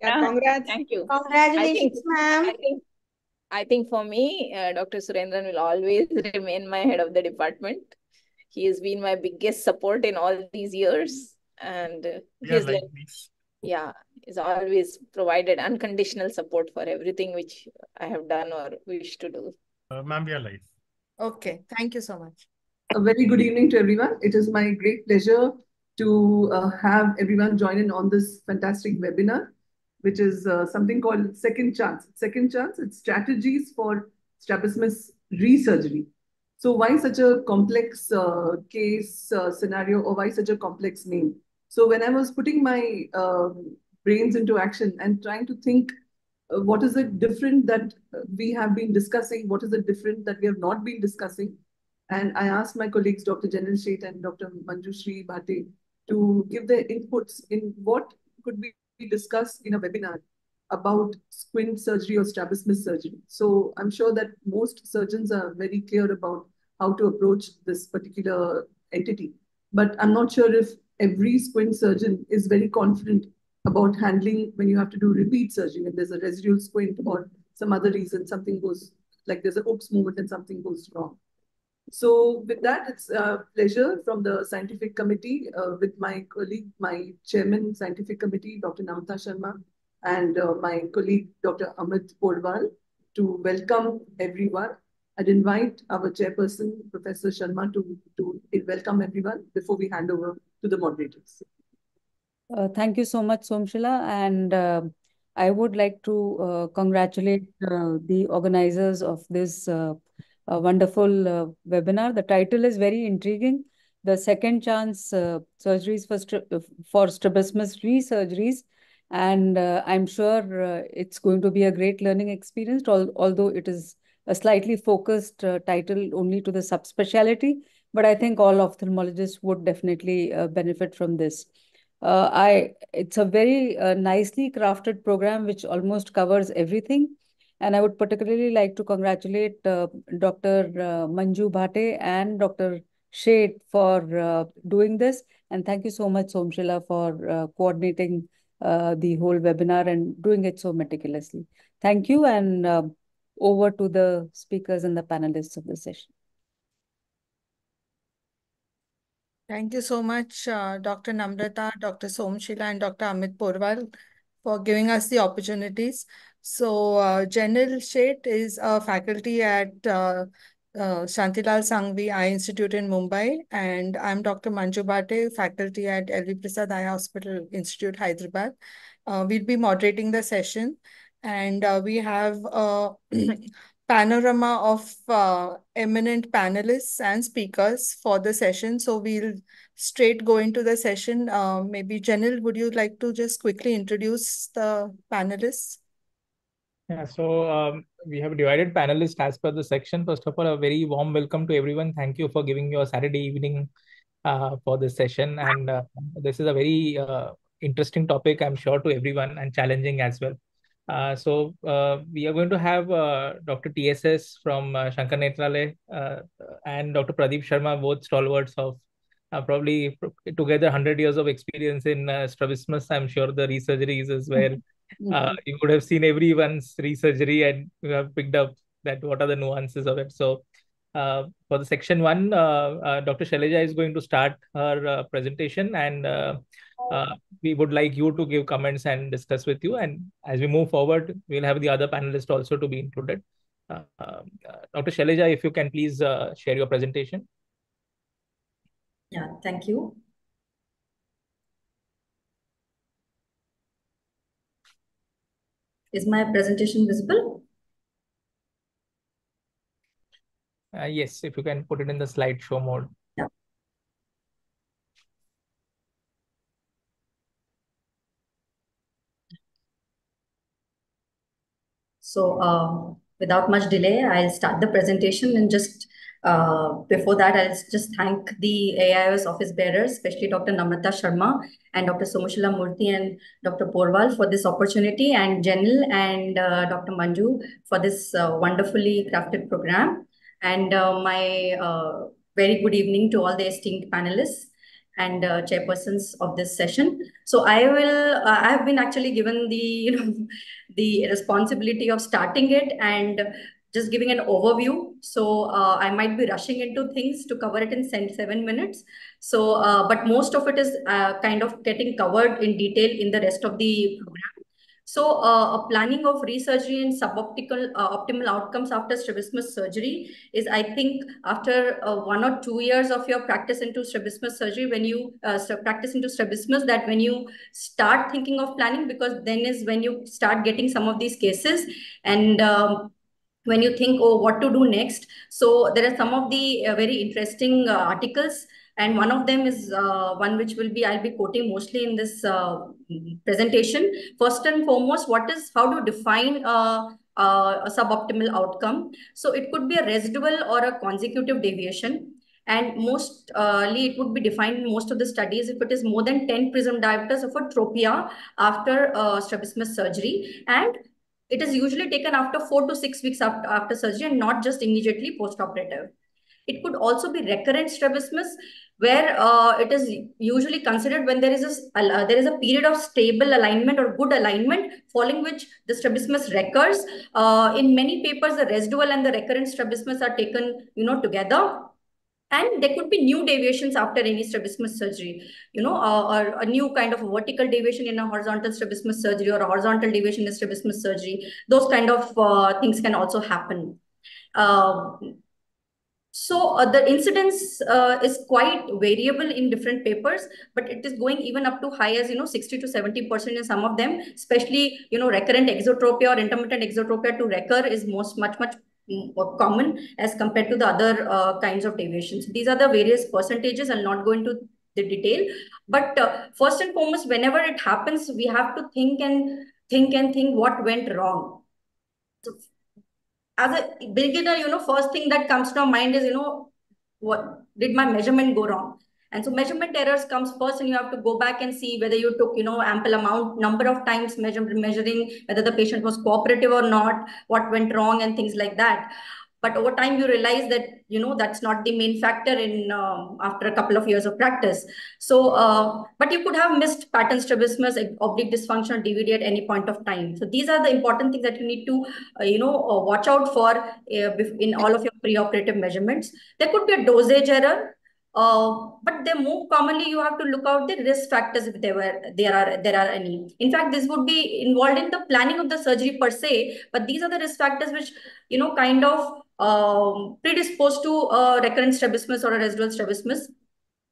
Yeah, Yeah, congrats. thank you. I think, Congratulations, I ma'am. think, I think for me, Dr. Surendran will always remain my head of the department. He has been my biggest support in all these years, and Yeah, he's like, likewise. yeah, he's always provided unconditional support for everything which I have done or wish to do. Ma'am, we are live. Okay, thank you so much. A very good evening to everyone. It is my great pleasure to have everyone join in on this fantastic webinar, which is something called Second Chance. Second Chance, it's strategies for strabismus re-surgery. So why such a complex case scenario, or why such a complex name? So when I was putting my brains into action and trying to think what is it different that we have been discussing, what is it different that we have not been discussing, and I asked my colleagues, Dr. Janil Sheth and Dr. Manjushri Bhate, to give their inputs in what could be discussed in a webinar about squint surgery or strabismus surgery. So I'm sure that most surgeons are very clear about how to approach this particular entity. But I'm not sure if every squint surgeon is very confident about handling when you have to do repeat surgery, when there's a residual squint or some other reason, something goes, like there's a hooks movement and something goes wrong. So with that, it's a pleasure from the scientific committee with my colleague, my chairman scientific committee, Dr. Namita Sharma, and my colleague, Dr. Amit Podwal, to welcome everyone. I'd invite our chairperson, Professor Sharma, to welcome everyone before we hand over to the moderators. Thank you so much, Somshila. And I would like to congratulate the organizers of this wonderful webinar. The title is very intriguing. The Second Chance Surgeries for Strabismus Re-Surgeries. And I'm sure it's going to be a great learning experience, although it is a slightly focused title only to the subspecialty. But I think all ophthalmologists would definitely benefit from this. It's a very nicely crafted program which almost covers everything. And I would particularly like to congratulate Dr. Manju Bhate and Dr. Shade for doing this. And thank you so much, Somshila, for coordinating the whole webinar and doing it so meticulously. Thank you, and over to the speakers and the panelists of the session. Thank you so much, Dr. Namrata, Dr. Somshila, and Dr. Amit Porwal for giving us the opportunities. So, Janil Sheth is a faculty at Shantilal Sangvi Eye Institute in Mumbai, and I'm Dr. Manju Bhate, faculty at LV Prasad Eye Hospital Institute, Hyderabad. We'll be moderating the session, and we have a panorama of eminent panelists and speakers for the session. So we'll straight go into the session. Maybe Janil, would you like to just quickly introduce the panelists? Yeah, so we have divided panelists as per the section. First of all, a very warm welcome to everyone. Thank you for giving your Saturday evening for this session. And this is a very interesting topic, I'm sure, to everyone, and challenging as well. We are going to have Dr. TSS from Shankar Netralaya and Dr. Pradeep Sharma, both stalwarts of probably together 100 years of experience in strabismus. I'm sure the resurgeries is where you would have seen everyone's resurgery and you have picked up that what are the nuances of it. So for the section one, Dr. Shailaja is going to start her presentation, and we would like you to give comments and discuss with you. And as we move forward, we'll have the other panelists also to be included. Dr. Shailaja, if you can please share your presentation. Yeah, thank you. Is my presentation visible? Yes, if you can put it in the slideshow mode. Yeah. So without much delay, I'll start the presentation, and just before that, I'll just thank the AIOS office bearers, especially Dr. Namrata Sharma and Dr. Somushila Murthy and Dr. Porwal for this opportunity, and Janil and Dr. Manju for this wonderfully crafted program. And my very good evening to all the esteemed panelists. and chairpersons of this session. So I have been actually given the, the responsibility of starting it and just giving an overview. So I might be rushing into things to cover it in 7 minutes. So, but most of it is kind of getting covered in detail in the rest of the program. So, a planning of resurgery and suboptimal optimal outcomes after strabismus surgery is, I think, after 1 or 2 years of your practice into strabismus surgery, when you practice into strabismus, that when you start thinking of planning, because then is when you start getting some of these cases, and when you think, oh, what to do next. So there are some of the very interesting articles, and one of them is one which I'll be quoting mostly in this presentation. First and foremost, how to define a suboptimal outcome. So it could be a residual or a consecutive deviation. And mostly it would be defined in most of the studies if it is more than 10 prism diopters of atropia after strabismus surgery. And it is usually taken after 4 to 6 weeks after surgery and not just immediately post-operative. It could also be recurrent strabismus, where it is usually considered when there is a period of stable alignment or good alignment, following which the strabismus recurs. In many papers, the residual and the recurrent strabismus are taken, together. And there could be new deviations after any strabismus surgery, or a new kind of vertical deviation in a horizontal strabismus surgery, or a horizontal deviation in strabismus surgery. Those kind of things can also happen. So the incidence is quite variable in different papers, but it is going even up to high as 60 to 70% in some of them. Especially recurrent exotropia or intermittent exotropia to recur is much more common as compared to the other kinds of deviations. These are the various percentages. I'll not go into the detail, but first and foremost, whenever it happens, we have to think what went wrong. So, as a beginner, first thing that comes to our mind is, what did my measurement go wrong? And so measurement errors comes first, and you have to go back and see whether you took, ample number of times measuring whether the patient was cooperative or not, what went wrong, and things like that. But over time, you realize that, that's not the main factor in after a couple of years of practice. So, but you could have missed pattern strabismus, oblique dysfunction, DVD at any point of time. So these are the important things that you need to, watch out for in all of your preoperative measurements. There could be a dosage error. But then more commonly, you have to look out the risk factors if there are any. In fact, this would be involved in the planning of the surgery per se, but these are the risk factors which, kind of predisposed to recurrent strabismus or a residual strabismus,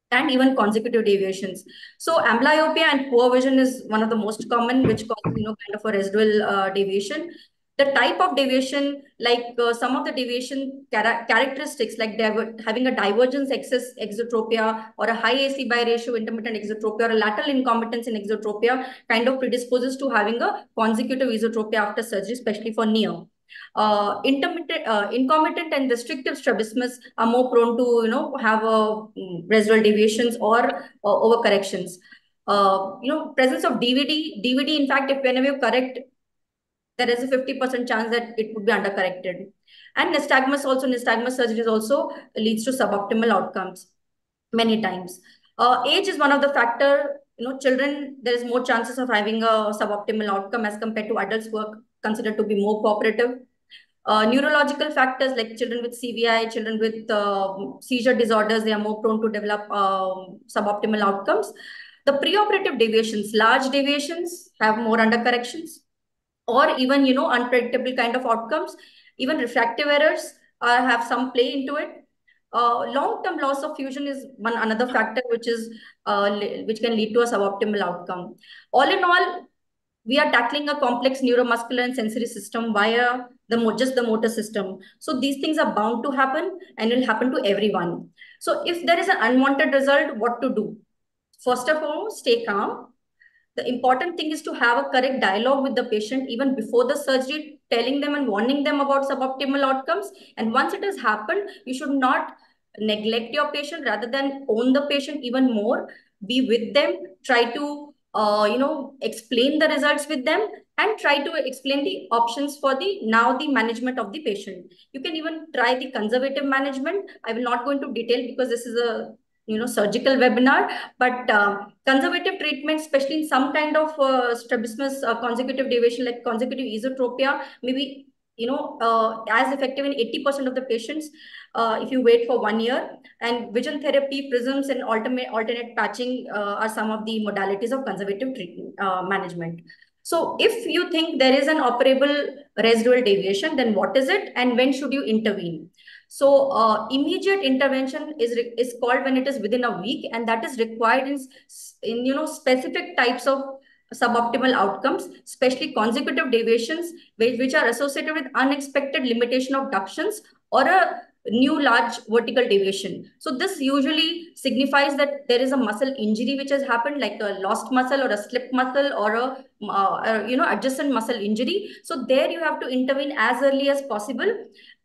and even consecutive deviations. So amblyopia and poor vision is one of the most common, which causes, kind of a residual deviation. The type of deviation, like some of the deviation characteristics, like having a divergence excess exotropia, or a high AC by ratio intermittent exotropia, or a lateral incompetence in exotropia, kind of predisposes to having a consecutive esotropia after surgery, especially for neo. Incomitant and restrictive strabismus are more prone to, have residual deviations or overcorrections. Presence of DVD, in fact, if whenever you correct, there is a 50% chance that it would be undercorrected. And nystagmus surgery also leads to suboptimal outcomes many times. Age is one of the factor. Children, there is more chances of having a suboptimal outcome as compared to adults who are considered to be more cooperative. Neurological factors like children with CVI, children with seizure disorders, they are more prone to develop suboptimal outcomes. The preoperative deviations, large deviations, have more undercorrections, or even, unpredictable kind of outcomes. Even refractive errors have some play into it. Long-term loss of fusion is another factor which can lead to a suboptimal outcome. All in all, we are tackling a complex neuromuscular and sensory system via just the motor system. So these things are bound to happen, and it will happen to everyone. So if there is an unwanted result, what to do? First of all, stay calm. The important thing is to have a correct dialogue with the patient even before the surgery, telling them and warning them about suboptimal outcomes. And once it has happened, you should not neglect your patient, rather than own the patient even more. Be with them, try to explain the results with them, and try to explain the options for the management of the patient. You can even try the conservative management. I will not go into detail because this is a surgical webinar, but conservative treatment, especially in some kind of strabismus consecutive deviation like consecutive esotropia, maybe as effective in 80% of the patients if you wait for 1 year. And vision therapy, prisms, and alternate patching are some of the modalities of conservative treatment management. So if you think there is an operable residual deviation, then what is it and when should you intervene? So immediate intervention is called when it is within a week, and that is required in specific types of suboptimal outcomes, especially consecutive deviations which are associated with unexpected limitation of ductions or a new large vertical deviation. So this usually signifies that there is a muscle injury which has happened, like a lost muscle or a slip muscle or adjacent muscle injury. So there you have to intervene as early as possible.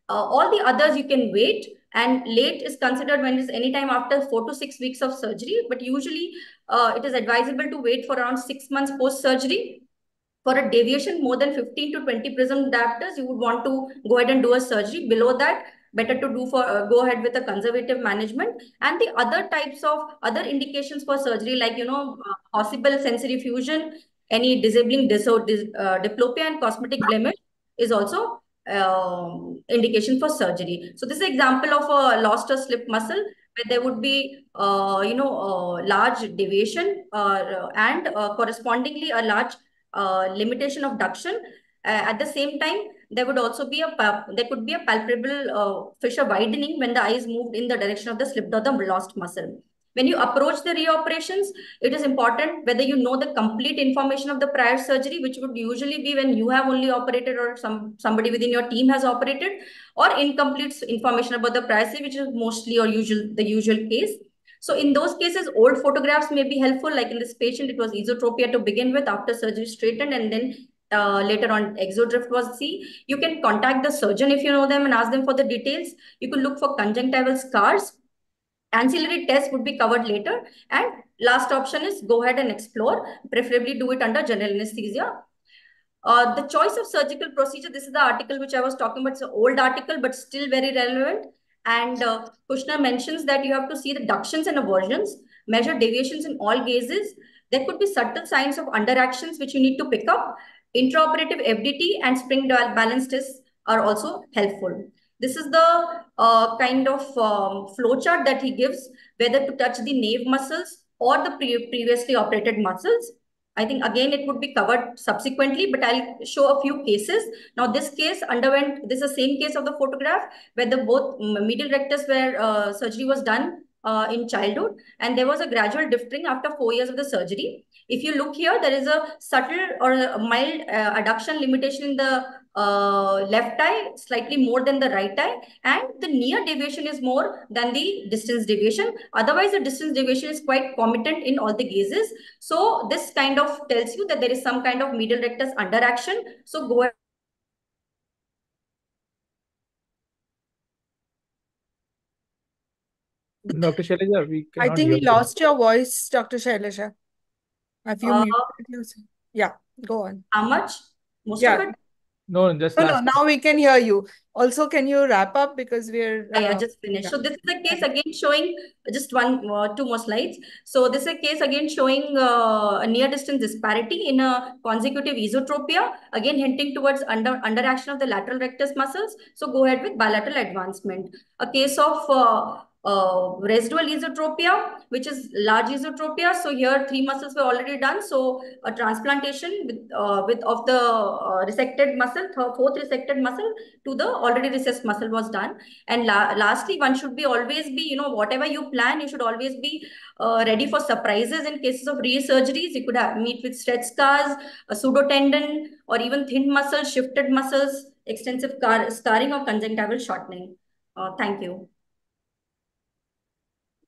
All the others you can wait, and late is considered when it's anytime after 4 to 6 weeks of surgery, but usually it is advisable to wait for around 6 months post surgery. For a deviation more than 15 to 20 prism diopters, you would want to go ahead and do a surgery. Below that, better to go ahead with a conservative management. And the other types of other indications for surgery, like possible sensory fusion, any disabling diplopia and cosmetic blemish is also indication for surgery. So this is an example of a lost or slip muscle where there would be large deviation and correspondingly a large limitation of duction. At the same time, there could be a palpable fissure widening when the eye is moved in the direction of the slipped or the lost muscle. When you approach the reoperations, it is important whether you know the complete information of the prior surgery, which would usually be when you have only operated or somebody within your team has operated, or incomplete information about the prior surgery, which is mostly or the usual case. So in those cases, old photographs may be helpful. Like in this patient, it was esotropia to begin with, after surgery straightened, and then later on exodrift was seen. You can contact the surgeon if you know them and ask them for the details. You can look for conjunctival scars. Ancillary tests would be covered later. And last option is go ahead and explore, preferably do it under general anesthesia. The choice of surgical procedure, this is the article which I was talking about. It's an old article, but still very relevant. And Kushner mentions that you have to see the ductions and aversions, measure deviations in all gazes. There could be subtle signs of underactions which you need to pick up. Intraoperative FDT and spring balance tests are also helpful. This is the kind of flowchart that he gives, whether to touch the nape muscles or the previously operated muscles. I think again it would be covered subsequently, but I'll show a few cases. Now this case this is the same case of the photograph where both medial rectus where surgery was done in childhood, and there was a gradual diphthering after 4 years of the surgery. If you look here, there is a subtle or a mild adduction limitation in the left eye, slightly more than the right eye, and the near deviation is more than the distance deviation. Otherwise, the distance deviation is quite comitant in all the gazes. So this kind of tells you that there is some kind of medial rectus underaction. So go ahead. Dr. Shailaja, we I cannot think hear we you. lost your voice, Dr. Shailaja. Have you muted yourself? Yeah, go on. How much? Most Yeah. of it? No, just No, last. now we can hear you. Also, can you wrap up because we're I just finished. yeah. So this is a case again showing just two more slides. So this is a case again showing a near distance disparity in a consecutive esotropia, again hinting towards underaction of the lateral rectus muscles. So go ahead with bilateral advancement. A case of residual esotropia, which is large esotropia. So here 3 muscles were already done. So a transplantation with of the resected muscle, fourth resected muscle to the already recessed muscle was done. And lastly, one should be always be, whatever you plan, you should always be ready for surprises. In cases of re-surgeries, you could meet with stretch scars, a pseudotendon, or even thin muscles, shifted muscles, extensive scarring, or conjunctival shortening. Thank you.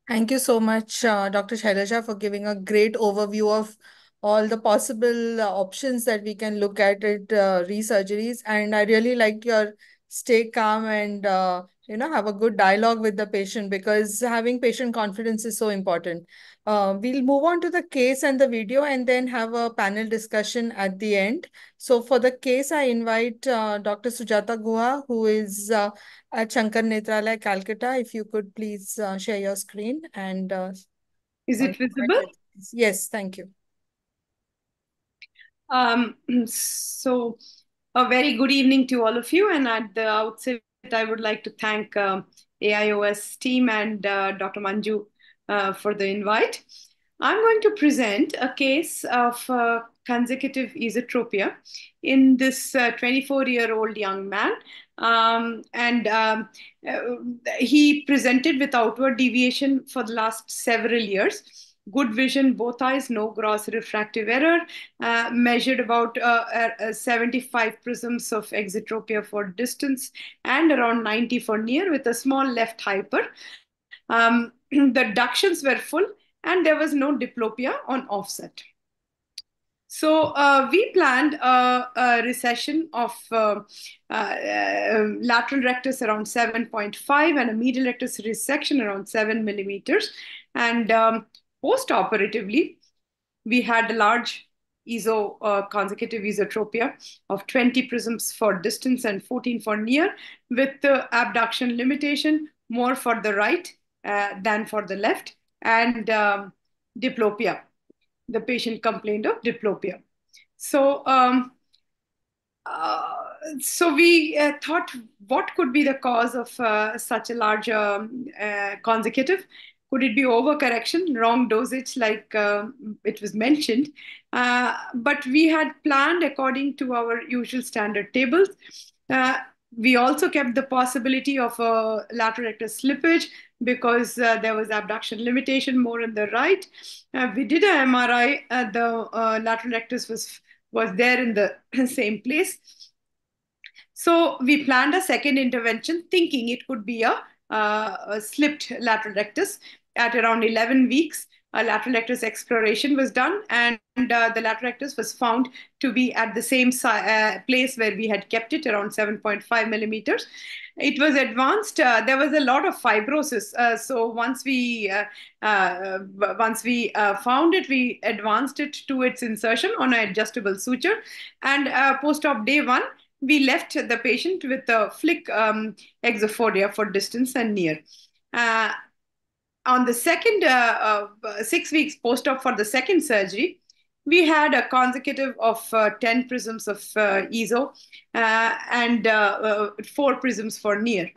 Thank you so much, Dr. Shailaja, for giving a great overview of all the possible options that we can look at re-surgeries. And I really liked your stay calm and have a good dialogue with the patient, because having patient confidence is so important. We'll move on to the case and the video and then have a panel discussion at the end. So for the case, I invite Dr. Sujata Guha, who is at Shankar Netralaya, Calcutta. If you could please share your screen and is it visible? Yes, thank you. So a very good evening to all of you. And at the outset, I would like to thank AIOS team and Dr. Manju for the invite. I'm going to present a case of consecutive esotropia in this 24-year-old young man. He presented with outward deviation for the last several years. Good vision, both eyes, no gross refractive error, measured about 75 prisms of exotropia for distance and around 90 for near with a small left hyper. The ductions were full and there was no diplopia on offset. So we planned a recession of lateral rectus around 7.5 and a medial rectus resection around 7 millimeters. And post-operatively, we had a large consecutive esotropia of 20 prisms for distance and 14 for near, with the abduction limitation more for the right than for the left, and diplopia. The patient complained of diplopia. So, we thought, what could be the cause of such a large consecutive? Could it be overcorrection, wrong dosage, like it was mentioned? But we had planned according to our usual standard tables. We also kept the possibility of a lateral rectus slippage because there was abduction limitation more on the right. We did an MRI. The lateral rectus was there in the same place. So we planned a second intervention, thinking it could be a slipped lateral rectus. At around 11 weeks, a lateral rectus exploration was done, and the lateral rectus was found to be at the same place where we had kept it, around 7.5 millimeters. It was advanced. There was a lot of fibrosis. So once we found it, we advanced it to its insertion on an adjustable suture. And post-op day 1, we left the patient with a flick exophoria for distance and near. On the second 6 weeks post-op for the second surgery, we had a consecutive of 10 prisms of ESO and 4 prisms for near.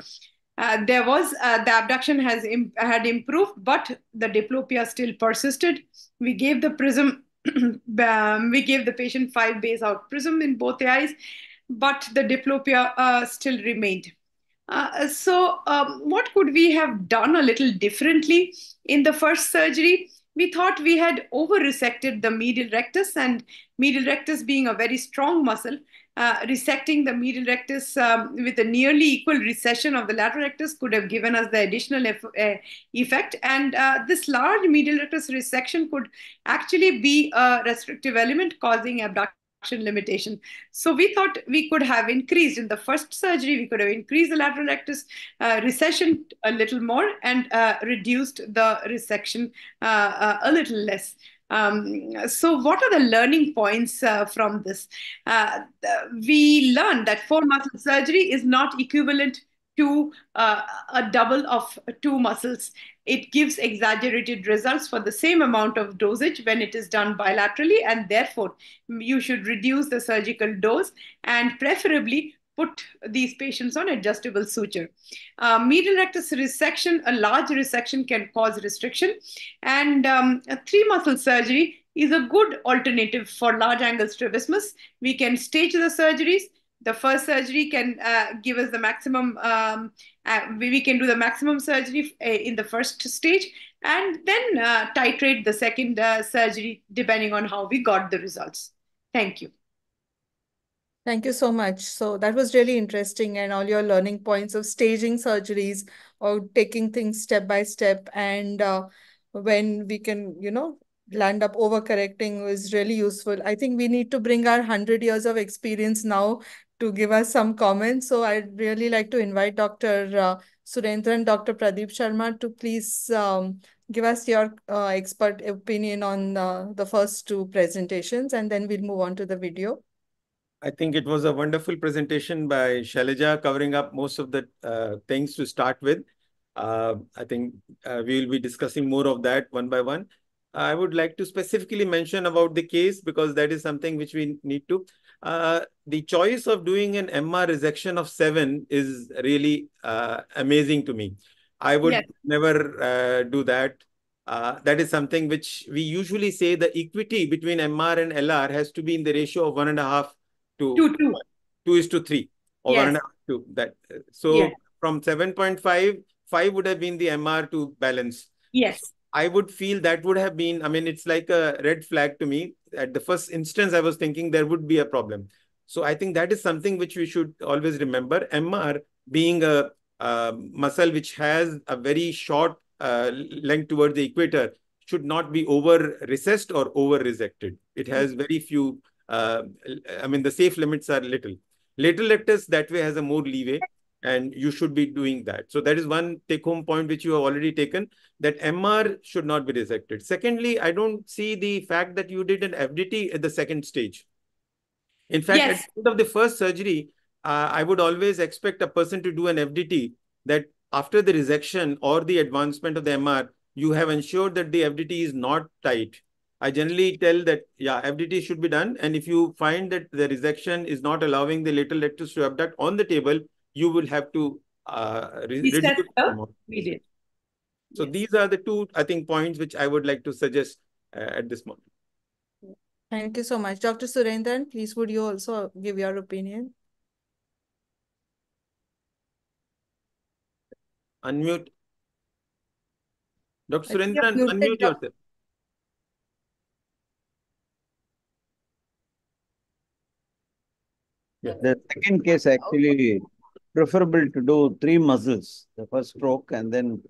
There was the abduction had improved, but the diplopia still persisted. We gave the prism, we gave the patient 5 base out prism in both the eyes, but the diplopia still remained. What could we have done a little differently in the first surgery? We thought we had over-resected the medial rectus, and medial rectus being a very strong muscle, resecting the medial rectus with a nearly equal recession of the lateral rectus could have given us the additional effect. And this large medial rectus resection could actually be a restrictive element causing abduction limitation. So we thought we could have increased in the first surgery, we could have increased the lateral rectus recession a little more and reduced the resection a little less. So what are the learning points from this? We learned that 4 muscle surgery is not equivalent to a double of 2 muscles. It gives exaggerated results for the same amount of dosage when it is done bilaterally, and therefore you should reduce the surgical dose and preferably put these patients on adjustable suture. Medial rectus resection, a large resection can cause restriction, and a 3 muscle surgery is a good alternative for large angle strabismus. We can stage the surgeries. The first surgery can give us the maximum, we can do the maximum surgery in the first stage, and then titrate the second surgery depending on how we got the results. Thank you. Thank you so much. So that was really interesting, and all your learning points of staging surgeries or taking things step by step, and when we can, land up overcorrecting was really useful. I think we need to bring our 100 years of experience now to give us some comments. So I'd really like to invite Dr. Surendra and Dr. Pradeep Sharma to please give us your expert opinion on the first two presentations, and then we'll move on to the video. I think it was a wonderful presentation by Shailaja, covering up most of the things to start with. I think we will be discussing more of that one by one. I would like to specifically mention about the case because that is something which we need to. The choice of doing an MR resection of 7 is really amazing to me. I would never do that. That is something which we usually say the equity between MR and LR has to be in the ratio of 1.5 to 2 is to 3 or 1.5 to that. So from 7.5, 5 would have been the MR to balance. Yes. So I would feel that would have been, I mean, it's like a red flag to me. At the first instance, I was thinking there would be a problem. So I think that is something which we should always remember. MR being a muscle which has a very short length towards the equator should not be over recessed or over resected. It has very few, I mean, the safe limits are little. Lateral rectus that way has a more leeway, and you should be doing that. So that is one take-home point which you have already taken, that MR should not be resected. Secondly, I don't see the fact that you did an FDT at the second stage. In fact, at the end of the first surgery, I would always expect a person to do an FDT, that after the resection or the advancement of the MR, you have ensured that the FDT is not tight. I generally tell that, yeah, FDT should be done. And if you find that the resection is not allowing the lateral rectus to abduct on the table, you will have to reduce the median. So these are the two, I think, points which I would like to suggest at this moment. Thank you so much. Dr. Surendran, please would you also give your opinion? Unmute. Dr. Surendran, unmute yourself. The second case actually preferable to do 3 muscles, the first stroke, and then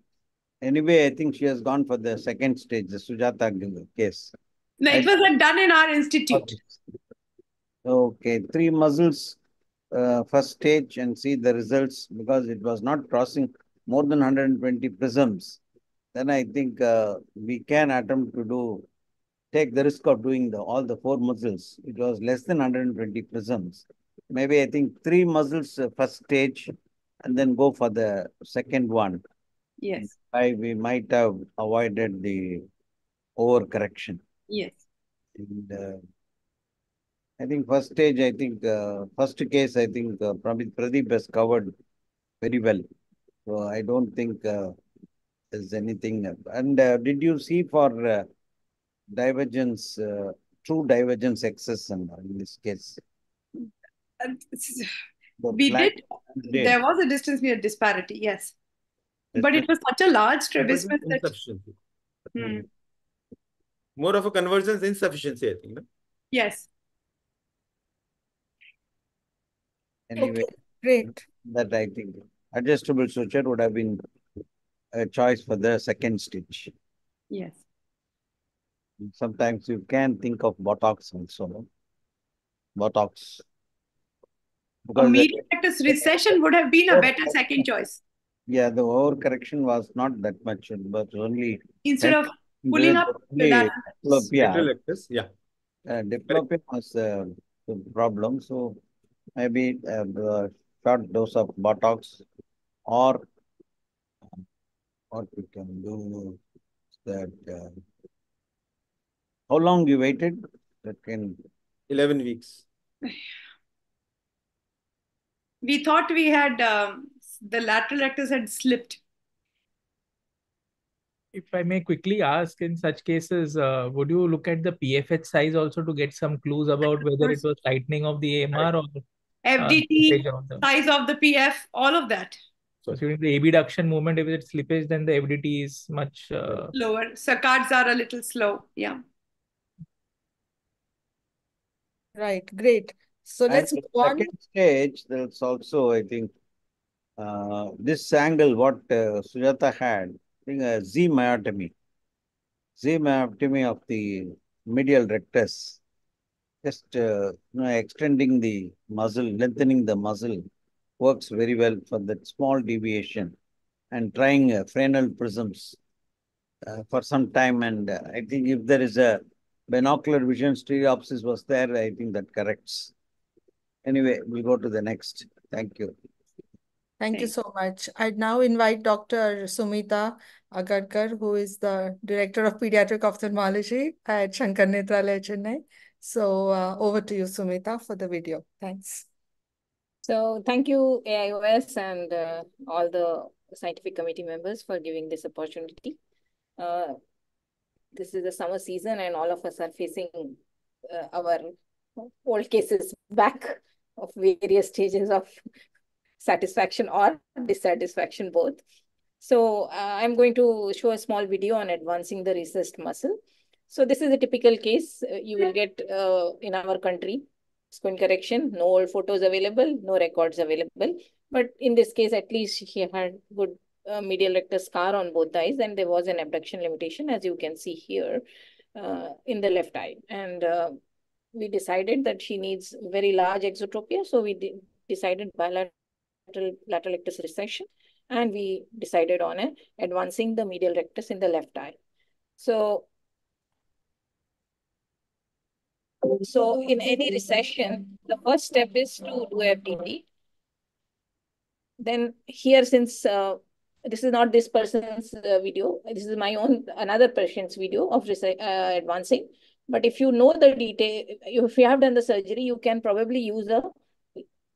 anyway, I think she has gone for the second stage, the Sujata case. No, it was done in our institute. Okay, 3 muscles, first stage, and see the results, because it was not crossing more than 120 prisms. Then I think we can attempt to take the risk of doing all the 4 muscles. It was less than 120 prisms. Maybe I think 3 muscles first stage, and then go for the second one. Yes. We might have avoided the overcorrection. Yes. And I think first stage, I think first case, I think Pradeep has covered very well. So I don't think there's anything. And did you see for divergence, true divergence excess in this case? We did. There was a distance near disparity, yes. But it was such a large strabismus that... More of a convergence insufficiency, I think. No? Yes. Anyway, great. That I think adjustable suture would have been a choice for the second stitch. Yes. Sometimes you can think of Botox also. Botox. A medial rectus recession would have been a better second choice. Yeah, the overcorrection was not that much, but only instead of pulling up the diplopia. Yeah. Diplopia was the problem. So maybe a short dose of Botox, or what we can do that. How long you waited? That can 11 weeks. We thought we had the lateral rectus had slipped. If I may quickly ask, in such cases, would you look at the PFH size also to get some clues about whether it was tightening of the AMR or FDT, size of the PF, all of that. So during the abduction movement, if it's slippage, then the FDT is much lower. Saccades are a little slow. Yeah. Right. Great. So let's move on. Second stage, there's also, I think, this angle, what Sujata had, I think a Z myotomy. Z myotomy of the medial rectus. Just extending the muscle, lengthening the muscle works very well for that small deviation, and trying frenal prisms. for some time, and I think if there is a binocular vision, stereopsis was there, I think that corrects. Anyway, we'll go to the next. Thank you. Thank you so much. I'd now invite Dr. Sumita Agarkar, who is the Director of Pediatric Ophthalmology at Shankar Nethralaya, Chennai. So over to you, Sumita, for the video. Thanks. So thank you, AIOS, and all the scientific committee members for giving this opportunity. This is the summer season, and all of us are facing our old cases back of various stages of satisfaction or dissatisfaction both. So I'm going to show a small video on advancing the recessed muscle. So this is a typical case you will get in our country. Squint correction, no old photos available, no records available. But in this case, at least he had good medial rectus scar on both eyes, and there was an abduction limitation, as you can see here in the left eye. And we decided that she needs very large exotropia, so we decided bilateral lateral rectus resection, and we decided on advancing the medial rectus in the left eye. So in any recession, the first step is to do FDD. Then here, since this is not this person's video, this is my own, another patient's video of advancing. But if you know the detail, if you have done the surgery, you can probably use a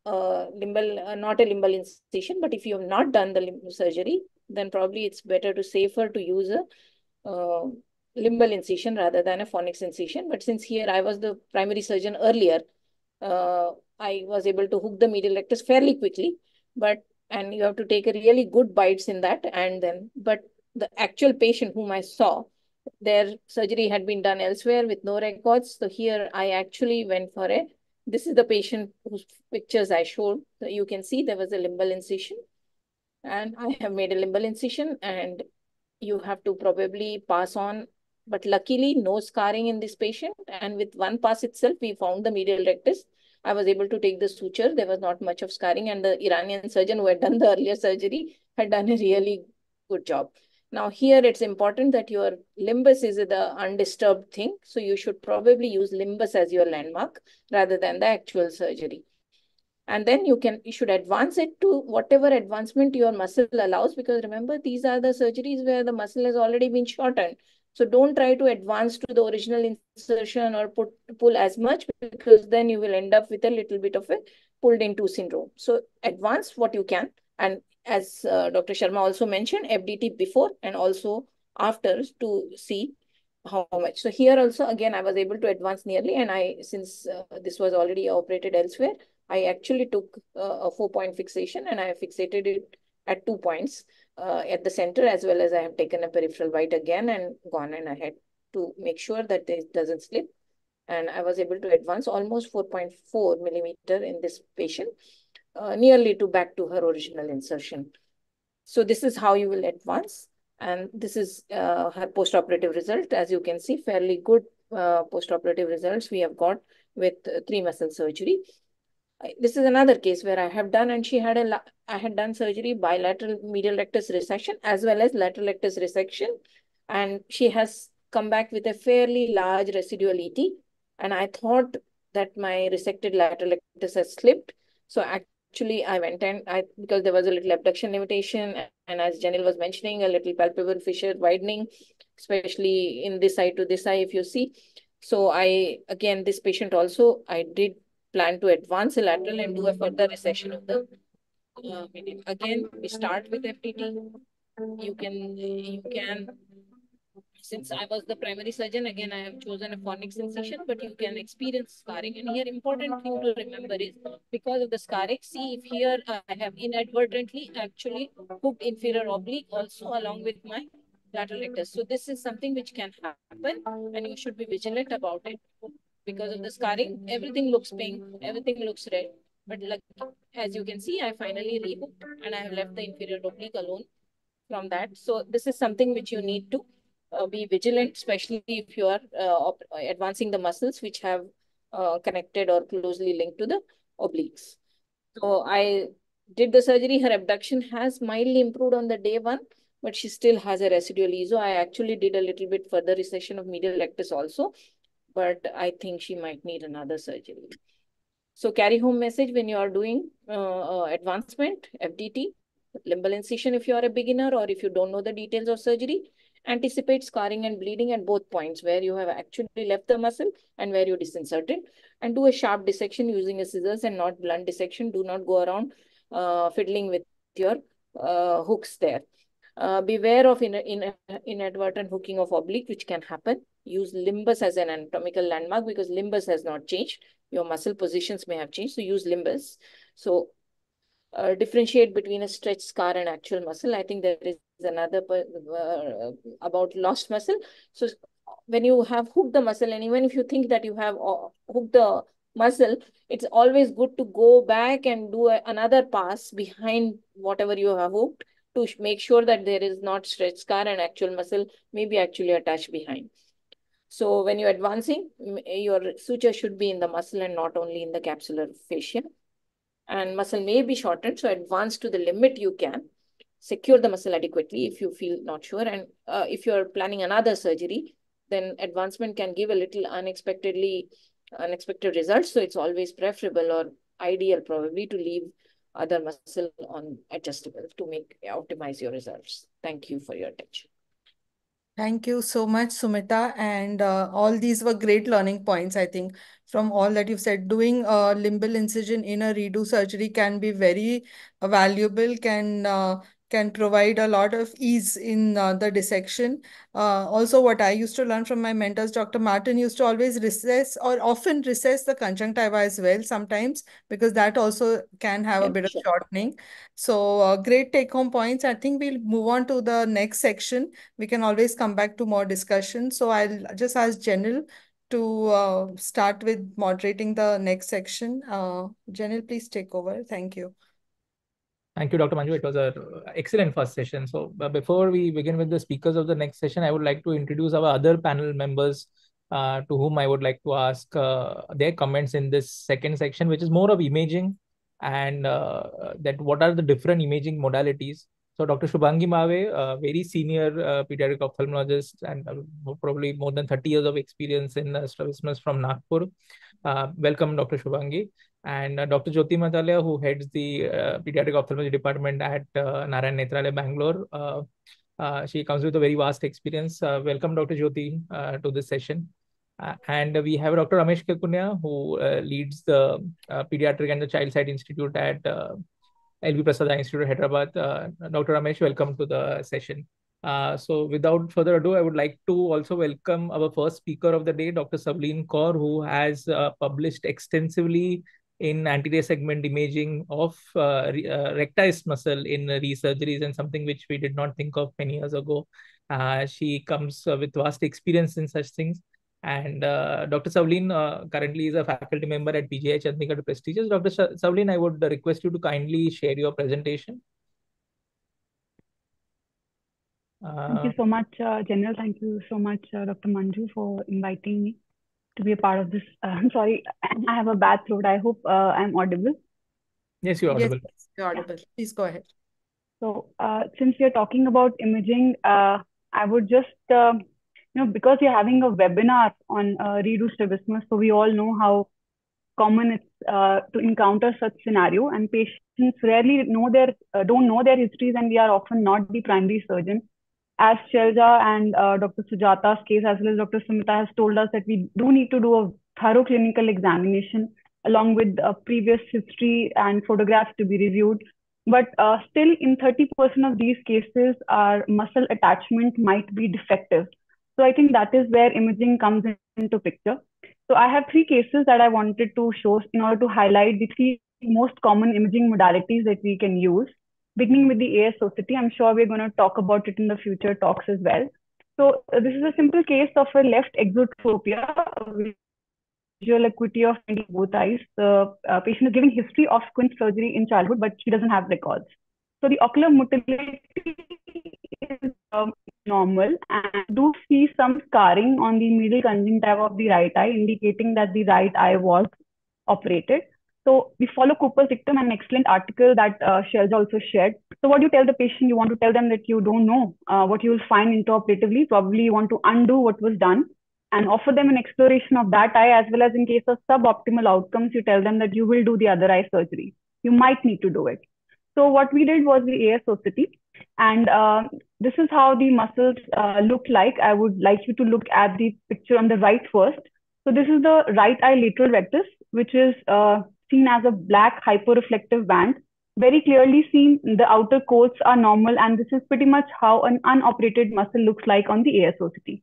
limbal, not a limbal incision. But if you have not done the surgery, then probably it's better to safer to use a limbal incision rather than a phonics incision. But since here I was the primary surgeon earlier, I was able to hook the medial rectus fairly quickly. And you have to take a really good bites in that. And then, but the actual patient whom I saw, their surgery had been done elsewhere with no records. So here I actually went for this is the patient whose pictures I showed. So you can see there was a limbal incision, and I have made a limbal incision, and you have to probably pass on. But luckily, no scarring in this patient. And with one pass itself, we found the medial rectus. I was able to take the suture. There was not much of scarring. And the Iranian surgeon who had done the earlier surgery had done a really good job. Now here, it's important that your limbus is the undisturbed thing. So you should probably use limbus as your landmark rather than the actual surgery. And then you should advance it to whatever advancement your muscle allows, because remember, these are the surgeries where the muscle has already been shortened. So don't try to advance to the original insertion or pull as much, because then you will end up with a little bit of a pulled into syndrome. So advance what you can. And as Dr. Sharma also mentioned, FDT before and also after to see how much. So here also, again, I was able to advance nearly. And since this was already operated elsewhere, I actually took a 4-point fixation, and I fixated it at 2 points at the center, as well as I have taken a peripheral bite again and gone in ahead to make sure that it doesn't slip. And I was able to advance almost 4.4 millimeter in this patient, nearly back to her original insertion. So this is how you will advance. And this is her post-operative result. As you can see, fairly good post-operative results we have got with 3 muscle surgery. This is another case where I have done, and I had done surgery, bilateral medial rectus resection as well as lateral rectus resection. And she has come back with a fairly large residual ET. And I thought that my resected lateral rectus has slipped. So actually I went and because there was a little abduction limitation, and as Janil was mentioning, a little palpable fissure widening, especially in this eye to this eye, if you see. So again, this patient also, I did plan to advance a lateral and do a further resection of the medial. Again, we start with FTT. You can, since I was the primary surgeon, again, I have chosen a phonics incision, but you can experience scarring. And here, important thing to remember is, because of the scarring, see if here I have inadvertently actually hooked inferior oblique also along with my lateral rectus. So this is something which can happen, and you should be vigilant about it. Because of the scarring, everything looks pink, everything looks red. But like, as you can see, I finally rehooked, and I have left the inferior oblique alone from that. So this is something which you need to be vigilant, especially if you are advancing the muscles which have connected or closely linked to the obliques. So I did the surgery. Her abduction has mildly improved on the day 1. but she still has a residual ESO. I actually did a little bit further recession of medial rectus also, but I think she might need another surgery. So carry home message when you are doing advancement, FDT, limbal incision if you are a beginner or if you don't know the details of surgery, anticipate scarring and bleeding at both points where you have actually left the muscle and where you disinserted, and do a sharp dissection using a scissors and not blunt dissection. Do not go around fiddling with your hooks there. Beware of inadvertent hooking of oblique, which can happen. Use limbus as an anatomical landmark because limbus has not changed. Your muscle positions may have changed, so use limbus. So differentiate between a stretch scar and actual muscle. I think there is another about lost muscle. So when you have hooked the muscle, and even if you think that you have hooked the muscle, it's always good to go back and do another pass behind whatever you have hooked to make sure that there is not stretch scar and actual muscle may be actually attached behind. So when you're advancing, your suture should be in the muscle and not only in the capsular fascia. And muscle may be shortened, so advance to the limit you can. Secure the muscle adequately if you feel not sure. And if you're planning another surgery, then advancement can give a little unexpected results. So it's always preferable or ideal probably to leave other muscle on adjustable to optimize your results. Thank you for your attention. Thank you so much, Sumita. And all these were great learning points, I think, from all that you've said. Doing a limbal incision in a redo surgery can be very valuable, can provide a lot of ease in the dissection. Also, what I used to learn from my mentors, Dr. Martin, used to always recess or often recess the conjunctiva as well sometimes, because that also can have a bit of shortening. So great take-home points. I think we'll move on to the next section. We can always come back to more discussion. So I'll just ask Jenil to start with moderating the next section. Jenil, please take over. Thank you. Thank you, Dr. Manju. It was an excellent first session. So before we begin with the speakers of the next session, I would like to introduce our other panel members to whom I would like to ask their comments in this second section, which is more of imaging and that what are the different imaging modalities. So Dr. Shubhangi Mave, a very senior pediatric ophthalmologist and probably more than 30 years of experience in strabismus from Nagpur. Welcome, Dr. Shubhangi. And Dr. Jyoti Matalia, who heads the pediatric ophthalmology department at Narayan Nethralaya, Bangalore. She comes with a very vast experience. Welcome, Dr. Jyoti, to this session. And we have Dr. Ramesh Kekunia, who leads the Pediatric and the Child Sight Institute at LV Prasad Institute, Hyderabad. Dr. Ramesh, welcome to the session. So without further ado, I would like to also welcome our first speaker of the day, Dr. Savleen Kaur, who has published extensively in anterior segment imaging of rectus muscle in re-surgeries, and something which we did not think of many years ago. She comes with vast experience in such things. And Dr. Savleen currently is a faculty member at PGI Chandigarh Prestigious. Dr. Savleen, I would request you to kindly share your presentation. Thank you so much, General. Thank you so much, Dr. Manju, for inviting me to be a part of this. I'm sorry, I have a bad throat. I hope I'm audible. Yes, you're audible. Yes, you're audible. Yeah. Please go ahead. So since we're talking about imaging, I would just, because we're having a webinar on redo strabismus, so we all know how common it's to encounter such scenario, and patients rarely don't know their histories, and we are often not the primary surgeon. As Shelja and Dr. Sujata's case, as well as Dr. Sumita has told us that we do need to do a thorough clinical examination along with previous history and photographs to be reviewed. But still in 30% of these cases, our muscle attachment might be defective. So I think that is where imaging comes into picture. So I have 3 cases that I wanted to show in order to highlight the 3 most common imaging modalities that we can use. Beginning with the ASOCT, I'm sure we're going to talk about it in the future talks as well. So this is a simple case of a left exotropia, visual acuity of both eyes. The patient is giving history of squint surgery in childhood, but she doesn't have records. So the ocular motility is normal, and do see some scarring on the middle conjunctiva of the right eye, indicating that the right eye was operated. So we follow Cooper's dictum, an excellent article that Shelja also shared. So what do you tell the patient? You want to tell them that you don't know what you will find intraoperatively. Probably you want to undo what was done and offer them an exploration of that eye, as well as in case of suboptimal outcomes, you tell them that you will do the other eye surgery. You might need to do it. So what we did was the AIOS, and this is how the muscles look like. I would like you to look at the picture on the right first. So this is the right eye lateral rectus, which is seen as a black hyporeflective band. Very clearly seen, the outer coats are normal, and this is pretty much how an unoperated muscle looks like on the AIOS.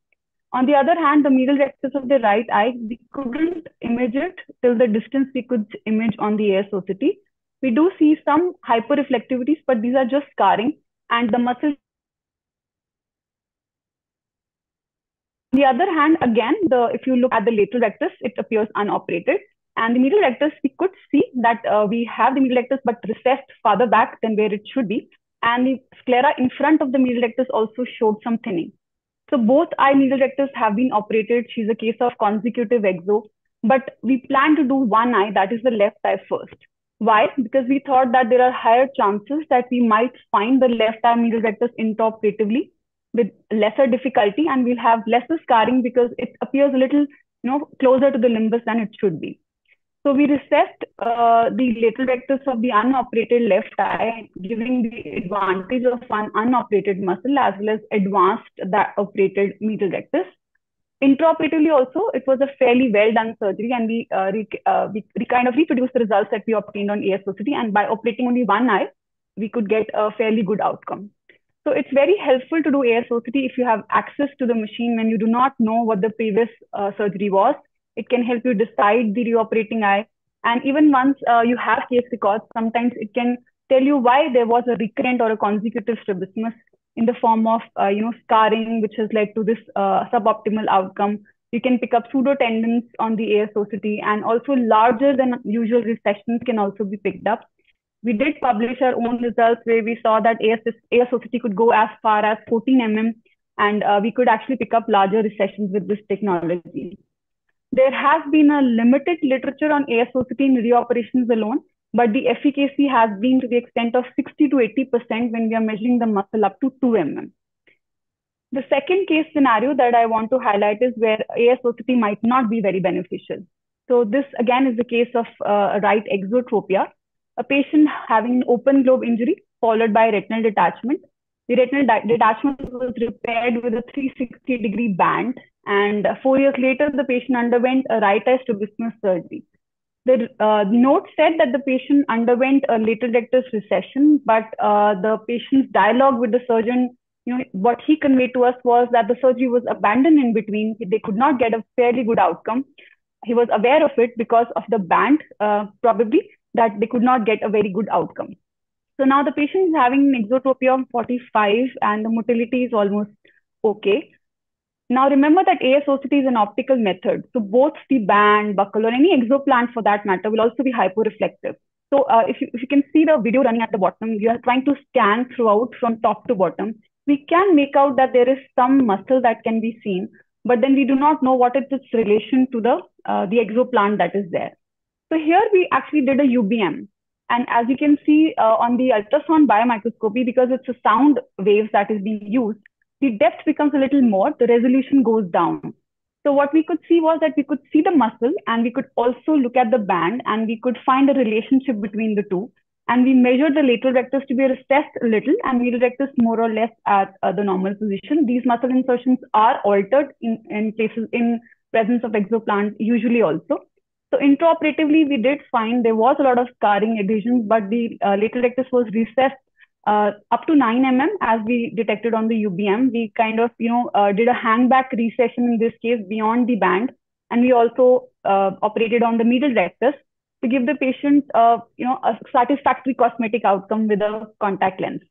On the other hand, the medial rectus of the right eye, we couldn't image it till the distance we could image on the AIOS. We do see some hyperreflectivities, but these are just scarring, and the muscle. On the other hand, again, if you look at the lateral rectus, it appears unoperated. And the medial rectus, we could see that we have the medial rectus, but recessed farther back than where it should be. And the sclera in front of the medial rectus also showed some thinning. So both eye medial rectus have been operated. She's a case of consecutive exo, but we plan to do one eye, that is the left eye first. Why? Because we thought that there are higher chances that we might find the left eye medial rectus intraoperatively with lesser difficulty, and we'll have lesser scarring because it appears a little, closer to the limbus than it should be. So we recessed the lateral rectus of the unoperated left eye, giving the advantage of one unoperated muscle as well as advanced that operated medial rectus. Intraoperatively also, it was a fairly well done surgery, and we kind of reproduced the results that we obtained on AIOS, and by operating only one eye, we could get a fairly good outcome. So it's very helpful to do AIOS if you have access to the machine when you do not know what the previous surgery was. It can help you decide the reoperating eye. And even once you have case records, sometimes it can tell you why there was a recurrent or a consecutive strabismus in the form of scarring, which has led to this suboptimal outcome. You can pick up pseudotendons on the AIOS, and also larger than usual recessions can also be picked up. We did publish our own results where we saw that AIOS could go as far as 14 mm, and we could actually pick up larger recessions with this technology. There has been a limited literature on AIOS in reoperations alone, but the efficacy has been to the extent of 60 to 80% when we are measuring the muscle up to 2 mm. The second case scenario that I want to highlight is where AIOS might not be very beneficial. So this again is the case of right exotropia, a patient having an open globe injury followed by retinal detachment. The retinal detachment was repaired with a 360-degree band, and 4 years later, the patient underwent a right eye strabismus surgery. The note said that the patient underwent a lateral rectus recession, but the patient's dialogue with the surgeon, what he conveyed to us was that the surgery was abandoned in between. They could not get a fairly good outcome. He was aware of it because of the band, probably, that they could not get a very good outcome. So now the patient is having an exotropia of 45 and the motility is almost okay. Now remember that AIOS is an optical method. So both the band, buccal, or any exoplant for that matter will also be hyporeflective. So if you can see the video running at the bottom, you are trying to scan throughout from top to bottom. We can make out that there is some muscle that can be seen, but then we do not know what is its relation to the exoplant that is there. So here we actually did a UBM. And as you can see on the ultrasound biomicroscopy, because it's a sound waves that is being used, the depth becomes a little more, the resolution goes down. So what we could see was that we could see the muscle and we could also look at the band and we could find a relationship between the two. And we measured the lateral rectus to be recessed a little and medial rectus more or less at the normal position. These muscle insertions are altered in places in presence of exoplant usually also. So intraoperatively, we did find there was a lot of scarring adhesions, but the lateral rectus was recessed up to 9 mm as we detected on the UBM. We kind of, did a hangback recession in this case beyond the band. And we also operated on the medial rectus to give the patient, a satisfactory cosmetic outcome with a contact lens.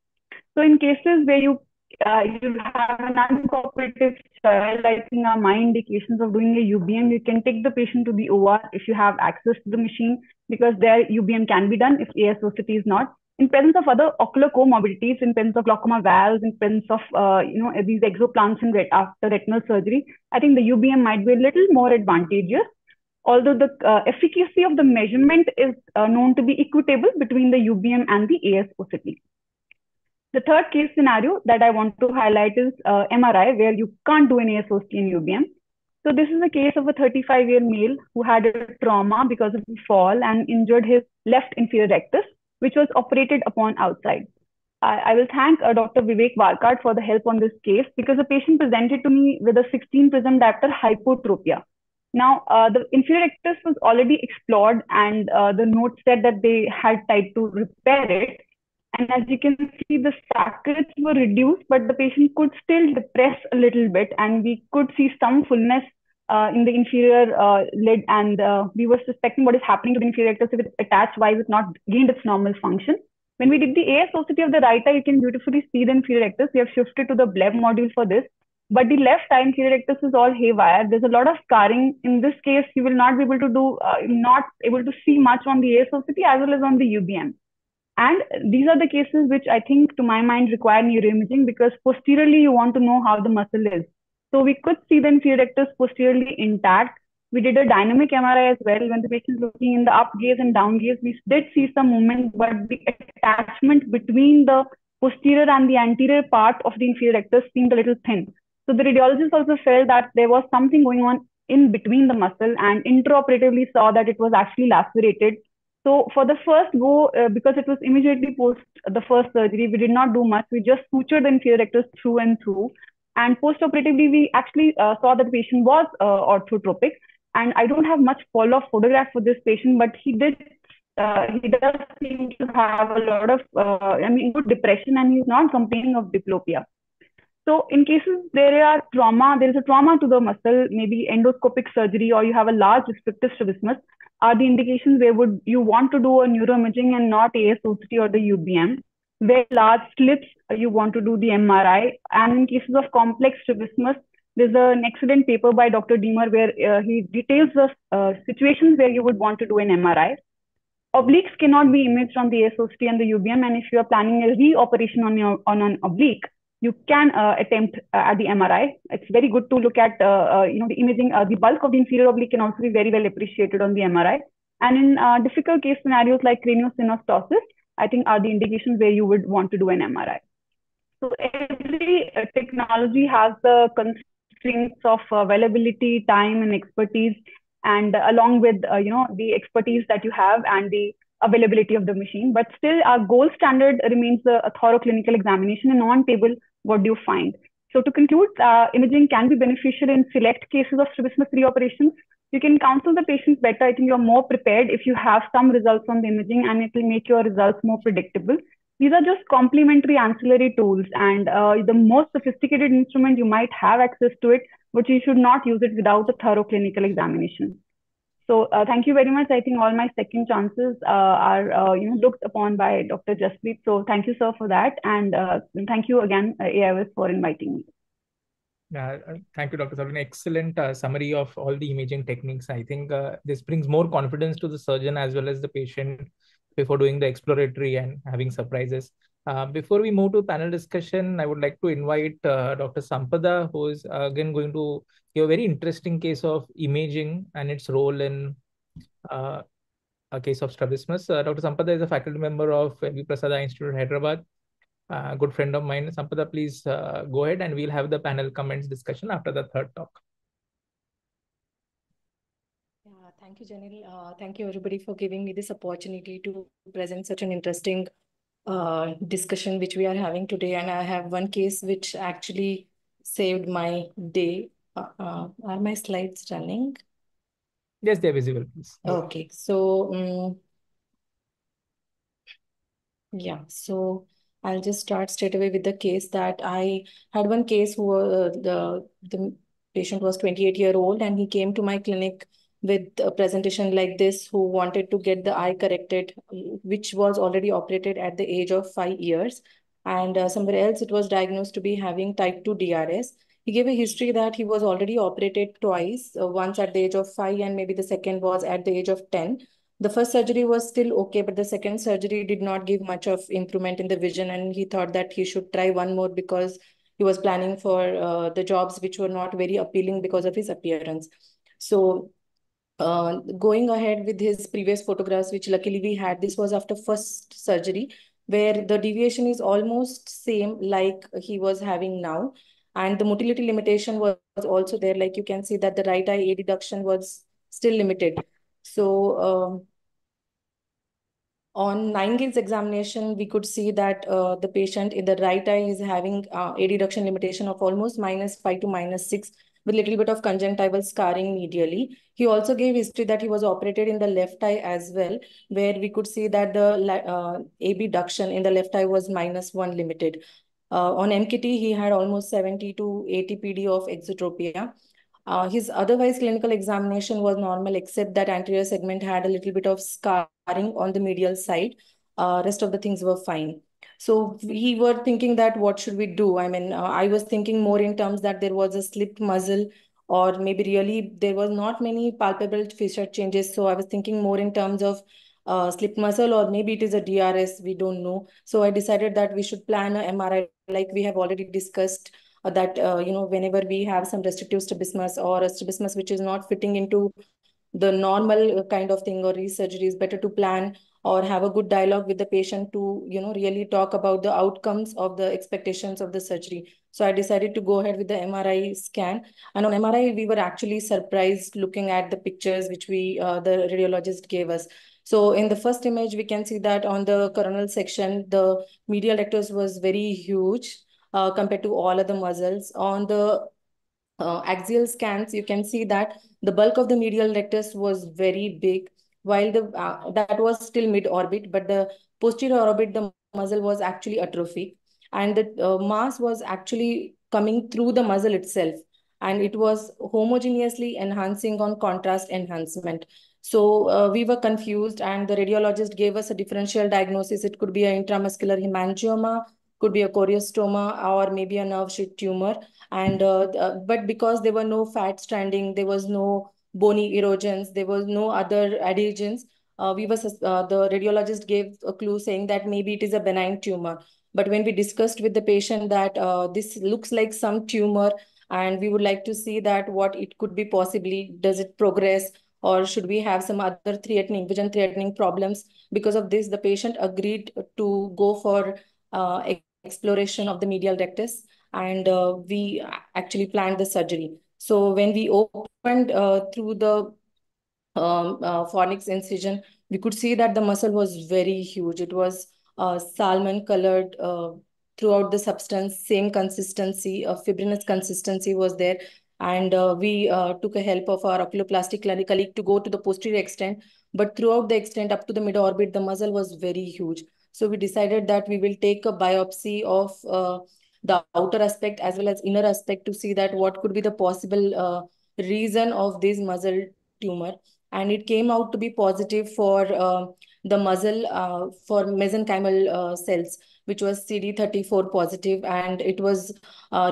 So in cases where you have an uncooperative child, I think are my indications of doing a UBM. You can take the patient to the OR if you have access to the machine, because their UBM can be done if AIOS is not. In presence of other ocular comorbidities, in presence of glaucoma valves, in presence of these exoplants after retinal surgery, I think the UBM might be a little more advantageous. Although the efficacy of the measurement is known to be equitable between the UBM and the AIOS. The third case scenario that I want to highlight is MRI, where you can't do an ASOST in UBM. So this is a case of a 35-year male who had a trauma because of a fall and injured his left inferior rectus, which was operated upon outside. I will thank Dr. Vivek Warkad for the help on this case, because the patient presented to me with a 16 prism diopter hypotropia. Now, the inferior rectus was already explored, and the note said that they had tried to repair it. And as you can see, the saccades were reduced, but the patient could still depress a little bit, and we could see some fullness in the inferior lid, and we were suspecting what is happening to the inferior rectus. If it's attached, why is it not gained its normal function? When we did the ASOCT of the right eye, you can beautifully see the inferior rectus. We have shifted to the BLEB module for this. But the left eye inferior rectus is all haywire. There's a lot of scarring. In this case, you will not be able to do, not able to see much on the ASOCT as well as on the UBM. And these are the cases which I think, to my mind, require neuroimaging, because posteriorly you want to know how the muscle is. So we could see the inferior rectus posteriorly intact. We did a dynamic MRI as well. When the patient is looking in the up gaze and down gaze, we did see some movement, but the attachment between the posterior and the anterior part of the inferior rectus seemed a little thin. So the radiologist also felt that there was something going on in between the muscle, and intraoperatively saw that it was actually lacerated. So for the first go, because it was immediately post the first surgery, we did not do much. We just sutured the inferior rectus through and through. And post-operatively, we actually saw that the patient was orthotropic. And I don't have much follow-up photograph for this patient, but he does seem to have a lot of, good depression, and he's not complaining of diplopia. So in cases there is a trauma to the muscle, maybe endoscopic surgery, or you have a large restrictive strabismus, are the indications where would you want to do a neuroimaging and not ASOCT or the UBM. Where large slips, you want to do the MRI. And in cases of complex strabismus, there's an excellent paper by Dr. Deemer where he details the situations where you would want to do an MRI. Obliques cannot be imaged on the ASOCT and the UBM, and if you are planning a reoperation on an oblique, you can attempt at the MRI. It's very good to look at the imaging. The bulk of the inferior oblique can also be very well appreciated on the MRI. And in difficult case scenarios like craniosynostosis, I think are the indications where you would want to do an MRI. So every technology has the constraints of availability, time, and expertise, and along with the expertise that you have and the availability of the machine. But still, our gold standard remains a thorough clinical examination, and on table, what do you find? So to conclude, imaging can be beneficial in select cases of strabismus reoperations. You can counsel the patients better. I think you're more prepared if you have some results on the imaging, and it will make your results more predictable. These are just complementary ancillary tools, and the most sophisticated instrument, you might have access to it, but you should not use it without a thorough clinical examination. So thank you very much. I think all my second chances are looked upon by Dr. Jasprit. So thank you, sir, for that. And thank you again, AIOS, for inviting me. Thank you, Dr. Sarvin. Excellent summary of all the imaging techniques. I think this brings more confidence to the surgeon as well as the patient before doing the exploratory and having surprises. Before we move to panel discussion, I would like to invite Dr. Sampada, who is again going to give a very interesting case of imaging and its role in a case of strabismus. Dr. Sampada is a faculty member of V. Prasada Institute, Hyderabad. Good friend of mine. Sampada, please go ahead, and we'll have the panel comments discussion after the third talk. Thank you, Janil. Thank you, everybody, for giving me this opportunity to present such an interesting discussion which we are having today. And I have one case which actually saved my day. Are my slides running? Yes, they're visible, please. Okay, so yeah, so I'll just start straight away with the case that I had. One case who the patient was 28-year-old, and he came to my clinic with a presentation like this, who wanted to get the eye corrected, which was already operated at the age of 5 years. And somewhere else it was diagnosed to be having type 2 DRS. He gave a history that he was already operated twice, once at the age of 5 and maybe the second was at the age of 10. The first surgery was still okay, but the second surgery did not give much of improvement in the vision, and he thought that he should try one more because he was planning for the jobs which were not very appealing because of his appearance. So going ahead with his previous photographs, which luckily we had, this was after first surgery. where the deviation is almost same like he was having now. And the motility limitation was also there. Like you can see that the right eye adduction was still limited. So on 9 gaze examination, we could see that the patient in the right eye is having a reduction limitation of almost -5 to -6 with a little bit of conjunctival scarring medially. He also gave history that he was operated in the left eye as well, where we could see that the AB duction in the left eye was -1 limited. On MKT, he had almost 70 to 80 PD of exotropia. His otherwise clinical examination was normal, except that anterior segment had a little bit of scarring on the medial side. Rest of the things were fine. So we were thinking that what should we do? I mean, I was thinking more in terms that there was a slipped muscle, or maybe really there was not many palpable fissure changes. So I was thinking more in terms of slipped muscle, or maybe it is a DRS, we don't know. So I decided that we should plan a MRI, like we have already discussed that whenever we have some restrictive strabismus or a strabismus which is not fitting into the normal kind of thing or resurgery, is better to plan or have a good dialogue with the patient to really talk about the outcomes of the expectations of the surgery. So I decided to go ahead with the MRI scan, and on MRI we were actually surprised looking at the pictures which the radiologist gave us. So in the first image we can see that on the coronal section the medial rectus was very huge compared to all other muscles. On the axial scans, you can see that the bulk of the medial rectus was very big, while that was still mid-orbit, but the posterior orbit, the muscle was actually atrophic, and the mass was actually coming through the muscle itself, and it was homogeneously enhancing on contrast enhancement. So we were confused, and the radiologist gave us a differential diagnosis. It could be an intramuscular hemangioma, could be a choriostoma, or maybe a nerve sheath tumor. And but because there were no fat stranding, there was no bony erosions, there was no other adhesions, the radiologist gave a clue saying that maybe it is a benign tumor. But when we discussed with the patient that this looks like some tumor, and we would like to see that what it could be possibly, does it progress, or should we have some other vision threatening problems? Because of this, the patient agreed to go for exploration of the medial rectus, and we actually planned the surgery. So when we opened through the fornix incision, we could see that the muscle was very huge. It was salmon colored throughout the substance, same consistency, a fibrinous consistency was there. And we took a help of our oculoplastic colleague to go to the posterior extent. But throughout the extent up to the mid-orbit, the muscle was very huge. So we decided that we will take a biopsy of the outer aspect as well as inner aspect to see that what could be the possible reason of this muscle tumor. And it came out to be positive for the muscle for mesenchymal cells, which was CD34 positive, and it was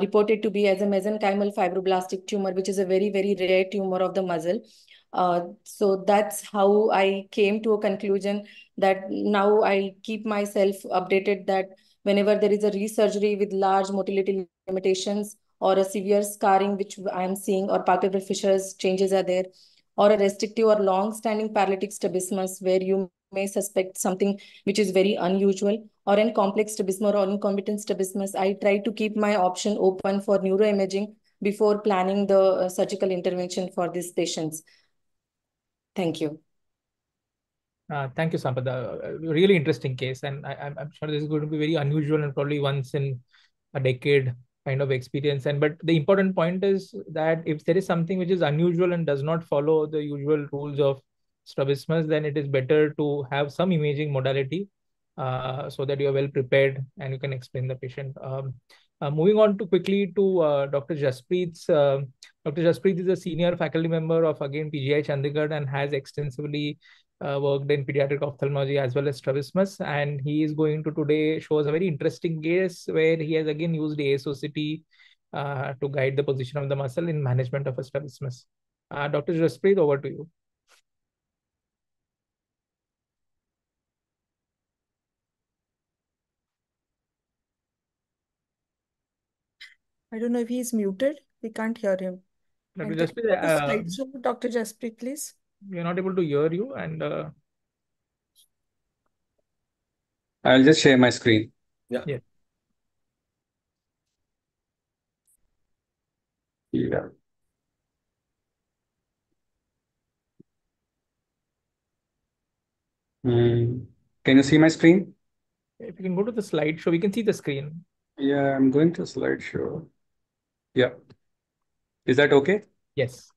reported to be as a mesenchymal fibroblastic tumor, which is a very, very rare tumor of the muscle. So that's how I came to a conclusion that now I keep myself updated that whenever there is a resurgery with large motility limitations or a severe scarring, which I'm seeing, or palpebral fissures changes are there, or a restrictive or long-standing paralytic strabismus where you may suspect something which is very unusual, or in complex strabismus or incompetence strabismus, I try to keep my option open for neuroimaging before planning the surgical intervention for these patients. Thank you. Thank you, Sampada. Really interesting case, and I'm sure this is going to be very unusual and probably once in a decade kind of experience. But the important point is that if there is something which is unusual and does not follow the usual rules of strabismus, then it is better to have some imaging modality so that you are well prepared and you can explain the patient. Moving on to quickly to Dr. Jaspreet's. Dr. Jaspreet is a senior faculty member of again PGI Chandigarh and has extensively worked in pediatric ophthalmology as well as strabismus, and he is going to today show us a very interesting case where he has again used ASOCT to guide the position of the muscle in management of a strabismus. Dr. Jaspreet, over to you. I don't know if he's muted. We can't hear him. Dr. Jaspreet, Dr. Jaspreet, please. We are not able to hear you, and I'll just share my screen. Yeah. Yeah. Yeah. Can you see my screen? If you can go to the slideshow, we can see the screen. Yeah, I'm going to slideshow. Yeah. Is that okay? Yes.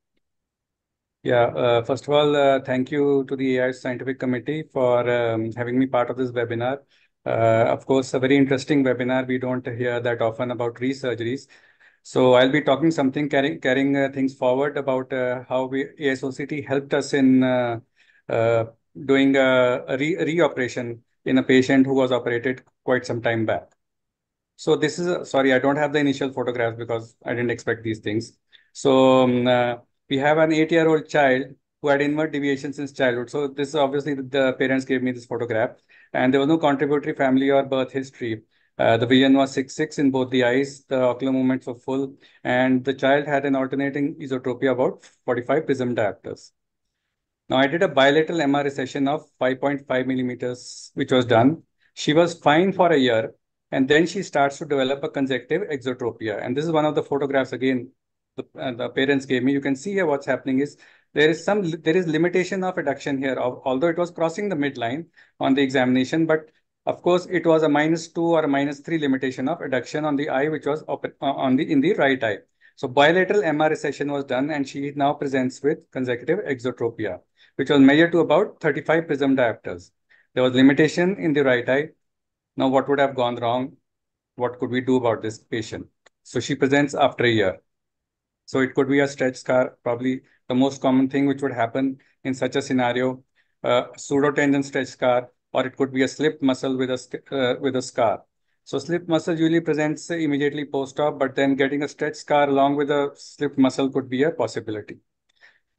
Yeah. First of all, thank you to the AI Scientific Committee for having me part of this webinar. Of course, a very interesting webinar. We don't hear that often about re-surgeries. So I'll be talking something, carrying things forward about how ASOCT helped us in doing a re-operation in a patient who was operated quite some time back. So this is, sorry, I don't have the initial photographs because I didn't expect these things. So we have an 8-year-old child who had inward deviation since childhood. So this is obviously the parents gave me this photograph, and there was no contributory family or birth history. The vision was 6/6 in both the eyes. The ocular movements were full, and the child had an alternating esotropia about 45 prism diopters. Now I did a bilateral MR recession of 5.5 millimeters, which was done. She was fine for a year, and then she starts to develop a consecutive exotropia. And this is one of the photographs again the parents gave me. You can see here what's happening is there is limitation of adduction here, although it was crossing the midline on the examination, but of course it was a -2 or a -3 limitation of adduction on the eye, which was in the right eye. So bilateral MR recession was done, and she now presents with consecutive exotropia, which was measured to about 35 prism diopters. There was limitation in the right eye. Now, what would have gone wrong? What could we do about this patient? So she presents after a year. So it could be a stretch scar, probably the most common thing which would happen in such a scenario, pseudotendon stretch scar, or it could be a slipped muscle with a scar. So slipped muscle usually presents immediately post-op, but then getting a stretch scar along with a slipped muscle could be a possibility.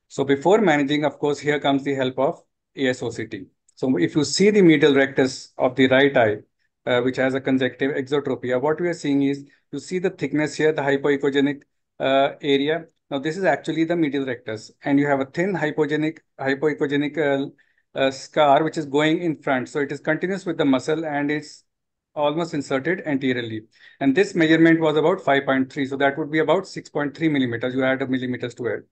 So before managing, of course, here comes the help of ASOCT. So if you see the medial rectus of the right eye, which has a consecutive exotropia, what we are seeing is you see the thickness here, the hypoechogenic area. Now this is actually the medial rectus, and you have a thin hypoechogenic scar which is going in front. So it is continuous with the muscle and it's almost inserted anteriorly. And this measurement was about 5.3. So that would be about 6.3 millimeters. You add a millimeters to it.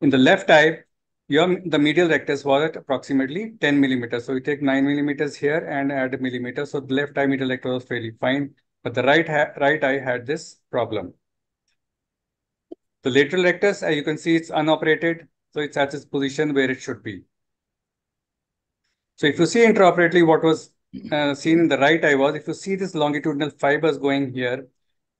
In the left eye, the medial rectus was at approximately 10 millimeters. So you take 9 millimeters here and add a millimeter. So the left eye medial rectus was fairly fine, but the right eye had this problem. The lateral rectus, as you can see, it's unoperated. So it's at its position where it should be. So if you see intraoperatively, what was seen in the right eye was, if you see this longitudinal fibers going here,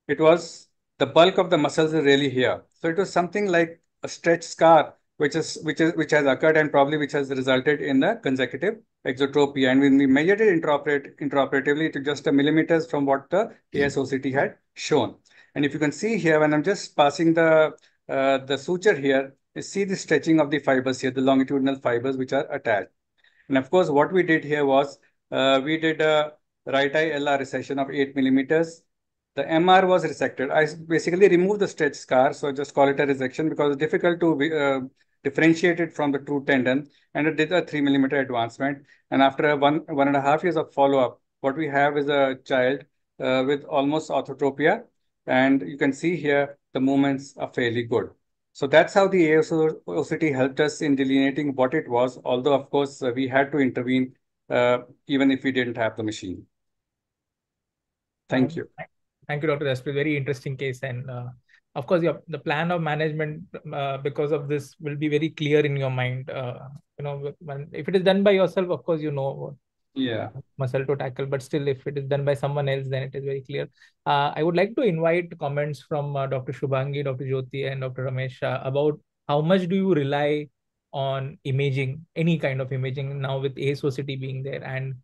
it was the bulk of the muscles is really here. So it was something like a stretch scar, which has occurred and probably which has resulted in the consecutive exotropia. And when we measured it intraoperatively to just a millimeters from what the ASOCT had shown. And if you can see here, when I'm just passing the suture here, you see the stretching of the fibers here, the longitudinal fibers which are attached. And of course, what we did here was we did a right eye LR recession of 8 millimeters. The MR was resected. I basically removed the stretch scar, so just call it a resection because it's difficult to differentiate it from the true tendon. And it did a 3 millimeter advancement. And after 1.5 years of follow-up, what we have is a child with almost orthotropia. And you can see here the movements are fairly good. So that's how the ASOCT helped us in delineating what it was, although, of course, we had to intervene even if we didn't have the machine. Thank you. Thank you, Dr. Jaspreet. Very interesting case. And of course, the plan of management because of this will be very clear in your mind. If it is done by yourself, of course, you know muscle to tackle, but still if it is done by someone else, then it is very clear. I would like to invite comments from Dr. Shubhangi, Dr. Jyoti, and Dr. Ramesh about how much do you rely on imaging, any kind of imaging now with ASOCT being there, and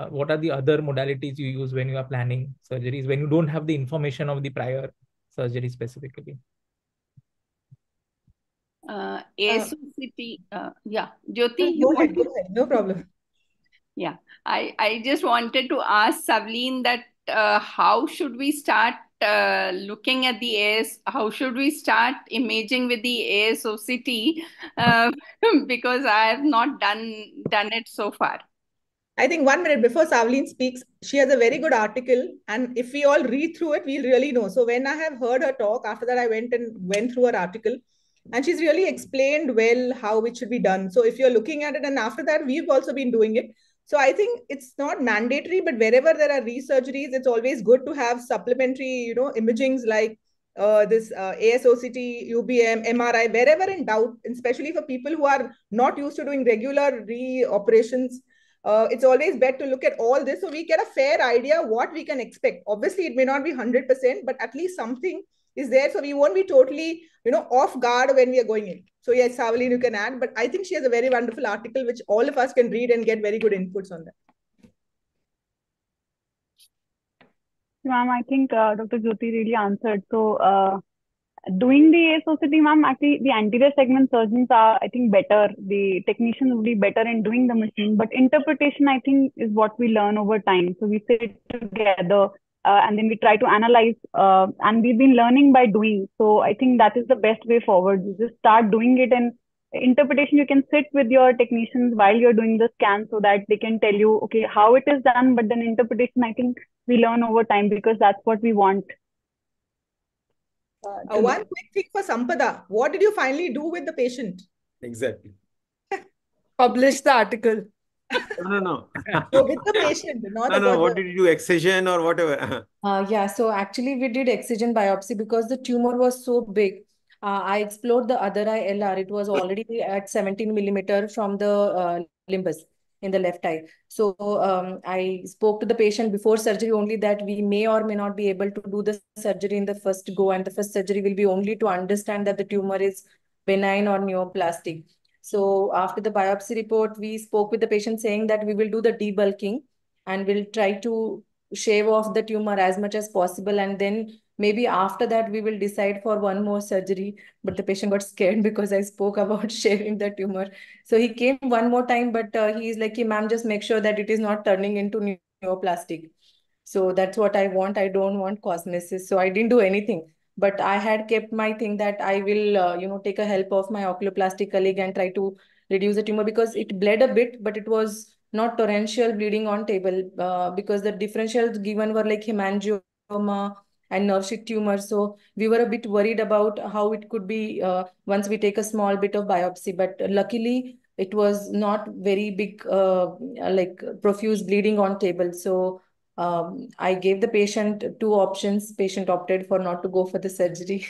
what are the other modalities you use when you are planning surgeries, when you don't have the information of the prior surgery specifically? ASOCT, yeah, Jyoti, Go ahead, no problem. Yeah, I just wanted to ask Savleen that how should we start looking at the AS? How should we start imaging with the ASOCT? Because I have not done it so far. I think 1 minute before Savleen speaks, she has a very good article. And if we all read through it, we'll really know. So when I have heard her talk, after that, I went through her article. And she's really explained well how it should be done. So if you're looking at it, and after that, we've also been doing it. So I think it's not mandatory, but wherever there are re-surgeries, it's always good to have supplementary, imagings like this ASOCT, UBM, MRI, wherever in doubt, especially for people who are not used to doing regular re-operations. It's always better to look at all this so we get a fair idea what we can expect. Obviously, it may not be 100%, but at least something is there. So we won't be totally, off guard when we are going in. So yes, Savalin, you can add, but I think she has a very wonderful article which all of us can read and get very good inputs on that. Ma'am, I think Dr. Jyoti really answered. So doing the ASOCT, ma'am, actually the anterior segment surgeons are, I think, better. The technicians will be better in doing the machine, but interpretation, I think, is what we learn over time. So we sit together and then we try to analyze, and we've been learning by doing. So I think that is the best way forward. You just start doing it, and interpretation, you can sit with your technicians while you're doing the scan so that they can tell you, okay, how it is done. But then interpretation, I think we learn over time because that's what we want. One quick thing for Sampada. What did you finally do with the patient? Exactly. Publish the article. No. So with the patient, not No. about What did you do? Excision or whatever? Yeah, so actually we did excision biopsy because the tumor was so big. I explored the other eye LR. It was already at 17 millimeter from the limbus in the left eye. So I spoke to the patient before surgery only that we may or may not be able to do the surgery in the first go, and the first surgery will be only to understand that the tumor is benign or neoplastic. So after the biopsy report, we spoke with the patient saying that we will do the debulking and we'll try to shave off the tumor as much as possible, and then maybe after that we will decide for one more surgery. But the patient got scared because I spoke about shaving the tumor, so he came one more time, but he is like, ma'am, just make sure that it is not turning into neoplastic. So that's what I want. I don't want cosmesis, so I didn't do anything. But I had kept my thing that I will take a help of my oculoplastic colleague and try to reduce the tumor, because it bled a bit, but it was not torrential bleeding on table, because the differentials given were like hemangioma and nerve sheath tumor. So we were a bit worried about how it could be once we take a small bit of biopsy. But luckily, it was not very big, like profuse bleeding on table. So I gave the patient two options. Patient opted for not to go for the surgery.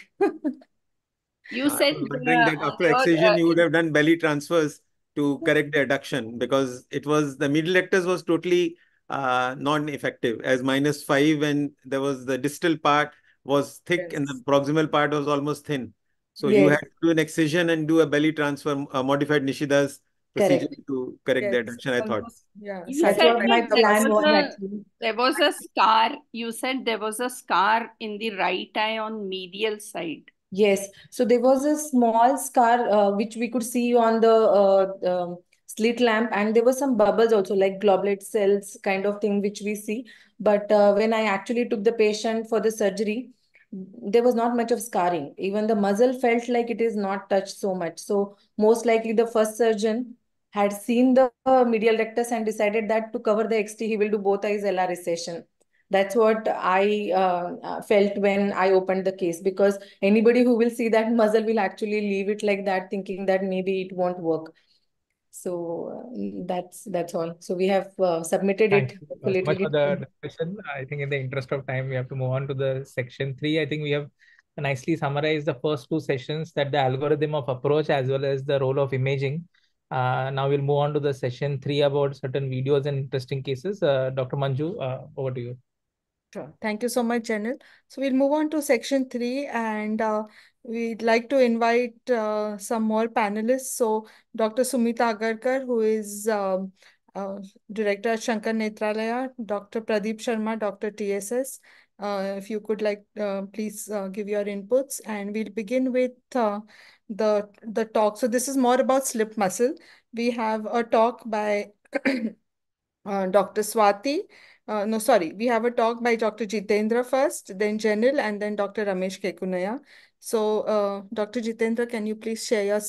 You I said was wondering that after excision, you would have done belly transfers to correct the adduction, because it was the middle rectus was totally non-effective as -5, and there was the distal part was thick and the proximal part was almost thin. So you had to do an excision and do a belly transfer, modified Nishida's procedure to correct the adduction, I thought. Yeah, you That's said what my that plan was actually. there was a scar. You said there was a scar in the right eye on medial side. Yes, so there was a small scar which we could see on the slit lamp, and there were some bubbles also, like globulate cells kind of thing, which we see. But when I actually took the patient for the surgery, there was not much of scarring. Even the muzzle felt like it is not touched so much. So most likely the first surgeon had seen the medial rectus and decided that to cover the XT, he will do both eyes LR recession. That's what I felt when I opened the case, because anybody who will see that muzzle will actually leave it like that, thinking that maybe it won't work. So that's all. So we have submitted Thank it. you so much for the discussion. I think in the interest of time, we have to move on to the section 3. I think we have nicely summarized the first two sessions, that the algorithm of approach as well as the role of imaging. Now we'll move on to the session 3 about certain videos and interesting cases. Dr. Manju, over to you. Sure. Thank you so much, Janil. So we'll move on to section 3, and we'd like to invite some more panelists. So Dr. Sumita Agarkar, who is Director at Shankar Netralaya, Dr. Pradeep Sharma, Dr. TSS. If you could please give your inputs, and we'll begin with the talk. So this is more about slip muscle. We have a talk by Dr. Swati. No, sorry. We have a talk by Dr. Jitendra first, then Janil, and then Dr. Ramesh Kekunaya. So, Dr. Jitendra, can you please share your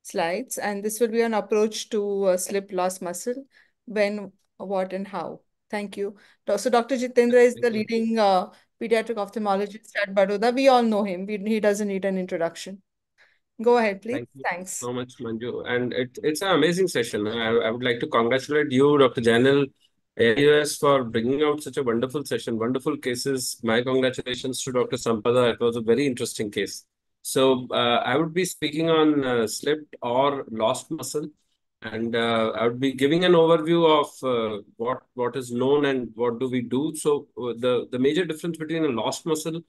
slides? And this will be an approach to slip loss muscle. when, what, and how. Thank you. So Dr. Jitendra is the leading pediatric ophthalmologist at Baroda. We all know him. He doesn't need an introduction. Go ahead, please. Thank you Thanks. so much, Manju. And it's an amazing session. I would like to congratulate you, Dr. Janil, AIOS, for bringing out such a wonderful session, wonderful cases. My congratulations to Dr. Sampada. It was a very interesting case. So I would be speaking on slipped or lost muscle. And I would be giving an overview of what is known and what do we do. So the major difference between a lost muscle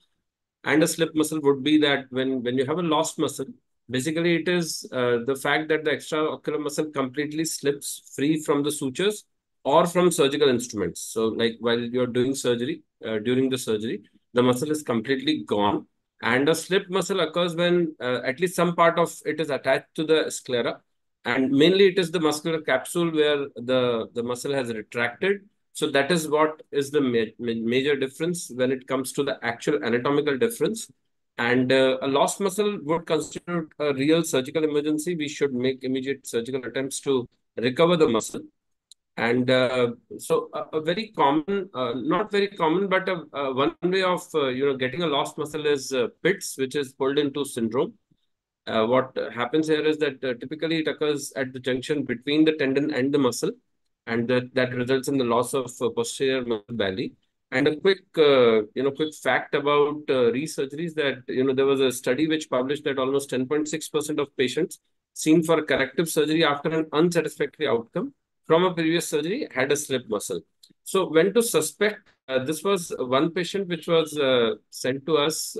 and a slip muscle would be that when you have a lost muscle, basically it is the fact that the extraocular muscle completely slips free from the sutures or from surgical instruments. So like while you're doing surgery, during the surgery, the muscle is completely gone. And a slip muscle occurs when at least some part of it is attached to the sclera. And mainly it is the muscular capsule where the muscle has retracted. So that is what is the major difference when it comes to the actual anatomical difference. And a lost muscle would constitute a real surgical emergency. We should make immediate surgical attempts to recover the muscle. And so a very common, not very common, but one way of getting a lost muscle is PITS, which is pulled into syndrome. What happens here is that typically it occurs at the junction between the tendon and the muscle, and that results in the loss of posterior muscle belly. And a quick fact about re-surgeries that, there was a study which published that almost 10.6% of patients seen for corrective surgery after an unsatisfactory outcome from a previous surgery had a slip muscle. So when to suspect, this was one patient which was sent to us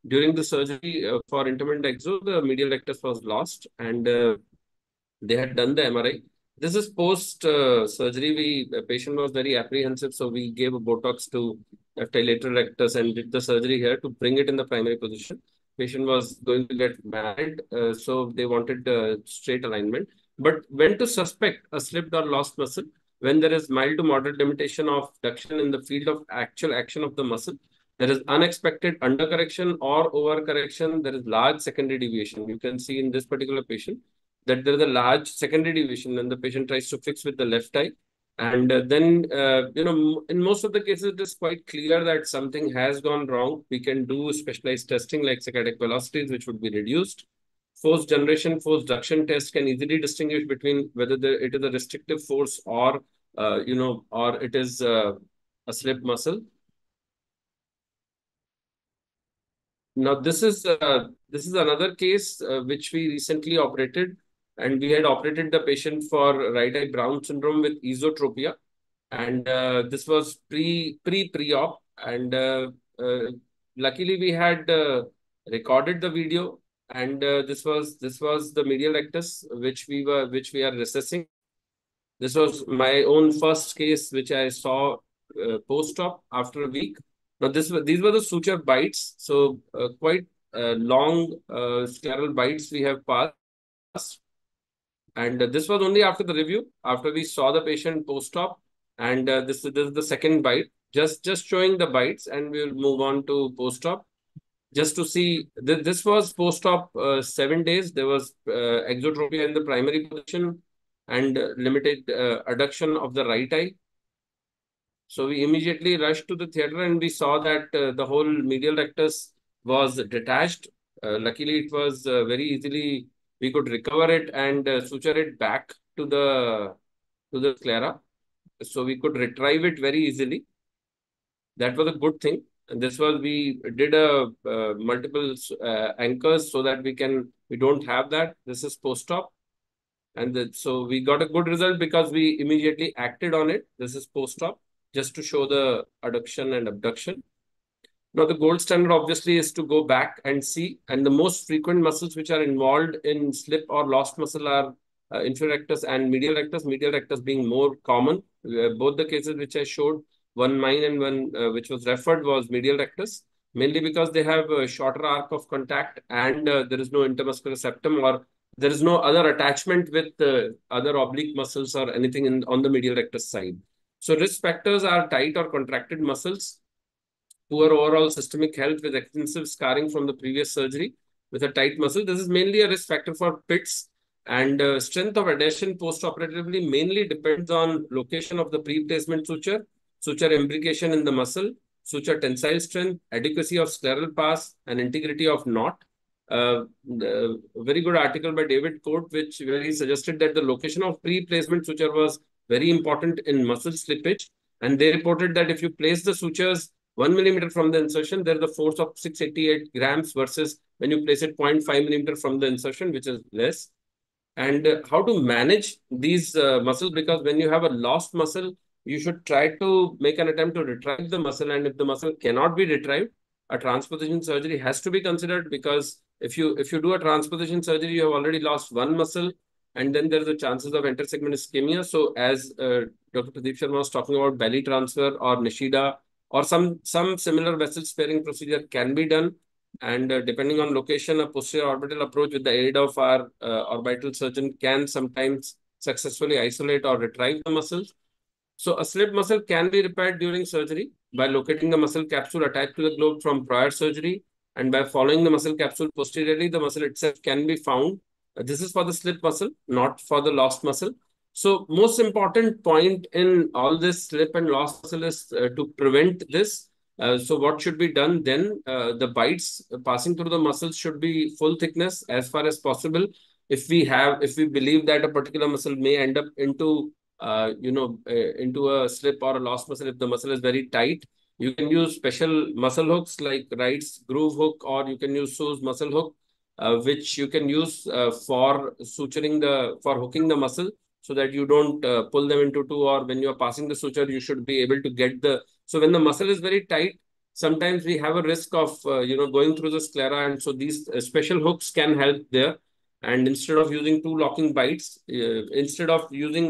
during the surgery for intermittent exo. The medial rectus was lost, and they had done the MRI. This is post surgery. The patient was very apprehensive, so we gave a Botox to lateral rectus and did the surgery here to bring it in the primary position. Patient was going to get married, so they wanted straight alignment. But when to suspect a slipped or lost muscle? When there is mild to moderate limitation of duction in the field of actual action of the muscle, there is unexpected undercorrection or overcorrection. There is large secondary deviation. You can see in this particular patient that there is a large secondary deviation and the patient tries to fix with the left eye. And then, in most of the cases, it is quite clear that something has gone wrong. We can do specialized testing like saccadic velocities, which would be reduced. Force generation, force duction test can easily distinguish between whether it is a restrictive force or, or it is a slip muscle. Now, this is another case which we recently operated, and we had operated the patient for right eye brown syndrome with esotropia, and this was pre-op, and luckily we had recorded the video, and this was the medial rectus which we are recessing. This was my own first case which I saw post-op after a week. Now, these were the suture bites. So quite long scleral bites we have passed. And this was only after the review, after we saw the patient post-op. And this is the second bite, just showing the bites, and we'll move on to post-op. Just to see, this was post-op 7 days. There was exotropia in the primary position and limited adduction of the right eye. So we immediately rushed to the theater and we saw that the whole medial rectus was detached. Luckily, it was very easily, we could recover it and suture it back to the sclera. So we could retrieve it very easily. That was a good thing. And this was, we did a multiple anchors so that we don't have that. This is post-op. And so we got a good result because we immediately acted on it. This is post-op, just to show the adduction and abduction. Now, the gold standard obviously is to go back and see. And the most frequent muscles which are involved in slip or lost muscle are inferior rectus and medial rectus. Medial rectus being more common. Both the cases which I showed, one mine and one which was referred, was medial rectus. Mainly because they have a shorter arc of contact and there is no intermuscular septum, or there is no other attachment with other oblique muscles or anything on the medial rectus side. So risk factors are tight or contracted muscles, poor overall systemic health with extensive scarring from the previous surgery with a tight muscle. This is mainly a risk factor for PITS. And strength of adhesion post-operatively mainly depends on location of the pre-placement suture, suture imbrication in the muscle, suture tensile strength, adequacy of scleral pass, and integrity of knot. Very good article by David Coate, where he suggested that the location of pre-placement suture was very important in muscle slippage. And they reported that if you place the sutures 1 millimeter from the insertion, there is a force of 688 grams versus when you place it 0.5 millimeter from the insertion, which is less. And how to manage these muscles, because when you have a lost muscle, you should try to make an attempt to retrieve the muscle. And if the muscle cannot be retrieved, a transposition surgery has to be considered, because if you do a transposition surgery, you have already lost one muscle, and then there's a chances of intersegment ischemia. So as Dr. Pradeep Sharma was talking about, belly transfer or Nishida or some similar vessel sparing procedure can be done. And depending on location, a posterior orbital approach with the aid of our orbital surgeon can sometimes successfully isolate or retrieve the muscles. So a slipped muscle can be repaired during surgery by locating the muscle capsule attached to the globe from prior surgery, and by following the muscle capsule posteriorly, the muscle itself can be found. This is for the slipped muscle, not for the lost muscle. So most important point in all this slip and lost muscle is to prevent this. So what should be done then? The bites passing through the muscles should be full thickness as far as possible. If we believe that a particular muscle may end up into a slip or a lost muscle, if the muscle is very tight, you can use special muscle hooks like Wright's groove hook, or you can use Sue's muscle hook, which you can use for hooking the muscle, so that you don't pull them into two, or when you are passing the suture, you should be able to get so when the muscle is very tight, sometimes we have a risk of, going through the sclera. And so these special hooks can help there. And instead of using two locking bites, instead of using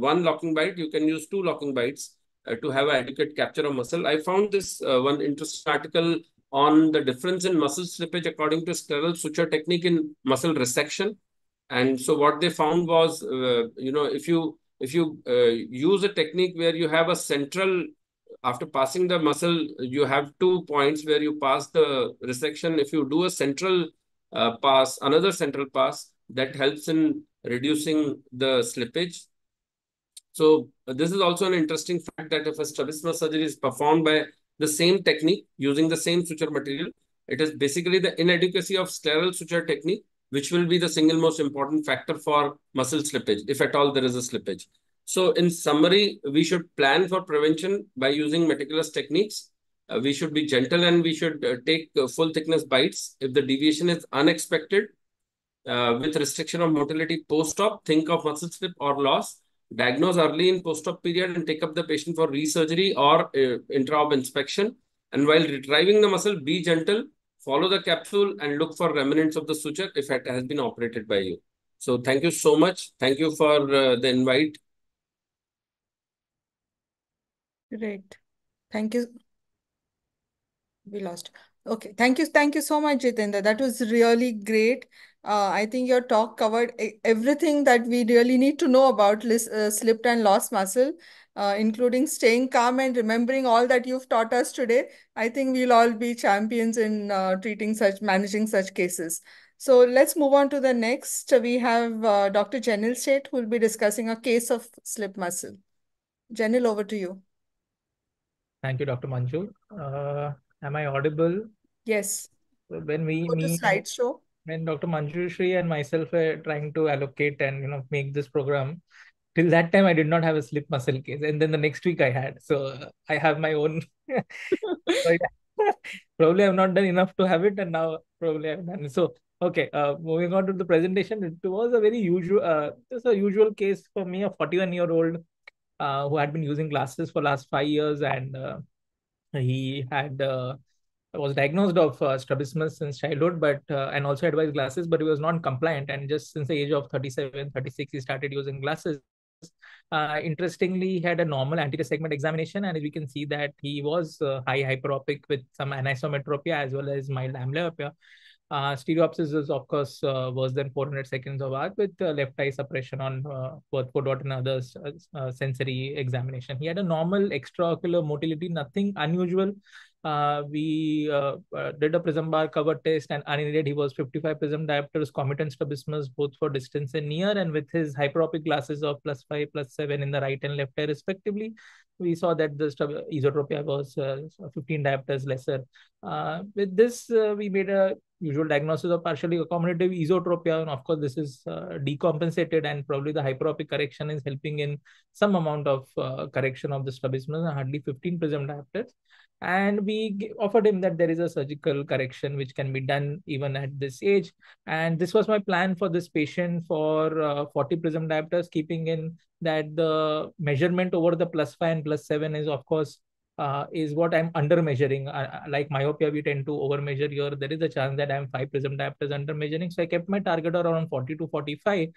one locking bite, you can use two locking bites to have adequate capture of muscle. I found this one interesting article on the difference in muscle slippage according to scleral suture technique in muscle resection. And so what they found was, if you use a technique where you have a central, after passing the muscle, you have 2 points where you pass the resection. If you do a central pass, another central pass, that helps in reducing the slippage. So this is also an interesting fact, that if a strabismus surgery is performed by the same technique using the same suture material, it is basically the inadequacy of scleral suture technique which will be the single most important factor for muscle slippage, if at all there is a slippage. So in summary, we should plan for prevention by using meticulous techniques. We should be gentle, and we should take full thickness bites. If the deviation is unexpected, with restriction of motility post-op, think of muscle slip or loss. Diagnose early in post-op period and take up the patient for resurgery or intra-op inspection. And while retrieving the muscle, be gentle, follow the capsule, and look for remnants of the suture if it has been operated by you. So thank you so much. Thank you for the invite. Great. Thank you. We lost. Okay. Thank you so much, Jitendra. That was really great. I think your talk covered everything that we really need to know about slipped and lost muscle, including staying calm and remembering all that you've taught us today. I think we'll all be champions in managing such cases. So let's move on to the next. We have Dr. Janil Seth, who will be discussing a case of slip muscle. Janil, over to you. Thank you, Dr. Manju. Am I audible? Yes. So when slideshow. When Dr. Manjushri and myself were trying to allocate and make this program, till that time I did not have a slip muscle case, and then the next week I had. So I have my own. Probably I've not done enough to have it, and now probably I've done it. So okay, moving on to the presentation. It was a very usual case for me, a 41-year-old who had been using glasses for last 5 years, and he was diagnosed of strabismus since childhood, but and also advised glasses, but he was non-compliant, and just since the age of 37, 36, he started using glasses. Interestingly, he had a normal anterior segment examination, and we can see that he was high hyperopic with some anisometropia as well as mild amblyopia. Stereopsis is, of course, worse than 400 seconds of arc, with left eye suppression on Worth dot and others sensory examination. He had a normal extraocular motility, nothing unusual We did a prism bar cover test, and unaided he was 55 prism diopters, comitant strabismus both for distance and near, and with his hyperopic glasses of +5, +7 in the right and left eye respectively, we saw that the esotropia was 15 diopters lesser. With this, we made a usual diagnosis of partially accommodative esotropia, and of course this is decompensated, and probably the hyperopic correction is helping in some amount of correction of the strabismus, hardly 15 prism diopters. And we offered him that there is a surgical correction which can be done even at this age. And this was my plan for this patient for 40 prism diopters, keeping in that the measurement over the +5 and +7 is, of course, is what I'm under measuring. Like myopia, we tend to over measure here. There is a chance that I'm 5 prism diopters under measuring. So I kept my target around 40 to 45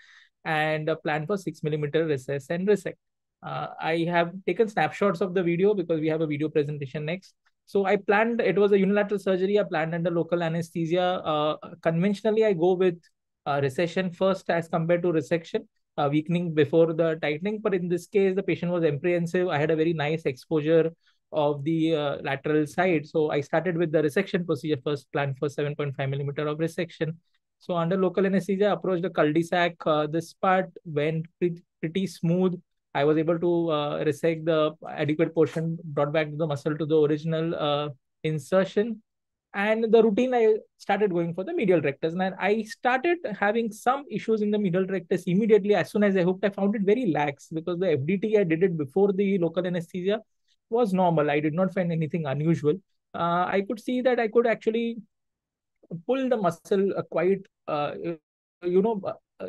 and plan for 6mm recess and resect. I have taken snapshots of the video because we have a video presentation next. So I planned, it was a unilateral surgery. I planned under local anesthesia. Conventionally, I go with recession first as compared to resection, weakening before the tightening. But in this case, the patient was apprehensive. I had a very nice exposure of the lateral side. So I started with the resection procedure first, planned for 7.5mm of resection. So under local anesthesia, approached the cul-de-sac. This part went pretty smooth. I was able to resect the adequate portion, brought back the muscle to the original insertion. And the routine, I started going for the medial rectus. And I started having some issues in the medial rectus immediately. As soon as I hooked, I found it very lax because the FDT I did it before the local anesthesia was normal. I did not find anything unusual. I could see that I could actually pull the muscle quite,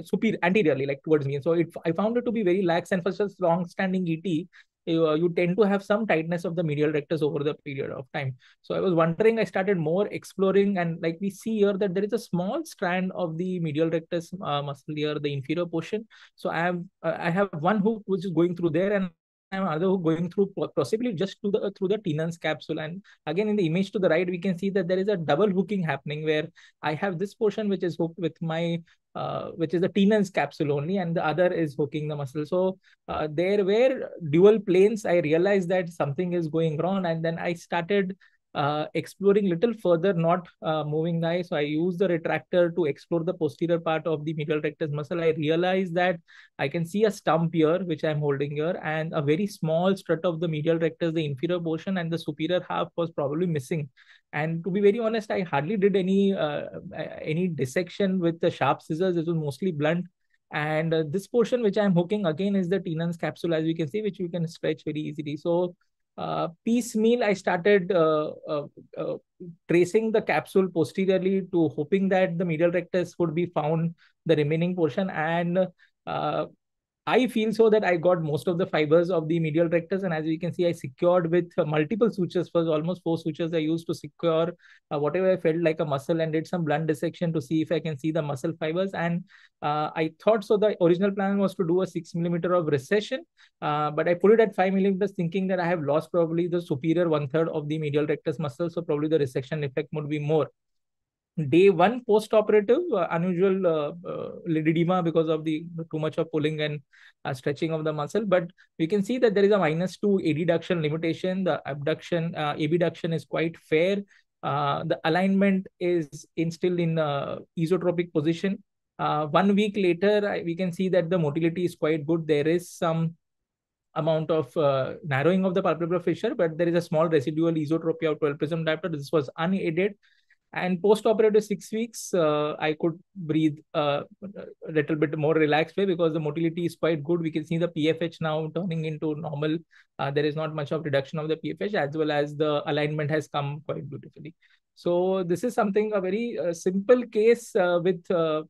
superior anteriorly, like towards me. And so I found it to be very lax. And for such long-standing ET, you tend to have some tightness of the medial rectus over the period of time. So I was wondering, I started more exploring, and like we see here that there is a small strand of the medial rectus muscle here, the inferior portion. So I have one hook which is going through there, and another hook going through possibly just to the through the Tenon's capsule. And again, in the image to the right, we can see that there is a double hooking happening where I have this portion which is hooked with my which is the Tenon's capsule only, and the other is hooking the muscle. So there were dual planes. I realized that something is going wrong, and then I started exploring little further, not moving the eye. So I used the retractor to explore the posterior part of the medial rectus muscle. I realized that I can see a stump here, which I'm holding here, and a very small strut of the medial rectus, the inferior portion, and the superior half was probably missing. And to be very honest, I hardly did any dissection with the sharp scissors. It was mostly blunt. And this portion which I'm hooking again is the Tenon's capsule, as you can see, which you can stretch very easily. So piecemeal, I started tracing the capsule posteriorly to hoping that the medial rectus would be found, the remaining portion. And I feel so that I got most of the fibers of the medial rectus. And as you can see, I secured with multiple sutures. First, almost 4 sutures I used to secure whatever I felt like a muscle, and did some blunt dissection to see if I can see the muscle fibers. And I thought so. The original plan was to do a 6mm of recession, but I put it at 5mm, thinking that I have lost probably the superior 1/3 of the medial rectus muscle. So probably the resection effect would be more. Day 1 post-operative, unusual lid edema because of the too much of pulling and stretching of the muscle. But we can see that there is a -2 adduction limitation. The abduction, abduction is quite fair. The alignment is still in esotropic position. 1 week later, we can see that the motility is quite good. There is some amount of narrowing of the palpebral fissure, but there is a small residual esotropia of 12 prism diopter. This was unaided. And post-operative 6 weeks, I could breathe a little bit more relaxed way because the motility is quite good. We can see the PFH now turning into normal. There is not much of reduction of the PFH, as well as the alignment has come quite beautifully. So this is something, a very simple case with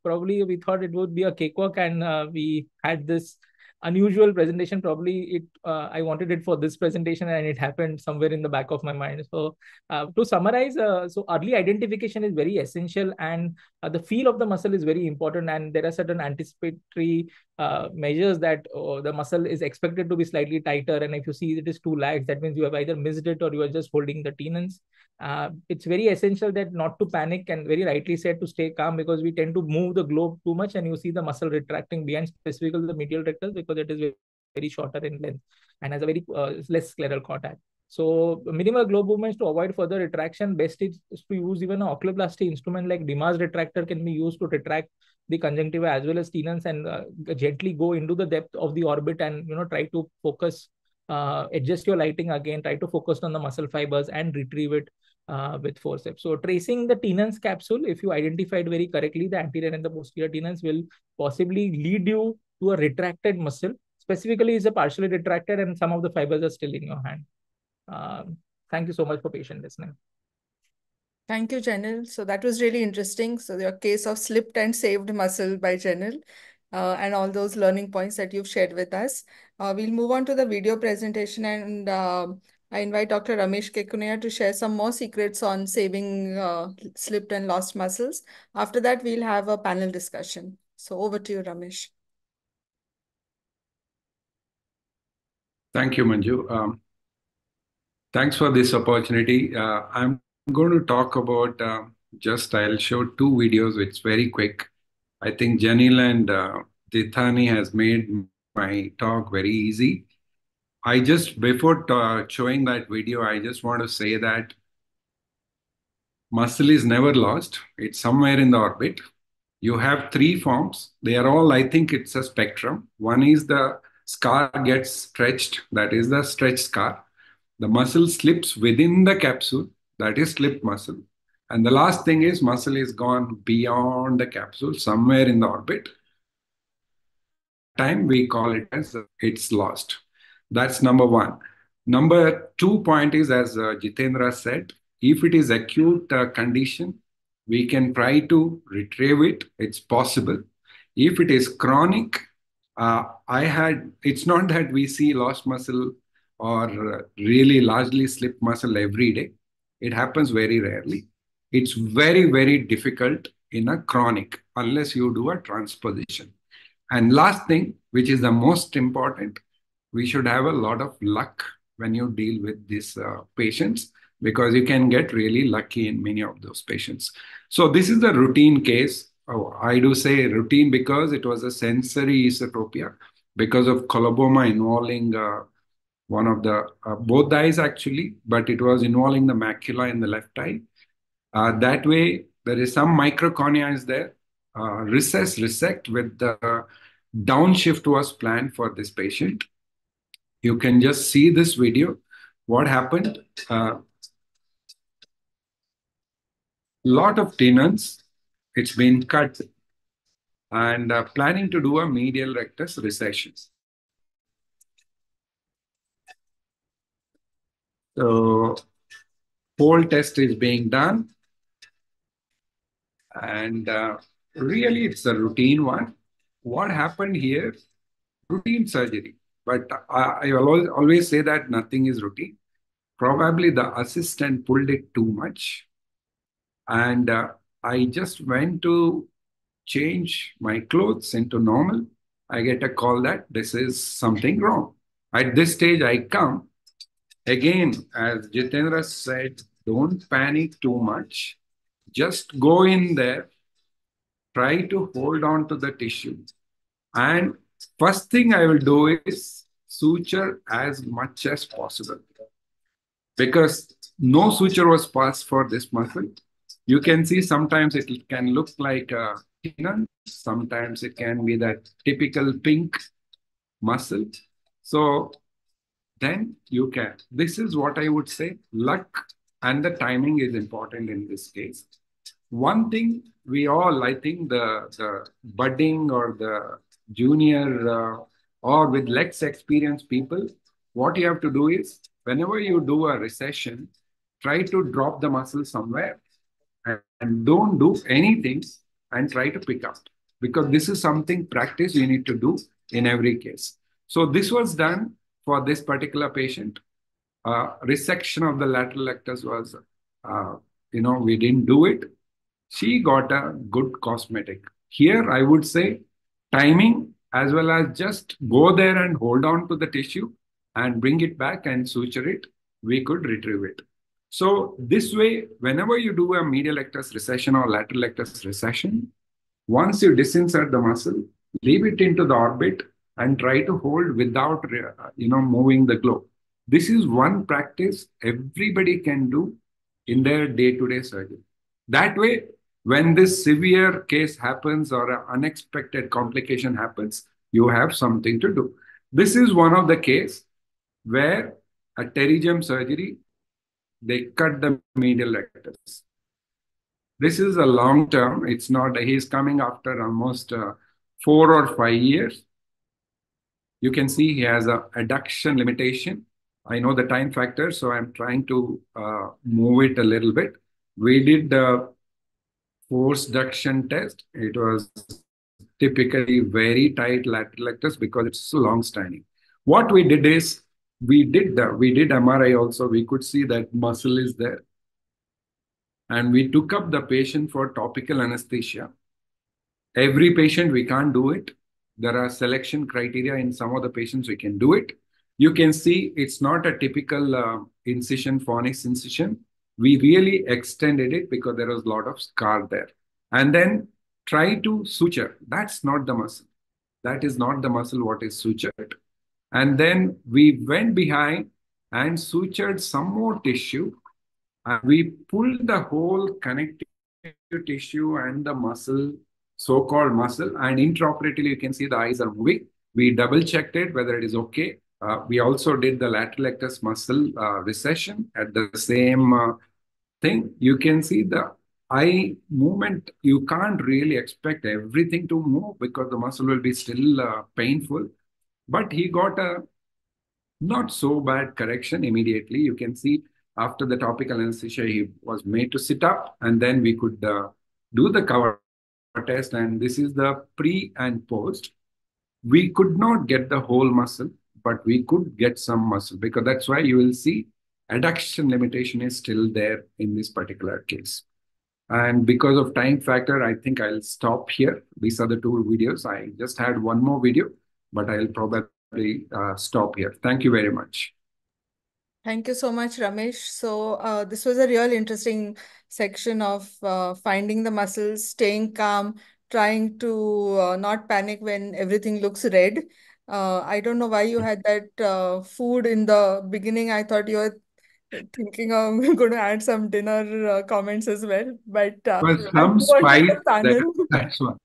probably we thought it would be a cakewalk, and we had this unusual presentation. Probably I wanted it for this presentation, and it happened somewhere in the back of my mind. So to summarize, so early identification is very essential, and the feel of the muscle is very important. And there are certain anticipatory measures that the muscle is expected to be slightly tighter. And if you see it is too lax, that means you have either missed it or you are just holding the Tenons. It's very essential that not to panic, and very rightly said to stay calm, because we tend to move the globe too much, and you see the muscle retracting behind, specifically the medial rectus, because it is very shorter in length and has a very less scleral contact. So minimal globe movements to avoid further retraction. Best is to use even an oculoplasty instrument like Dimas retractor can be used to retract the conjunctiva as well as tenons, and gently go into the depth of the orbit and try to focus, adjust your lighting again, try to focus on the muscle fibers and retrieve it with forceps. So tracing the tenons capsule, if you identified very correctly, the anterior and the posterior tenons will possibly lead you to a retracted muscle. Specifically, is a partially retracted and some of the fibers are still in your hand. Thank you so much for patient listening. Thank you, Janil. So that was really interesting. So your case of slipped and saved muscle by Janil, and all those learning points that you've shared with us. We'll move on to the video presentation, and I invite Dr. Ramesh Kekunia to share some more secrets on saving slipped and lost muscles. After that, we'll have a panel discussion. So over to you, Ramesh. Thank you, Manju. Thanks for this opportunity. I'm going to talk about I'll show two videos. It's very quick. I think Janil and Dithani has made my talk very easy. Before showing that video, I just want to say that muscle is never lost. It's somewhere in the orbit. You have three forms. They are all, I think it's a spectrum. One is the scar gets stretched. That is the stretch scar. The muscle slips within the capsule. That is slip muscle. And the last thing is muscle is gone beyond the capsule, somewhere in the orbit. That time we call it as it's lost. That's number one. Number 2 point is, as Jitendra said, if it is acute condition, we can try to retrieve it. It's possible. If it is chronic, it's not that we see lost muscle or really largely slip muscle every day. It happens very rarely. It's very, very difficult in a chronic unless you do a transposition. And last thing, which is the most important, we should have a lot of luck when you deal with these patients, because you can get really lucky in many of those patients. So this is the routine case. I do say routine because it was a sensory esotropia because of coloboma involving one of the both eyes actually, but it was involving the macula in the left eye. That way, there is some microcornea is there. Resect with the downshift was planned for this patient. You can just see this video. What happened? Lot of tenons. It's been cut and planning to do a medial rectus recession. So whole test is being done. And really, it's a routine one. What happened here? Routine surgery. But I always say that nothing is routine. Probably the assistant pulled it too much. And I just went to change my clothes into normal. I get a call that this is something wrong. At this stage, I come. Again, as Jitendra said, don't panic too much. Just go in there, try to hold on to the tissue. And first thing I will do is suture as much as possible. Because no suture was passed for this muscle. You can see sometimes it can look like a tenon, sometimes it can be that typical pink muscle. So then you can. This is what I would say. Luck and the timing is important in this case. One thing we all, I think the budding or the junior or with less experienced people, what you have to do is whenever you do a recession, try to drop the muscle somewhere and don't do anything and try to pick up, because this is something practice you need to do in every case. So this was done for this particular patient. Resection of the lateral rectus was, we didn't do it. She got a good cosmetic. Here, I would say timing as well as just go there and hold on to the tissue and bring it back and suture it, we could retrieve it. So this way, whenever you do a medial rectus recession or lateral rectus recession, once you disinsert the muscle, leave it into the orbit and try to hold without, moving the globe. This is one practice everybody can do in their day-to-day surgery. That way, when this severe case happens or an unexpected complication happens, you have something to do. This is one of the case where a pterygium surgery, they cut the medial rectus. This is a long term. It's not, he's coming after almost 4 or 5 years. You can see he has a adduction limitation. I know the time factor, so I'm trying to move it a little bit. We did the force duction test. It was typically very tight lateral rectus because it's so long standing. What we did is we did MRI also. We could see that muscle is there. And we took up the patient for topical anesthesia. Every patient, we can't do it. There are selection criteria in some of the patients we can do it. You can see it's not a typical incision, fornix incision. We really extended it because there was a lot of scar there. And then try to suture. That's not the muscle. That is not the muscle what is sutured. And then we went behind and sutured some more tissue. And we pulled the whole connective tissue and the muscle, so-called muscle, and intraoperatively you can see the eyes are moving. We double-checked it, whether it is okay. We also did the lateral rectus muscle recession at the same thing. You can see the eye movement. You can't really expect everything to move because the muscle will be still painful. But he got a not so bad correction immediately. You can see after the topical anesthesia, he was made to sit up, and then we could do the cover test. And this is the pre and post. We could not get the whole muscle, but we could get some muscle because that's why you will see adduction limitation is still there in this particular case. And because of time factor, I think I'll stop here. These are the two videos. I just had one more video, but I'll probably stop here. Thank you very much. Thank you so much, Ramesh. So this was a real interesting section of finding the muscles, staying calm, trying to not panic when everything looks red. I don't know why you had that food in the beginning. I thought you were thinking of going to add some dinner comments as well. But Well, I'll some move on to spice the there. panel. That's one.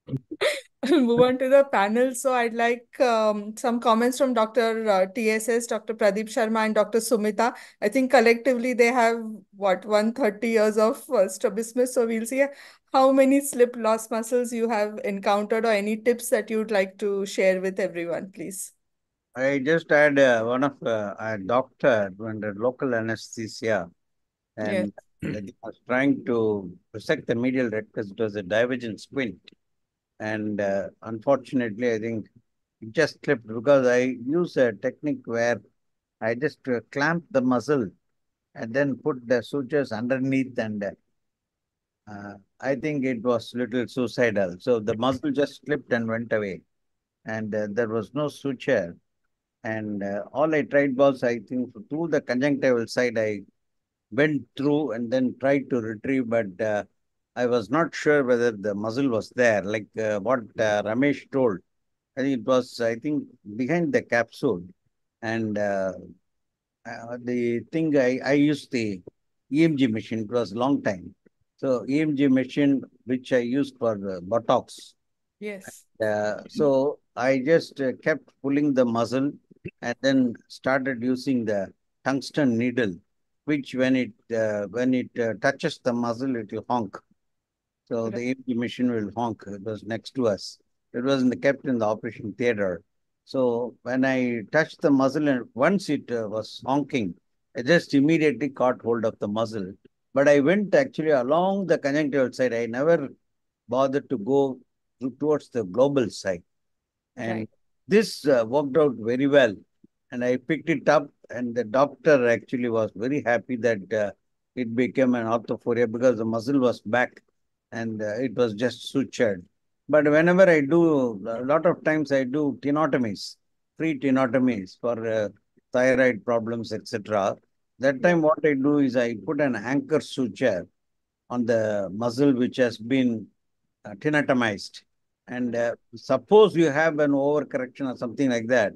I'll move on to the panel. So I'd like some comments from Dr. TSS, Dr. Pradeep Sharma, and Dr. Sumita. I think collectively they have, what, 130 years of strabismus. So we'll see how many slip loss muscles you have encountered or any tips that you'd like to share with everyone, please. I just had one of a doctor under local anesthesia, Yes. and I was trying to resect the medial rectus. It was a divergent squint. And unfortunately, I think it just slipped because I use a technique where I just clamp the muscle and then put the sutures underneath, and I think it was little suicidal. So the muscle just slipped and went away, and there was no suture. And all I tried was, I think, through the conjunctival side, I went through and then tried to retrieve, but I was not sure whether the muscle was there, like what Ramesh told. I think it was, I think, behind the capsule. And the thing, I used the EMG machine. It was a long time. So EMG machine, which I used for buttocks. Yes. So I just kept pulling the muscle and then started using the tungsten needle, which when it touches the muscle, it will honk. So the EMG machine will honk. It was next to us. It was kept in the operation theater. So when I touched the muscle, and once it was honking, I just immediately caught hold of the muscle. But I went actually along the conjunctival side. I never bothered to go towards the global side. And Right. this worked out very well. And I picked it up, and the doctor actually was very happy that it became an orthophoria because the muscle was back and it was just sutured. But whenever I do, a lot of times I do tenotomies, free tenotomies for thyroid problems, etc. That time, what I do is I put an anchor suture on the muscle which has been tenotomized. And suppose you have an overcorrection or something like that,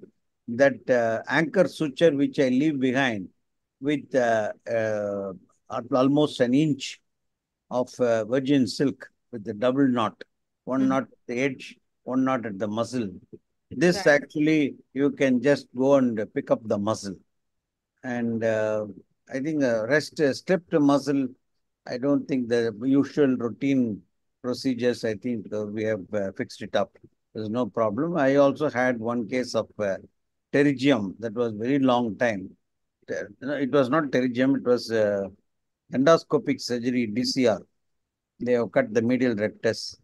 that anchor suture which I leave behind with almost an inch of virgin silk with the double knot, one knot at the edge, one knot at the muzzle. This Right. actually you can just go and pick up the muzzle. And I think slipped muzzle, I don't think the usual routine procedures, I think we have fixed it up. There's no problem. I also had one case of pterygium that was very long time. No, it was not pterygium, it was endoscopic surgery, DCR. They have cut the medial rectus.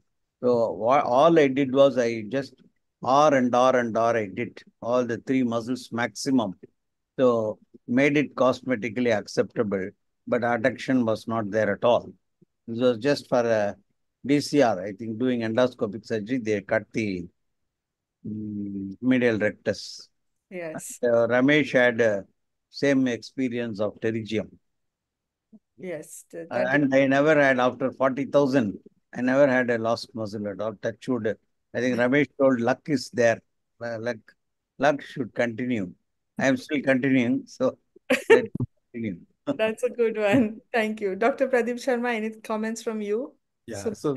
So all I did was I just R and R and R I did all the three muscles maximum. So made it cosmetically acceptable, but adduction was not there at all. This was just for a DCR, I think, doing endoscopic surgery. They cut the medial rectus. Yes. Ramesh had same experience of pterygium. Yes. And I never had, after 40,000, I never had a lost muscle at all. Touch wood. I think Ramesh told luck is there. Luck should continue. I am still continuing, so let's continue. That's a good one. Thank you. Dr. Pradeep Sharma, any comments from you? Yeah, so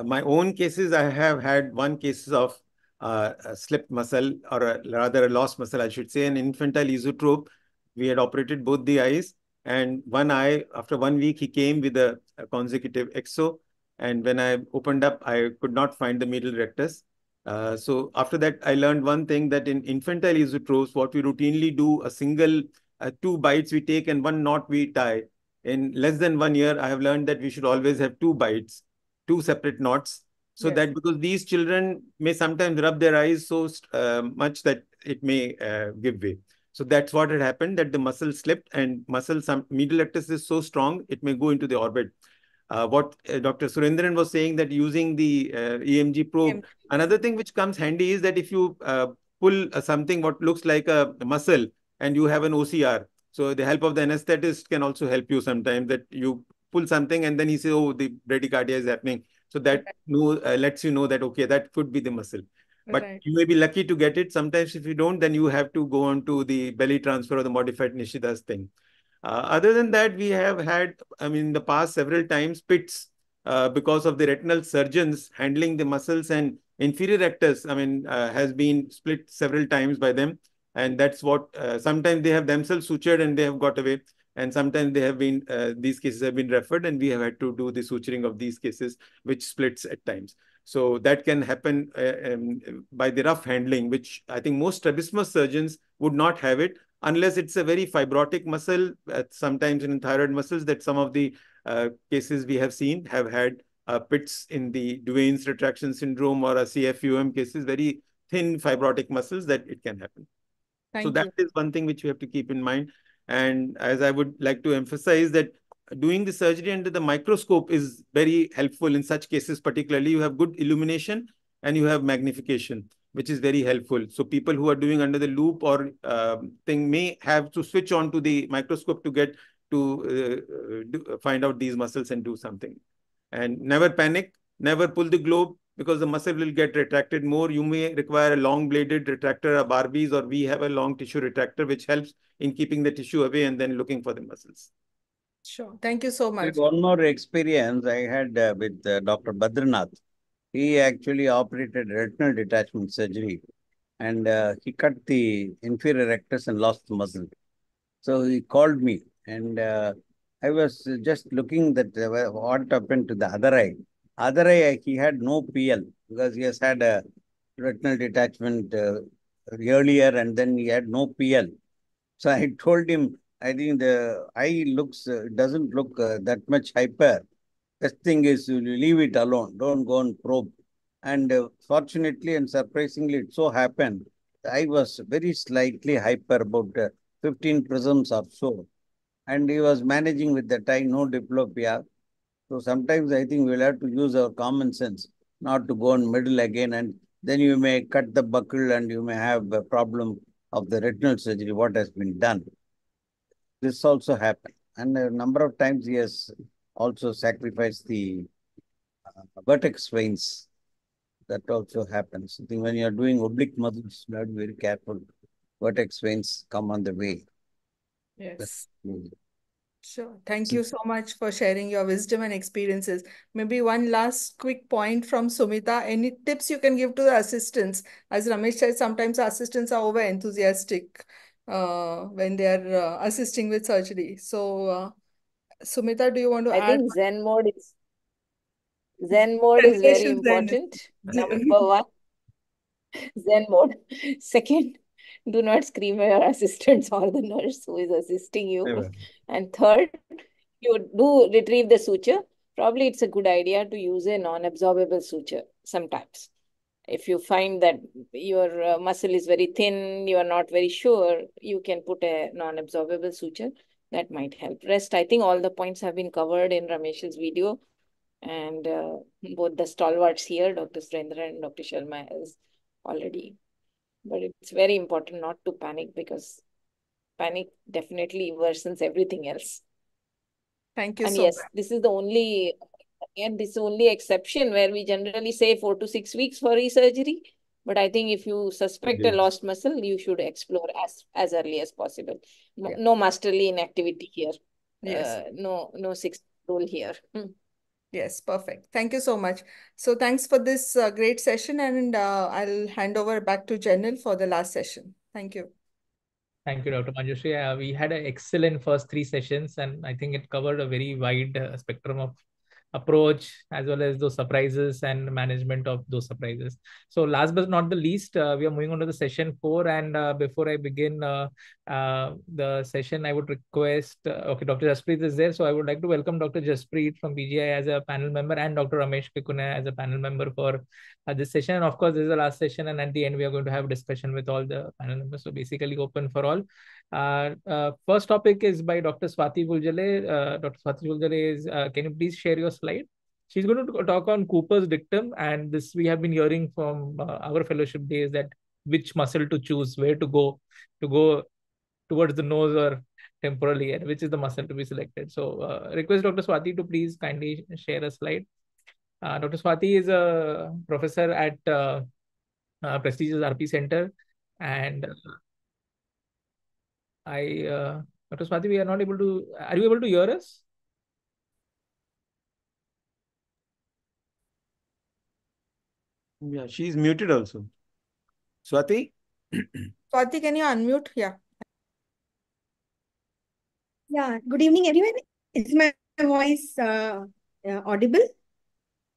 my own cases, I have had one cases of a slipped muscle, or rather a lost muscle, I should say, an infantile esotrope. We had operated both the eyes, and one eye, after 1 week, he came with a consecutive exo. And when I opened up, I could not find the medial rectus. So after that, I learned one thing, that in infantile esotropes, what we routinely do, a single, two bites we take and one knot we tie. In less than 1 year, I have learned that we should always have two bites, two separate knots, so that because these children may sometimes rub their eyes so much that it may give way. So that's what had happened, that the muscle slipped, and some medial rectus is so strong, it may go into the orbit. What Dr. Surendran was saying, that using the EMG probe, another thing which comes handy is that if you pull something what looks like a muscle and you have an OCR, so the help of the anesthetist can also help you sometimes, that you pull something and then he says, oh, the bradycardia is happening. So that lets you know that, okay, that could be the muscle. But you may be lucky to get it. Sometimes if you don't, then you have to go on to the belly transfer or the modified Nishida's thing. Other than that, we have had, I mean, in the past several times, pits because of the retinal surgeons handling the muscles, and inferior rectus, I mean, has been split several times by them. And that's what, sometimes they have themselves sutured and they have got away. And sometimes they have been, these cases have been referred and we have had to do the suturing of these cases, which splits at times. So that can happen by the rough handling, which I think most strabismus surgeons would not have it, unless it's a very fibrotic muscle, sometimes in thyroid muscles, that some of the cases we have seen have had pits in the Duane's retraction syndrome or a CFUM cases, very thin fibrotic muscles, that it can happen. So that is one thing which you have to keep in mind. And as I would like to emphasize, that doing the surgery under the microscope is very helpful in such cases. Particularly, you have good illumination and you have magnification, which is very helpful. So people who are doing under the loop or thing may have to switch on to the microscope to get to find out these muscles and do something. And never panic, never pull the globe, because the muscle will get retracted more. You may require a long bladed retractor, a Barbies, or we have a long tissue retractor, which helps in keeping the tissue away and then looking for the muscles. Sure. Thank you so much. One more experience I had with Dr. Badranath. He actually operated retinal detachment surgery, and he cut the inferior rectus and lost the muscle. So he called me, and I was just looking that what happened to the other eye. Other eye, he had no PL because he has had a retinal detachment earlier, and then he had no PL. So I told him, I think the eye looks doesn't look that much hyper. Best thing is you leave it alone. Don't go and probe. And fortunately and surprisingly, it so happened I was very slightly hyper, about 15 prisms or so. And he was managing with that eye, no diplopia. So sometimes I think we'll have to use our common sense, not to go in middle again. And then you may cut the buckle and you may have a problem of the retinal surgery, what has been done. This also happened. And a number of times he has also sacrificed the vertex veins. That also happens. I think when you're doing oblique muscles, you have to be very careful. vertex veins come on the way. Yes. Sure. Thank you so much for sharing your wisdom and experiences. Maybe one last quick point from Sumita. Any tips you can give to the assistants? As Ramesh said, sometimes assistants are over enthusiastic when they are assisting with surgery. So, Sumita, do you want to I add? think Zen mode is very Celebration Zen. important. Number one, Zen mode. Second, do not scream at your assistants or the nurse who is assisting you. Never. And third, you do retrieve the suture. Probably it's a good idea to use a non-absorbable suture sometimes. If you find that your muscle is very thin, you are not very sure, you can put a non-absorbable suture. That might help. Rest, I think all the points have been covered in Ramesh's video. And both the stalwarts here, Dr. Surendra and Dr. Sharma, has already. But it's very important not to panic, because panic definitely worsens everything else. Thank you And so yes, much. this is the only, again, this is the only exception where we generally say 4 to 6 weeks for resurgery. But I think if you suspect a lost muscle, you should explore as early as possible. No, Yeah. no masterly inactivity here. Yes. No 6 rule here. Yes, perfect. Thank you so much. So thanks for this great session, and I'll hand over back to Janil for the last session. Thank you. Thank you, Dr. Manjushri. We had an excellent first 3 sessions, and I think it covered a very wide spectrum of approach, as well as those surprises and management of those surprises. So last but not the least, we are moving on to the session 4. And before I begin the session, I would request, okay, Dr. Jaspreet is there. So I would like to welcome Dr. Jaspreet from BGI as a panel member, and Dr. Ramesh Pikune as a panel member for this session. And of course, this is the last session, and at the end, we are going to have a discussion with all the panel members. So basically open for all. First topic is by Dr. Swati Guljale. Dr. Swati Guljale is, can you please share your slide? She's going to talk on Cooper's dictum, and this we have been hearing from our fellowship days, that which muscle to choose, where to go towards the nose or temporally, and which is the muscle to be selected. So request Dr. Swati to please kindly share a slide. Dr. Swati is a professor at prestigious RP Center, and Dr. Swati, we are not able to. Are you able to hear us? Yeah, she's muted also. Swati? Swati, can you unmute? Yeah. Yeah, good evening, everyone. Is my voice audible?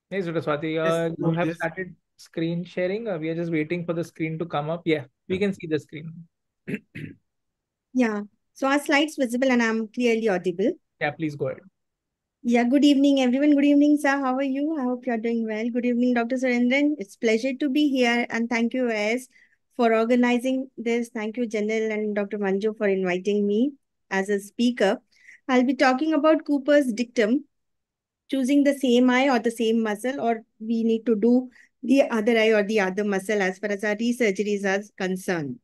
Yes, Dr. Swati, you have started screen sharing. We are just waiting for the screen to come up. Yeah, we can see the screen. Yeah, so our slides visible and I'm clearly audible. Yeah, please go ahead. Yeah, good evening, everyone. Good evening, sir. How are you? I hope you're doing well. Good evening, Dr. Surendran. It's pleasure to be here, and thank you, AIOS, for organizing this. Thank you, Janil and Dr. Manju, for inviting me as a speaker. I'll be talking about Cooper's dictum, choosing the same eye or the same muscle, or we need to do the other eye or the other muscle as far as our resurgeries are concerned.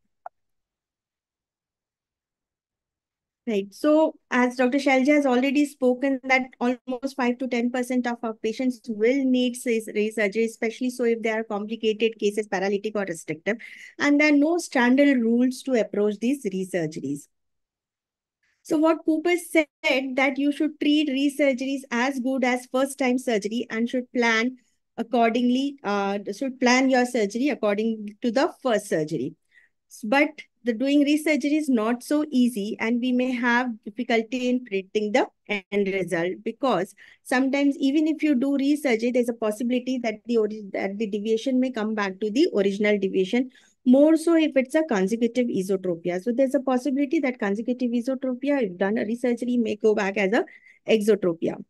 Right. So as Dr. Shalja has already spoken that almost 5 to 10% of our patients will need resurgery, especially so if they are complicated cases, paralytic or restrictive. And there are no standard rules to approach these resurgeries. So what Cooper said that you should treat resurgeries as good as first time surgery and should plan accordingly, should plan your surgery according to the first surgery. But the doing resurgery is not so easy, and we may have difficulty in predicting the end result, because sometimes even if you do resurgery, there's a possibility that the deviation may come back to the original deviation, more so if it's a consecutive esotropia. So there's a possibility that consecutive esotropia, if done a resurgery, may go back as a exotropia.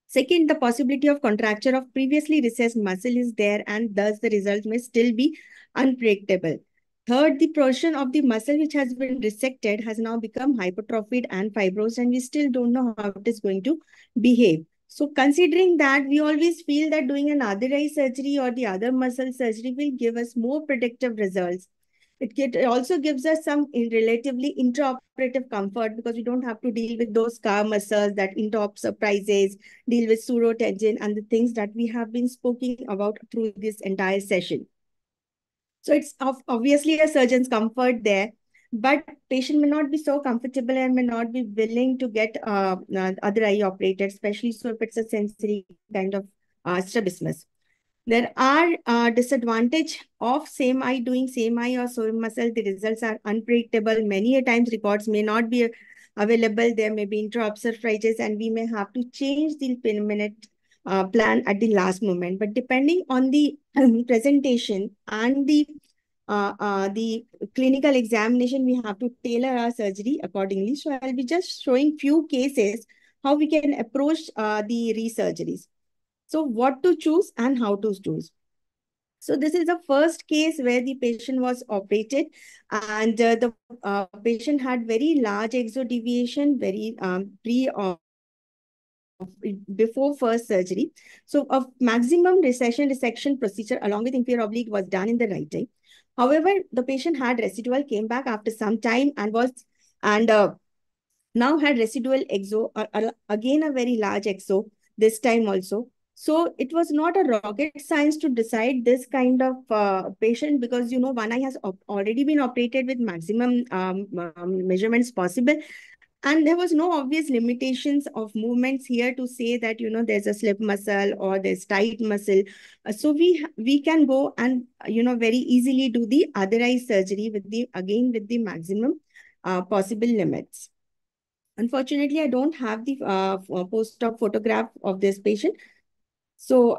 Second, the possibility of contracture of previously recessed muscle is there, and thus the result may still be unpredictable. Third, the portion of the muscle which has been resected has now become hypertrophied and fibrosed, and we still don't know how it is going to behave. So considering that, we always feel that doing an other eye surgery or the other muscle surgery will give us more predictive results. It also gives us some relatively intraoperative comfort, because we don't have to deal with those scar muscles, that interop surprises, deal with pseudotension and the things that we have been speaking about through this entire session. So it's obviously a surgeon's comfort there, but patient may not be so comfortable and may not be willing to get other eye operated, especially so if it's a sensory kind of strabismus. There are disadvantage of same eye doing same eye or same muscle. The results are unpredictable. Many a times records may not be available. There may be intra-op surprises and we may have to change the minute plan at the last moment. But depending on the presentation and the clinical examination, we have to tailor our surgery accordingly. So I'll be just showing few cases how we can approach the resurgeries. So what to choose and how to choose. So this is the first case where the patient was operated and the patient had very large exodeviation, very before first surgery. So a maximum resection procedure along with inferior oblique was done in the right eye. However, the patient had residual, came back after some time and now had residual exo, again a very large exo this time also. So it was not a rocket science to decide this kind of patient because, you know, one eye has already been operated with maximum measurements possible. And there was no obvious limitations of movements here to say that, you know, there's a slip muscle or there's tight muscle. So we can go and, you know, very easily do the other eye surgery with the maximum possible limits. Unfortunately, I don't have the post-op photograph of this patient. So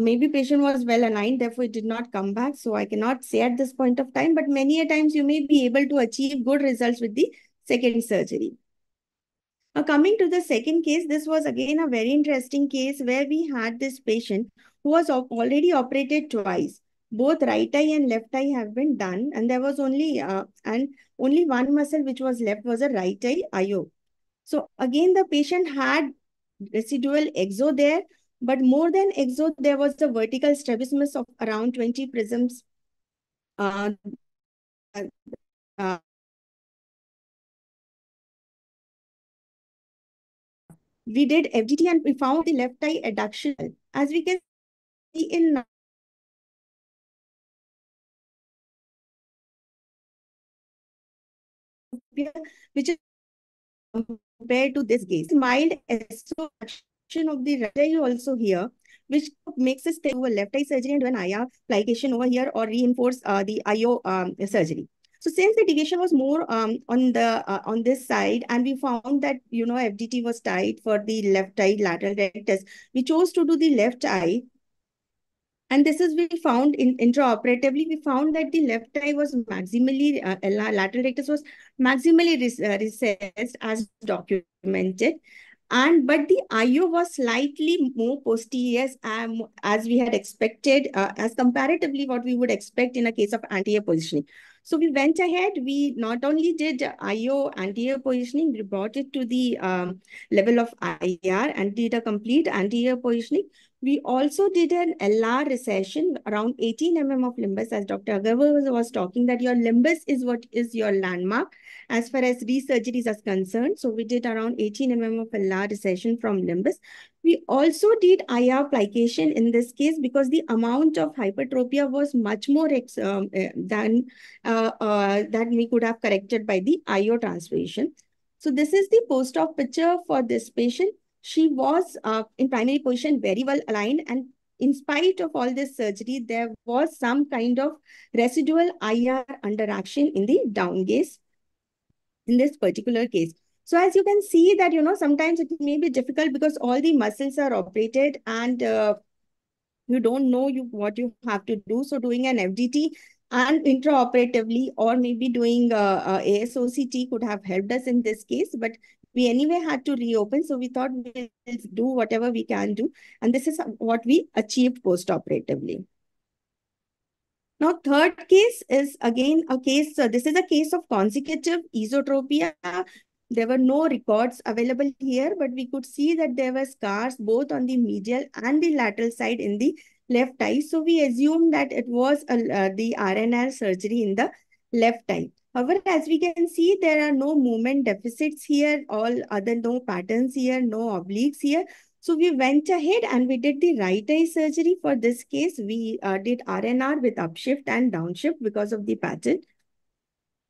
maybe patient was well aligned, therefore it did not come back. So I cannot say at this point of time, but many a times you may be able to achieve good results with the second surgery. Now coming to the second case, this was again a very interesting case where we had this patient who was already operated twice. Both right eye and left eye have been done, and there was only one muscle which was left was a right eye IO. So again, the patient had residual exo there, but more than exo, there was a vertical strabismus of around 20 prisms. We did FDT and we found the left eye adduction. As we can see in which is compared to this case. Mild association of the right eye also here, which makes us take over left eye surgery and do an IR application over here or reinforce the IO surgery. So since the deviation was more on this side, and we found that, you know, FDT was tight for the left eye lateral rectus, we chose to do the left eye. And this is we found in intraoperatively, we found that the left eye was maximally, lateral rectus was maximally recessed as documented. But the IO was slightly more posterior as we had expected, as comparatively what we would expect in a case of anterior positioning. So we went ahead, we not only did IO anterior positioning, we brought it to the level of IR and did a complete anterior positioning. We also did an LR recession around 18 mm of limbus, as Dr. Agarwal was talking, that your limbus is what is your landmark as far as resurgeries are concerned. So we did around 18 mm of LR recession from limbus. We also did IR application in this case because the amount of hypertropia was much more than we could have corrected by the IO transfusion. So this is the post-op picture for this patient. She was in primary position very well aligned, and in spite of all this surgery, there was some kind of residual IR underaction in the down gaze in this particular case. So as you can see that, you know, sometimes it may be difficult because all the muscles are operated and you don't know what you have to do. So doing an FDT and intraoperatively or maybe doing ASOCT could have helped us in this case, but we anyway had to reopen. So we thought we'll do whatever we can do. And this is what we achieved post-operatively. Now, third case is again a case, this is a case of consecutive esotropia. There were no records available here, but we could see that there were scars both on the medial and the lateral side in the left eye. So we assumed that it was the RNR surgery in the left eye. However, as we can see, there are no movement deficits here, all other no patterns here, no obliques here. So we went ahead and we did the right eye surgery. For this case, we did RNR with upshift and downshift because of the pattern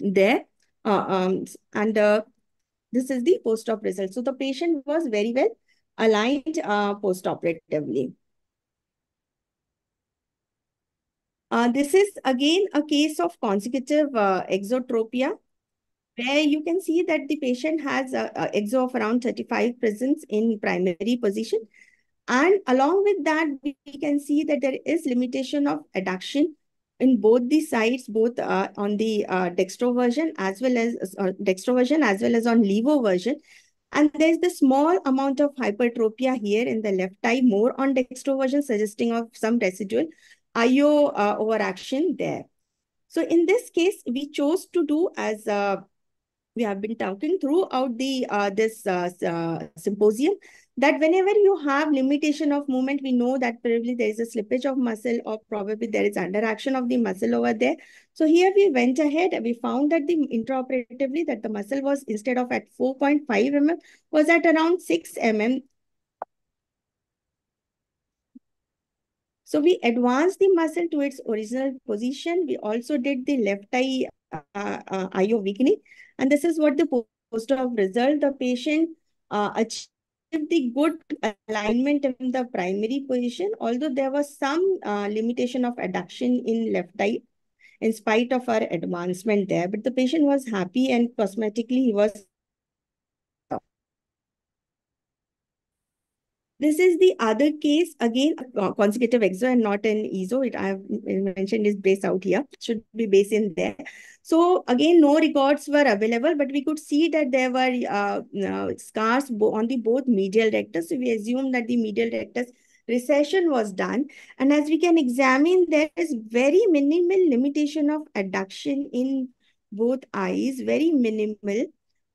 there. And this is the post-op result. So the patient was very well aligned post-operatively. This is again a case of consecutive exotropia, where you can see that the patient has a exo of around 35 prisms in primary position. And along with that, we can see that there is limitation of adduction in both the sides, both on the dextroversion as well as on levoversion. And there's the small amount of hypertropia here in the left eye, more on dextroversion, suggesting of some residual IO overaction there. So in this case, we chose to do as we have been talking throughout the this symposium, that whenever you have limitation of movement, we know that probably there is a slippage of muscle or probably there is underaction of the muscle over there. So here we went ahead and we found that the intraoperatively that the muscle was, instead of at 4.5 mm, was at around 6 mm. So we advanced the muscle to its original position. We also did the left eye IO weakening. And this is what the post-op result. The patient achieved the good alignment in the primary position, although there was some limitation of adduction in left eye in spite of our advancement there. But the patient was happy and cosmetically he was. This is the other case, again, consecutive exo and not an ESO. I have mentioned is base out here, should be base in there. So again, no records were available, but we could see that there were scars on the both medial rectus. So we assume that the medial rectus recession was done. And as we can examine, there is very minimal limitation of adduction in both eyes, very minimal.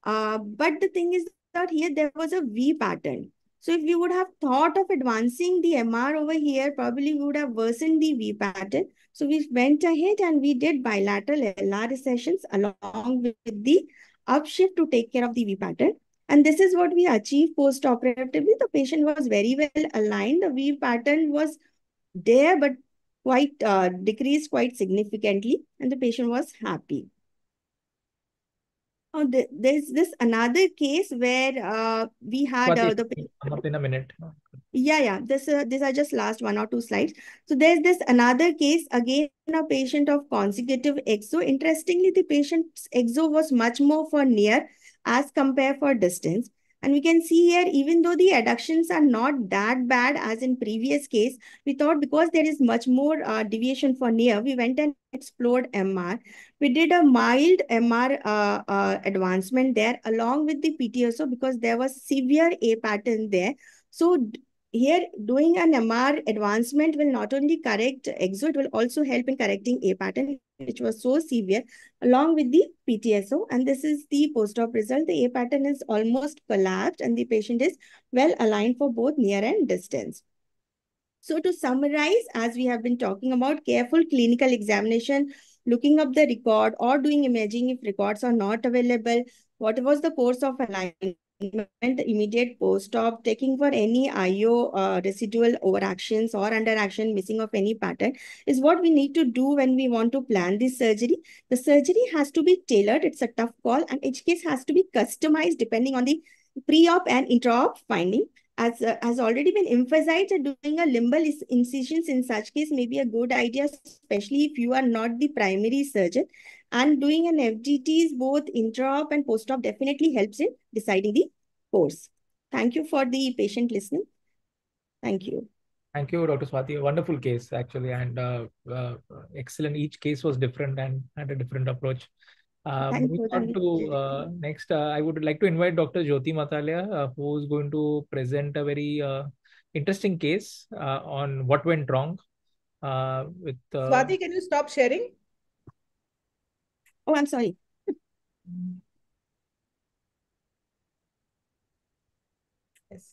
But the thing is that here there was a V pattern. So if we would have thought of advancing the MR over here, probably we would have worsened the V pattern. So we went ahead and we did bilateral LR recessions along with the upshift to take care of the V pattern. And this is what we achieved post-operatively. The patient was very well aligned. The V pattern was there, but quite decreased quite significantly. And the patient was happy. Oh, there's this another case where we had come up in a minute. Yeah. These are just last 1 or 2 slides. So there's this another case, again, a patient of consecutive exo. Interestingly, the patient's exo was much more for near as compared for distance. And we can see here, even though the adductions are not that bad as in previous case, we thought because there is much more deviation for near, we went and explored MR. We did a mild MR advancement there along with the PTSO because there was severe A pattern there. So here, doing an MR advancement will not only correct exo, it will also help in correcting A pattern, which was so severe, along with the PTSO. And this is the post-op result. The A pattern is almost collapsed and the patient is well aligned for both near and distance. So to summarize, as we have been talking about, careful clinical examination, looking up the record or doing imaging if records are not available, what was the course of alignment, immediate post-op, taking for any IO residual overactions or underaction, missing of any pattern is what we need to do when we want to plan this surgery. The surgery has to be tailored. It's a tough call and each case has to be customized depending on the pre-op and intra-op finding. As has already been emphasized, doing a limbal incisions in such case may be a good idea, especially if you are not the primary surgeon. And doing an FGTs, both intra-op and post-op, definitely helps in deciding the course. Thank you for the patient listening. Thank you. Thank you, Dr. Swati. A wonderful case, actually, and excellent. Each case was different and had a different approach. Moving on to next, I would like to invite Dr. Jyoti Matalia, who is going to present a very interesting case on what went wrong. With Swati, can you stop sharing? Oh, I'm sorry. Yes.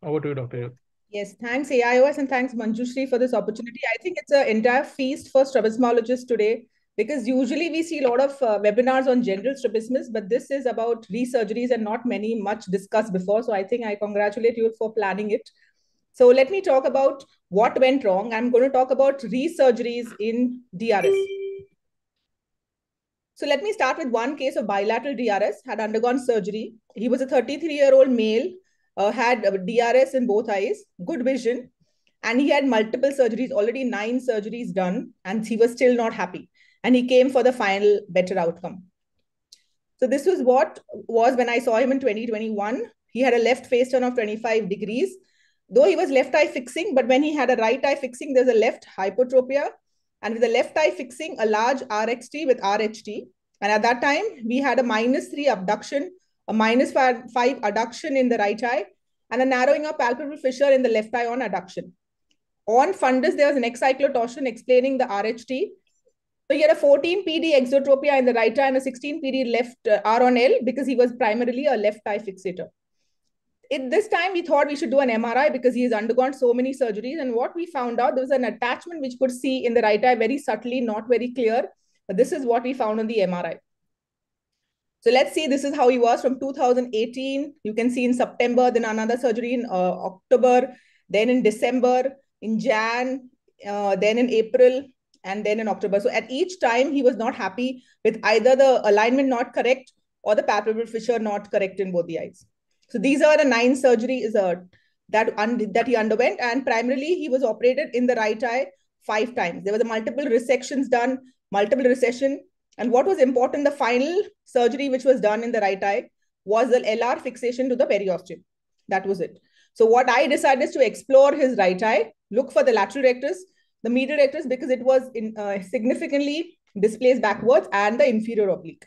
Over to you, Dr. Jyoti. Yes, thanks AIOS and thanks Manjushri for this opportunity. I think it's an entire feast for strabismologists today because usually we see a lot of webinars on general strabismus, but this is about re-surgeries and not much discussed before. So I think I congratulate you for planning it. So let me talk about what went wrong. I'm going to talk about re-surgeries in DRS. So let me start with one case of bilateral DRS, had undergone surgery. He was a 33-year-old male, had DRS in both eyes, good vision, and he had multiple surgeries, already 9 surgeries done, and he was still not happy. And he came for the final better outcome. So this was what was when I saw him in 2021. He had a left face turn of 25 degrees. Though he was left eye fixing, but when he had a right eye fixing, there's a left hypotropia. And with the left eye fixing, a large RXT with RHT. And at that time, we had a -3 abduction, a -5 adduction in the right eye, and a narrowing of palpebral fissure in the left eye on adduction. On fundus, there was an excyclotorsion explaining the RHT. So he had a 14 PD exotropia in the right eye and a 16 PD left R on L because he was primarily a left eye fixator. At this time, we thought we should do an MRI because he has undergone so many surgeries. And what we found out, there was an attachment which could see in the right eye very subtly, not very clear. But this is what we found on the MRI. So let's see, this is how he was from 2018. You can see in September, then another surgery in October, then in December, in Jan, then in April, and then in October. So at each time, he was not happy with either the alignment not correct or the palpebral fissure not correct in both the eyes. So these are the 9 surgeries that he underwent, and primarily he was operated in the right eye 5 times. There were the multiple resections done, multiple recession. And what was important, the final surgery which was done in the right eye was the LR fixation to the periosteum. That was it. So what I decided is to explore his right eye, look for the lateral rectus, the medial rectus, because it was significantly displaced backwards, and the inferior oblique.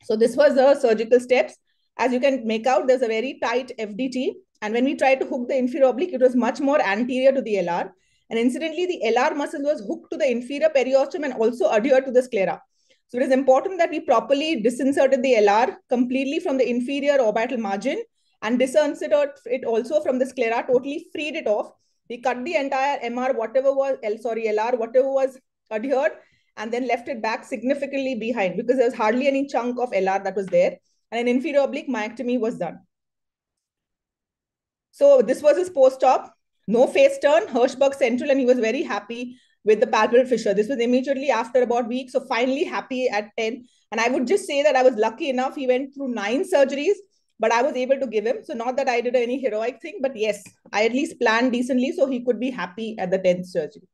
So this was the surgical steps. As you can make out, there's a very tight FDT. And when we tried to hook the inferior oblique, it was much more anterior to the LR. And incidentally, the LR muscle was hooked to the inferior periosteum and also adhered to the sclera. So it is important that we properly disinserted the LR completely from the inferior orbital margin and disinserted it also from the sclera, totally freed it off. We cut the entire LR, whatever was adhered, and then left it back significantly behind because there's hardly any chunk of LR that was there. And an inferior oblique myectomy was done. So this was his post-op, no face turn, Hirschberg central, and he was very happy with the palpebral fissure. This was immediately after about weeks, so finally happy at 10. And I would just say that I was lucky enough. He went through 9 surgeries, but I was able to give him. So not that I did any heroic thing, but yes, I at least planned decently so he could be happy at the 10th surgery.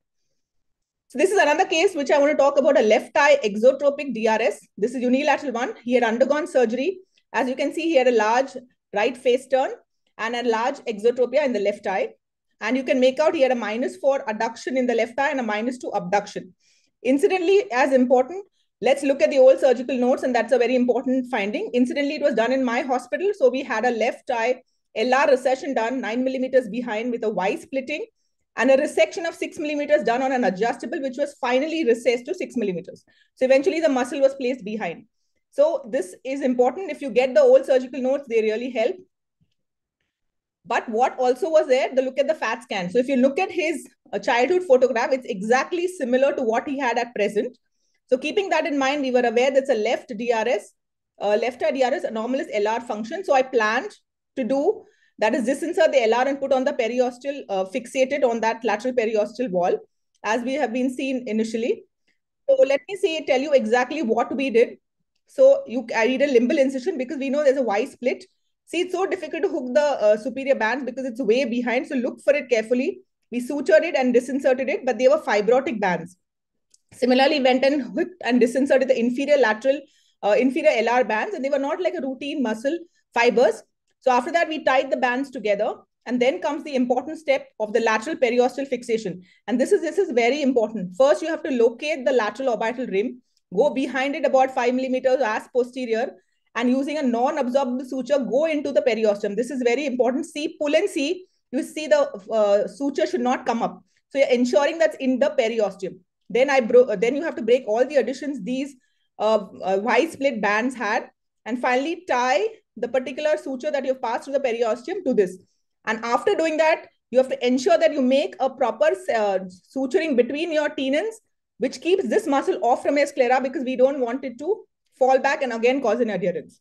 So this is another case which I want to talk about, a left eye exotropic DRS. This is unilateral one. He had undergone surgery. As you can see, he had a large right face turn and a large exotropia in the left eye. And you can make out he had a -4 adduction in the left eye and a -2 abduction. Incidentally, as important, let's look at the old surgical notes, and that's a very important finding. Incidentally, it was done in my hospital. So we had a left eye LR recession done 9 millimeters behind with a Y splitting, and a resection of 6 millimeters done on an adjustable, which was finally recessed to 6 millimeters. So eventually the muscle was placed behind. So this is important. If you get the old surgical notes, they really help. But what also was there, the look at the FAT scan. So if you look at his childhood photograph, it's exactly similar to what he had at present. So keeping that in mind, we were aware that's a left DRS, left eye DRS, anomalous LR function. So I planned to do, that is, disinsert the LR and put on the periosteal, fixated on that lateral periosteal wall, as we have been seen initially. So let me tell you exactly what we did. So I did a limbal incision because we know there's a Y split. See, it's so difficult to hook the superior bands because it's way behind. So look for it carefully. We sutured it and disinserted it, but they were fibrotic bands. Similarly, went and hooked and disinserted the inferior lateral, inferior LR bands, and they were not like a routine muscle fibers. So after that, we tied the bands together, and then comes the important step of the lateral periosteal fixation. And this is very important. First, you have to locate the lateral orbital rim, go behind it about 5 millimeters as posterior, and using a non-absorbable suture, go into the periosteum. This is very important. See, pull and see. You see the suture should not come up. So you're ensuring that's in the periosteum. Then you have to break all the additions these Y split bands had, and finally tie the particular suture that you've passed through the periosteum to this. And after doing that, you have to ensure that you make a proper suturing between your tenons which keeps this muscle off from your sclera because we don't want it to fall back and again cause an adherence.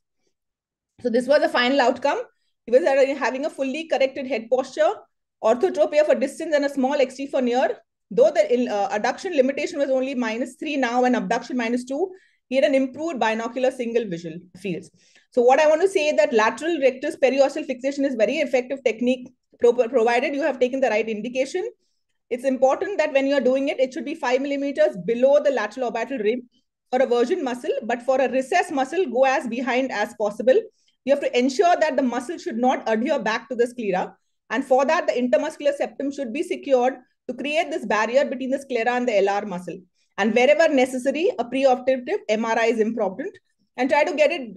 So this was the final outcome. He was having a fully corrected head posture, orthotropia for distance and a small XT for near. Though the adduction limitation was only -3 now and abduction -2, he had an improved binocular single visual fields. So what I want to say is that lateral rectus periostal fixation is very effective technique, provided you have taken the right indication. It's important that when you are doing it, it should be 5 millimeters below the lateral orbital rim for a version muscle, but for a recess muscle, go as behind as possible. You have to ensure that the muscle should not adhere back to the sclera. And for that, the intermuscular septum should be secured to create this barrier between the sclera and the LR muscle. And wherever necessary, a preoperative MRI is important. And try to get it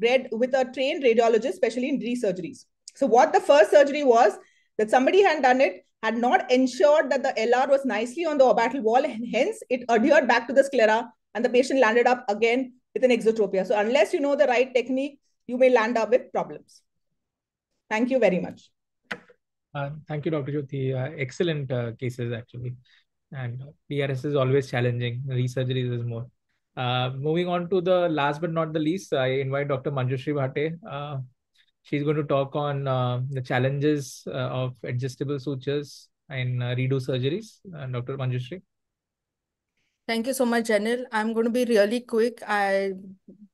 read with a trained radiologist, especially in re-surgeries. So what the first surgery was, that somebody had done it, had not ensured that the LR was nicely on the orbital wall, and hence it adhered back to the sclera, and the patient landed up again with an exotropia. So unless you know the right technique, you may land up with problems. Thank you very much. Thank you, Dr. Jyoti. Excellent cases, actually. And DRS is always challenging. Resurgeries is more. Moving on to the last but not the least, I invite Dr. Manjushri Bhate. She's going to talk on the challenges of adjustable sutures and redo surgeries. Dr. Manjushri. Thank you so much, Janil. I'm going to be really quick. I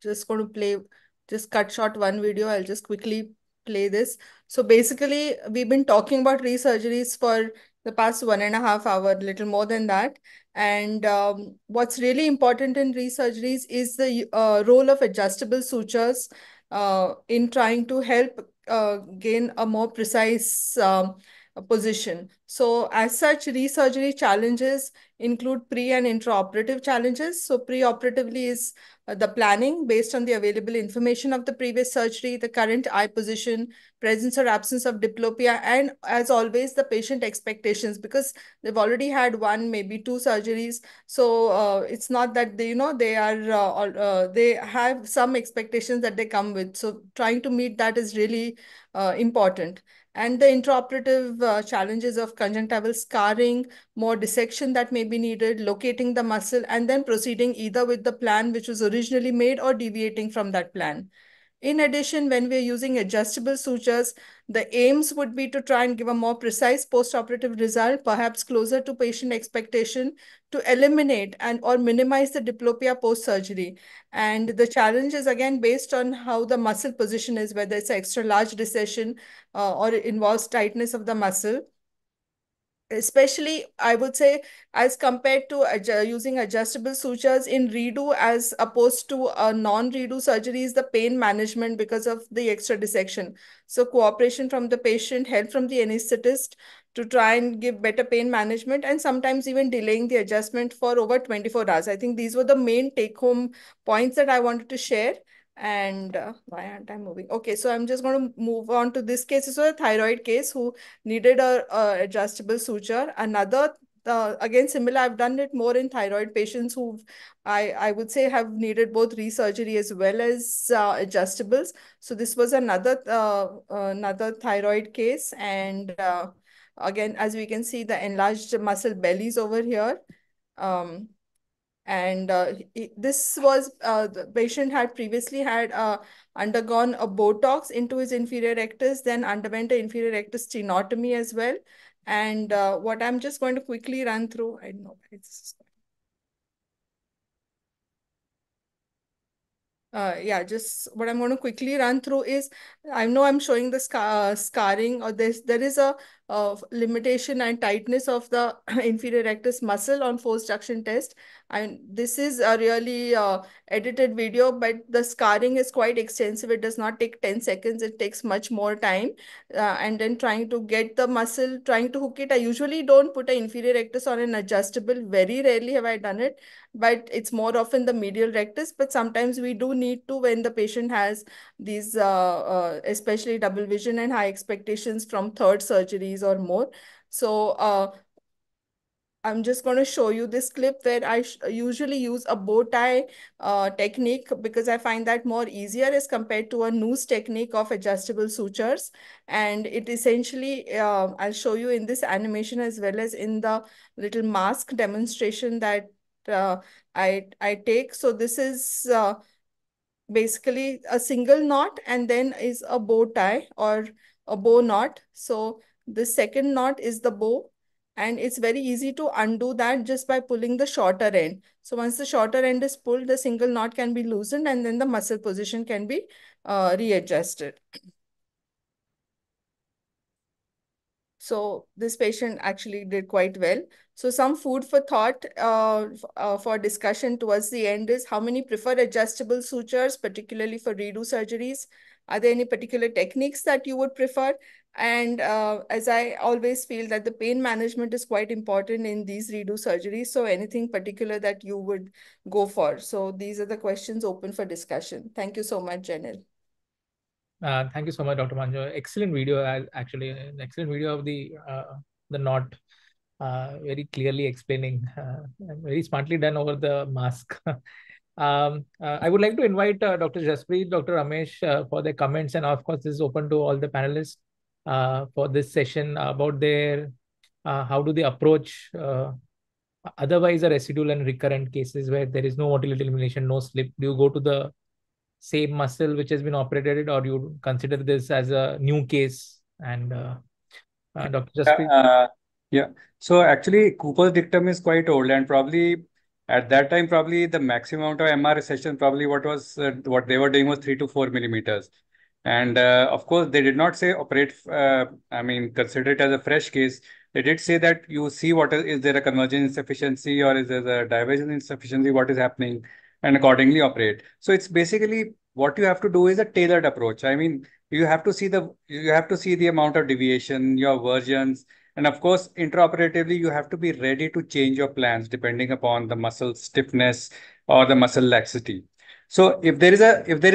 just going to just cut short one video. I'll just quickly play this. So basically, we've been talking about resurgeries for the past 1.5 hours, little more than that. And what's really important in resurgeries is the role of adjustable sutures in trying to help gain a more precise position. So as such, resurgery challenges include pre and intraoperative challenges. So preoperatively is the planning based on the available information of the previous surgery, the current eye position, presence or absence of diplopia, and as always, the patient expectations, because they've already had one, maybe two surgeries. So it's not that they, they have some expectations that they come with. So trying to meet that is really important. And the intraoperative challenges of conjunctival scarring, more dissection that may be needed, locating the muscle, and then proceeding either with the plan which was originally made or deviating from that plan. In addition, when we're using adjustable sutures, the aims would be to try and give a more precise post-operative result, perhaps closer to patient expectation, to eliminate and or minimize the diplopia post-surgery. And the challenge is again based on how the muscle position is, whether it's extra large recession or it involves tightness of the muscle. Especially, I would say, as compared to using adjustable sutures in redo as opposed to non-redo surgeries, the pain management because of the extra dissection. So cooperation from the patient, help from the anesthetist to try and give better pain management, and sometimes even delaying the adjustment for over 24 hours. I think these were the main take-home points that I wanted to share. And why aren't I moving? Okay, so I'm just going to move on to this case. This was a thyroid case who needed a adjustable suture. Another, again, similar, I've done it more in thyroid patients who I would say have needed both resurgery as well as adjustables. So this was another thyroid case. And again, as we can see, the enlarged muscle bellies over here. And this was the patient had previously had undergone a Botox into his inferior rectus, then underwent an inferior rectus stenotomy as well. And what I'm just going to quickly run through, I know it's just what I'm going to quickly run through is, I know I'm showing the scarring, or there is a limitation and tightness of the inferior rectus muscle on force duction test. And this is a really edited video, but the scarring is quite extensive. It does not take 10 seconds. It takes much more time. And then trying to get the muscle, trying to hook it. I usually don't put an inferior rectus on an adjustable. Very rarely have I done it, but it's more often the medial rectus. But sometimes we do need to when the patient has these, especially double vision and high expectations from third surgeries or more. So I'm just going to show you this clip where I usually use a bow tie technique, because I find that more easier as compared to a noose technique of adjustable sutures. And it essentially, I'll show you in this animation as well as in the little mask demonstration that I take. So this is basically a single knot, and then is a bow tie or a bow knot. So the second knot is the bow, and it's very easy to undo that just by pulling the shorter end. So once the shorter end is pulled, the single knot can be loosened, and then the muscle position can be readjusted. So this patient actually did quite well. So some food for thought for discussion towards the end is, how many prefer adjustable sutures, particularly for redo surgeries? Are there any particular techniques that you would prefer? And as I always feel that the pain management is quite important in these redo surgeries. So anything particular that you would go for? So these are the questions open for discussion. Thank you so much, Janil. Thank you so much, Dr. Manju. Excellent video, actually, an excellent video of the knot, very clearly explaining, very smartly done over the mask. I would like to invite Dr. Jaspreet, Dr. Ramesh for their comments, and of course, this is open to all the panelists for this session about their how do they approach otherwise a residual and recurrent cases where there is no motility elimination, no slip. Do you go to the same muscle which has been operated, or you consider this as a new case? And Dr. Jaspreet? Yeah. So actually, Cooper's dictum is quite old, and probably at that time, probably the maximum amount of MR recession, probably what they were doing was 3 to 4 millimeters. And of course, they did not say operate, I mean, consider it as a fresh case. They did say that you see what is there a convergent insufficiency, or is there a divergent insufficiency, what is happening, and accordingly operate. So it's basically what you have to do is a tailored approach. I mean, you have to see the amount of deviation, your versions, and of course, intraoperatively, you have to be ready to change your plans depending upon the muscle stiffness or the muscle laxity. So if there is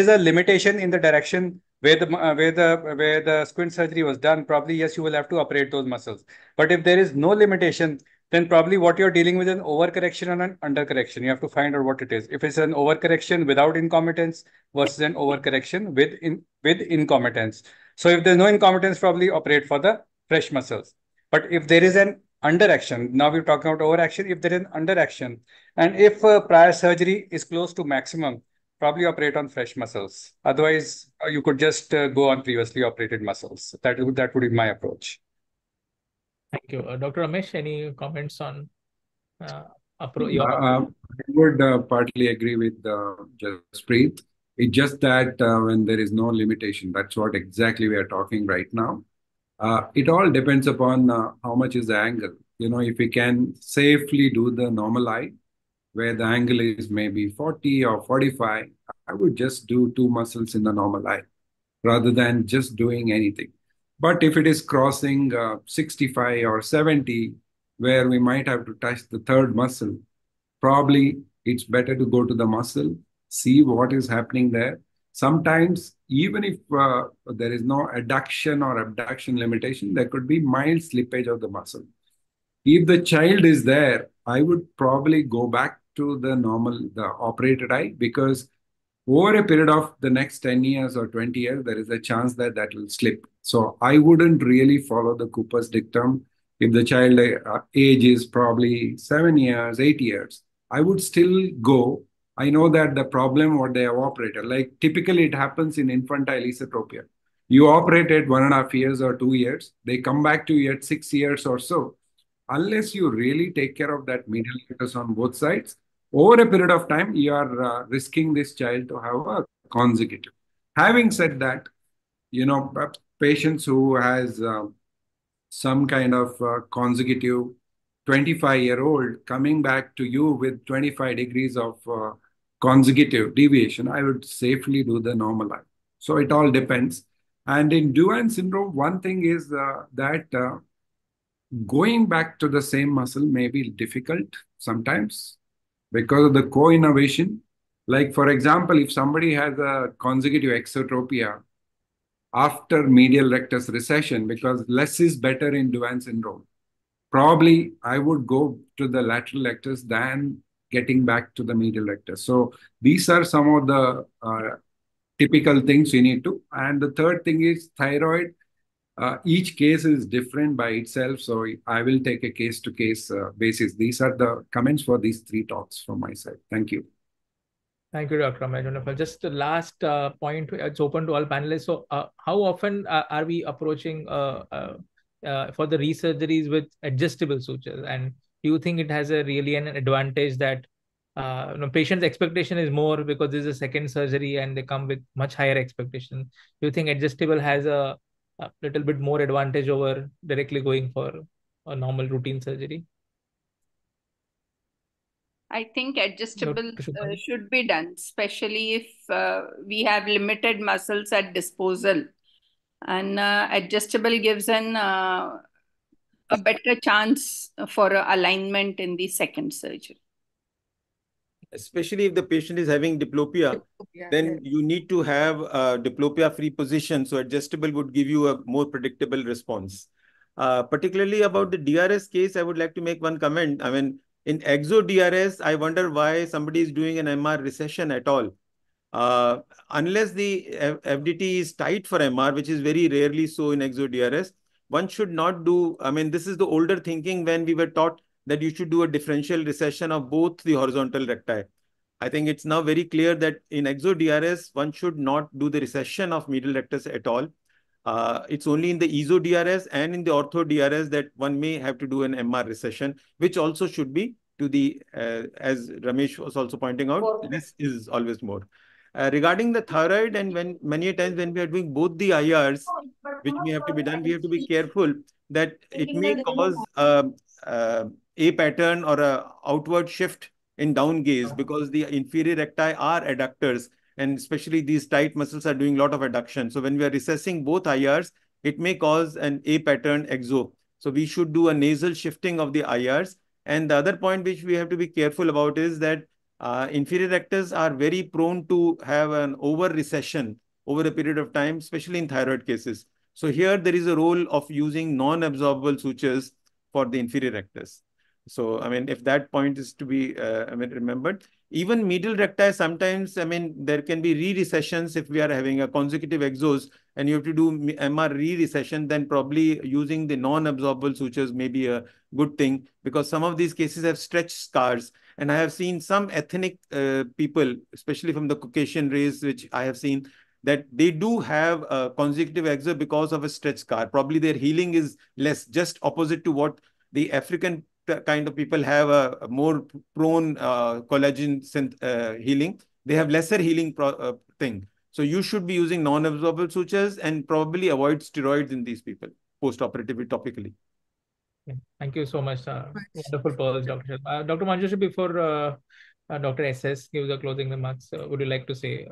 a limitation in the direction where the squint surgery was done, probably yes, you will have to operate those muscles. But if there is no limitation, then probably what you're dealing with is an overcorrection and an undercorrection. You have to find out what it is. If it's an overcorrection without incompetence versus an overcorrection with incompetence. So if there's no incompetence, probably operate for the fresh muscles. But if there is an underaction, now we're talking about overaction, if there is an underaction, and if prior surgery is close to maximum, probably operate on fresh muscles. Otherwise, you could just go on previously operated muscles. That would be my approach. Thank you. Dr. Ramesh, any comments on your approach? I would partly agree with Jaspreet. It's just that when there is no limitation, that's what exactly we are talking right now. It all depends upon how much is the angle. You know, if we can safely do the normal eye, where the angle is maybe 40 or 45, I would just do 2 muscles in the normal eye rather than just doing anything. But if it is crossing 65 or 70, where we might have to touch the third muscle, probably it's better to go to the muscle, see what is happening there. Sometimes, even if there is no adduction or abduction limitation, there could be mild slippage of the muscle. If the child is there, I would probably go back to the operated eye, because over a period of the next 10 years or 20 years, there is a chance that that will slip. So I wouldn't really follow the Cooper's dictum. If the child age is probably 7 years, 8 years, I would still go. I know that the problem what they have operated, like typically it happens in infantile esotropia. You operated 1.5 years or 2 years, they come back to you at 6 years or so. Unless you really take care of that medial rectus on both sides, over a period of time, you are risking this child to have a consecutive. Having said that, you know, patients who has some kind of consecutive 25-year-old coming back to you with 25 degrees of consecutive deviation, I would safely do the normal eye. So it all depends. And in Duane syndrome, one thing is that going back to the same muscle may be difficult sometimes because of the co-innovation. Like, for example, if somebody has a consecutive exotropia after medial rectus recession, because less is better in Duane syndrome, probably I would go to the lateral rectus than getting back to the medial rectus. So these are some of the typical things you need to. And the third thing is thyroid. Each case is different by itself, so I will take a case-to-case basis. These are the comments for these 3 talks from my side. Thank you. Thank you, Dr. Ramesh. Wonderful. Just the last point, it's open to all panelists. So how often are we approaching for the resurgeries with adjustable sutures? And do you think it has a really an advantage that patient's expectation is more because this is a second surgery and they come with much higher expectation? Do you think adjustable has a little bit more advantage over directly going for a normal routine surgery? I think adjustable should be done, especially if we have limited muscles at disposal. And adjustable gives a better chance for alignment in the second surgery. Especially if the patient is having diplopia, then you need to have a diplopia-free position. So adjustable would give you a more predictable response. Particularly about the DRS case, I would like to make one comment. I mean, in exo DRS, I wonder why somebody is doing an MR recession at all. Unless the FDT is tight for MR, which is very rarely so in exo DRS, one should not do, I mean, this is the older thinking when we were taught that you should do a differential recession of both the horizontal recti. I think it's now very clear that in exo DRS, one should not do the recession of medial rectus at all. It's only in the ESO DRS and in the ortho DRS that one may have to do an MR recession, which also should be to the, as Ramesh was also pointing out, less is always more. Regarding the thyroid, and when many times when we are doing both the IRs, which may have to be done, we have to be careful that it may cause a pattern or a outward shift in down gaze because the inferior recti are adductors, and especially these tight muscles are doing a lot of adduction. So when we are recessing both IRs, it may cause an A pattern exo. So we should do a nasal shifting of the IRs. And the other point which we have to be careful about is that inferior rectors are very prone to have an over recession over a period of time, especially in thyroid cases. So here there is a role of using non-absorbable sutures for the inferior rectors. So, I mean, if that point is to be remembered, even medial recti, sometimes, I mean, there can be re-recessions if we are having a consecutive exos and you have to do MR re-recession, then probably using the non-absorbable sutures may be a good thing because some of these cases have stretch scars. And I have seen some ethnic people, especially from the Caucasian race, which I have seen, that they do have a consecutive exo because of a stretch scar. Probably their healing is less, just opposite to what the African kind of people have a more prone collagen healing. They have lesser healing thing. So you should be using non-absorbable sutures and probably avoid steroids in these people post-operatively topically. Thank you so much. Wonderful pearls, Dr. Dr. Manjushri, before Dr. SS gives the closing remarks, would you like to say?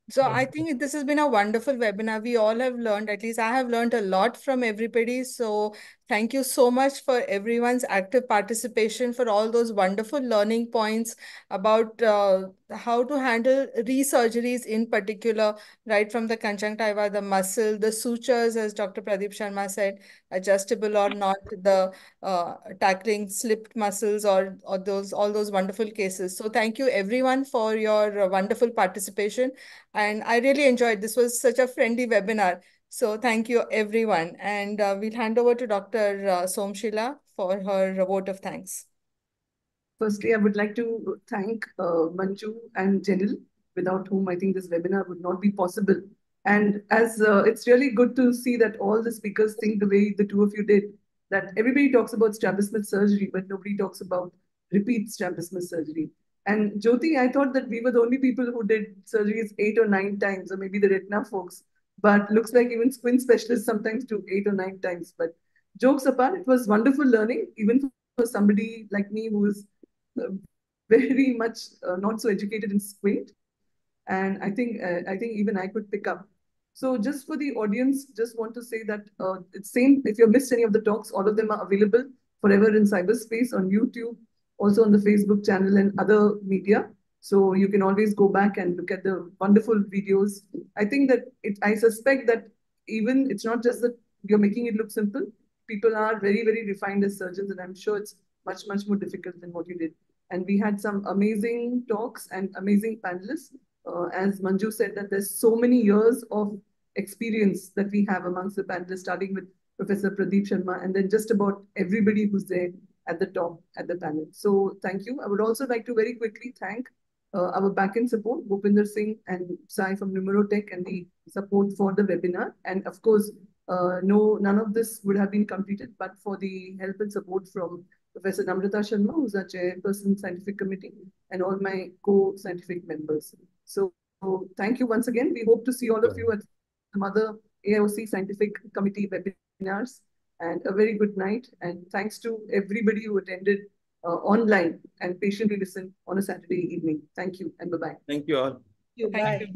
So I think this has been a wonderful webinar. We all have learned, at least I have learned a lot from everybody. So thank you so much for everyone's active participation, for all those wonderful learning points about how to handle resurgeries in particular, right from the conjunctiva, the muscle, the sutures, as Dr. Pradeep Sharma said, adjustable or not, the tackling slipped muscles or those all those wonderful cases. So thank you everyone for your wonderful participation. And I really enjoyed. This was such a friendly webinar. So thank you, everyone. And we'll hand over to Dr. Somshila for her vote of thanks. Firstly, I would like to thank Manju and Jenil, without whom I think this webinar would not be possible. And as it's really good to see that all the speakers think the way the two of you did, that everybody talks about strabismus surgery, but nobody talks about repeat strabismus surgery. And Jyoti, I thought that we were the only people who did surgeries 8 or 9 times, or maybe the retina folks. But looks like even squint specialists sometimes do 8 or 9 times. But jokes apart, it was wonderful learning, even for somebody like me who is very much not so educated in squint. And I think even I could pick up. So just for the audience, just want to say that it's same. If you missed any of the talks, all of them are available forever in cyberspace on YouTube, also on the Facebook channel and other media. So you can always go back and look at the wonderful videos. I think that I suspect that even it's not just that you're making it look simple. People are very, very refined as surgeons, and I'm sure it's much, much more difficult than what you did. And we had some amazing talks and amazing panelists. As Manju said, that there's so many years of experience that we have amongst the panelists, starting with Professor Pradeep Sharma, and then just about everybody who's there at the top at the panel. So thank you. I would also like to very quickly thank our backend support, Bhupinder Singh and Sai from Numerotech, and the support for the webinar. And of course, none of this would have been completed but for the help and support from Professor Namrata Sharma, who's our chairperson, scientific committee, and all my co-scientific members. So thank you once again. We hope to see all of you at some other AIOS scientific committee webinars. And a very good night. And thanks to everybody who attended online and patiently listened on a Saturday evening. Thank you and bye-bye. Thank you all. Bye.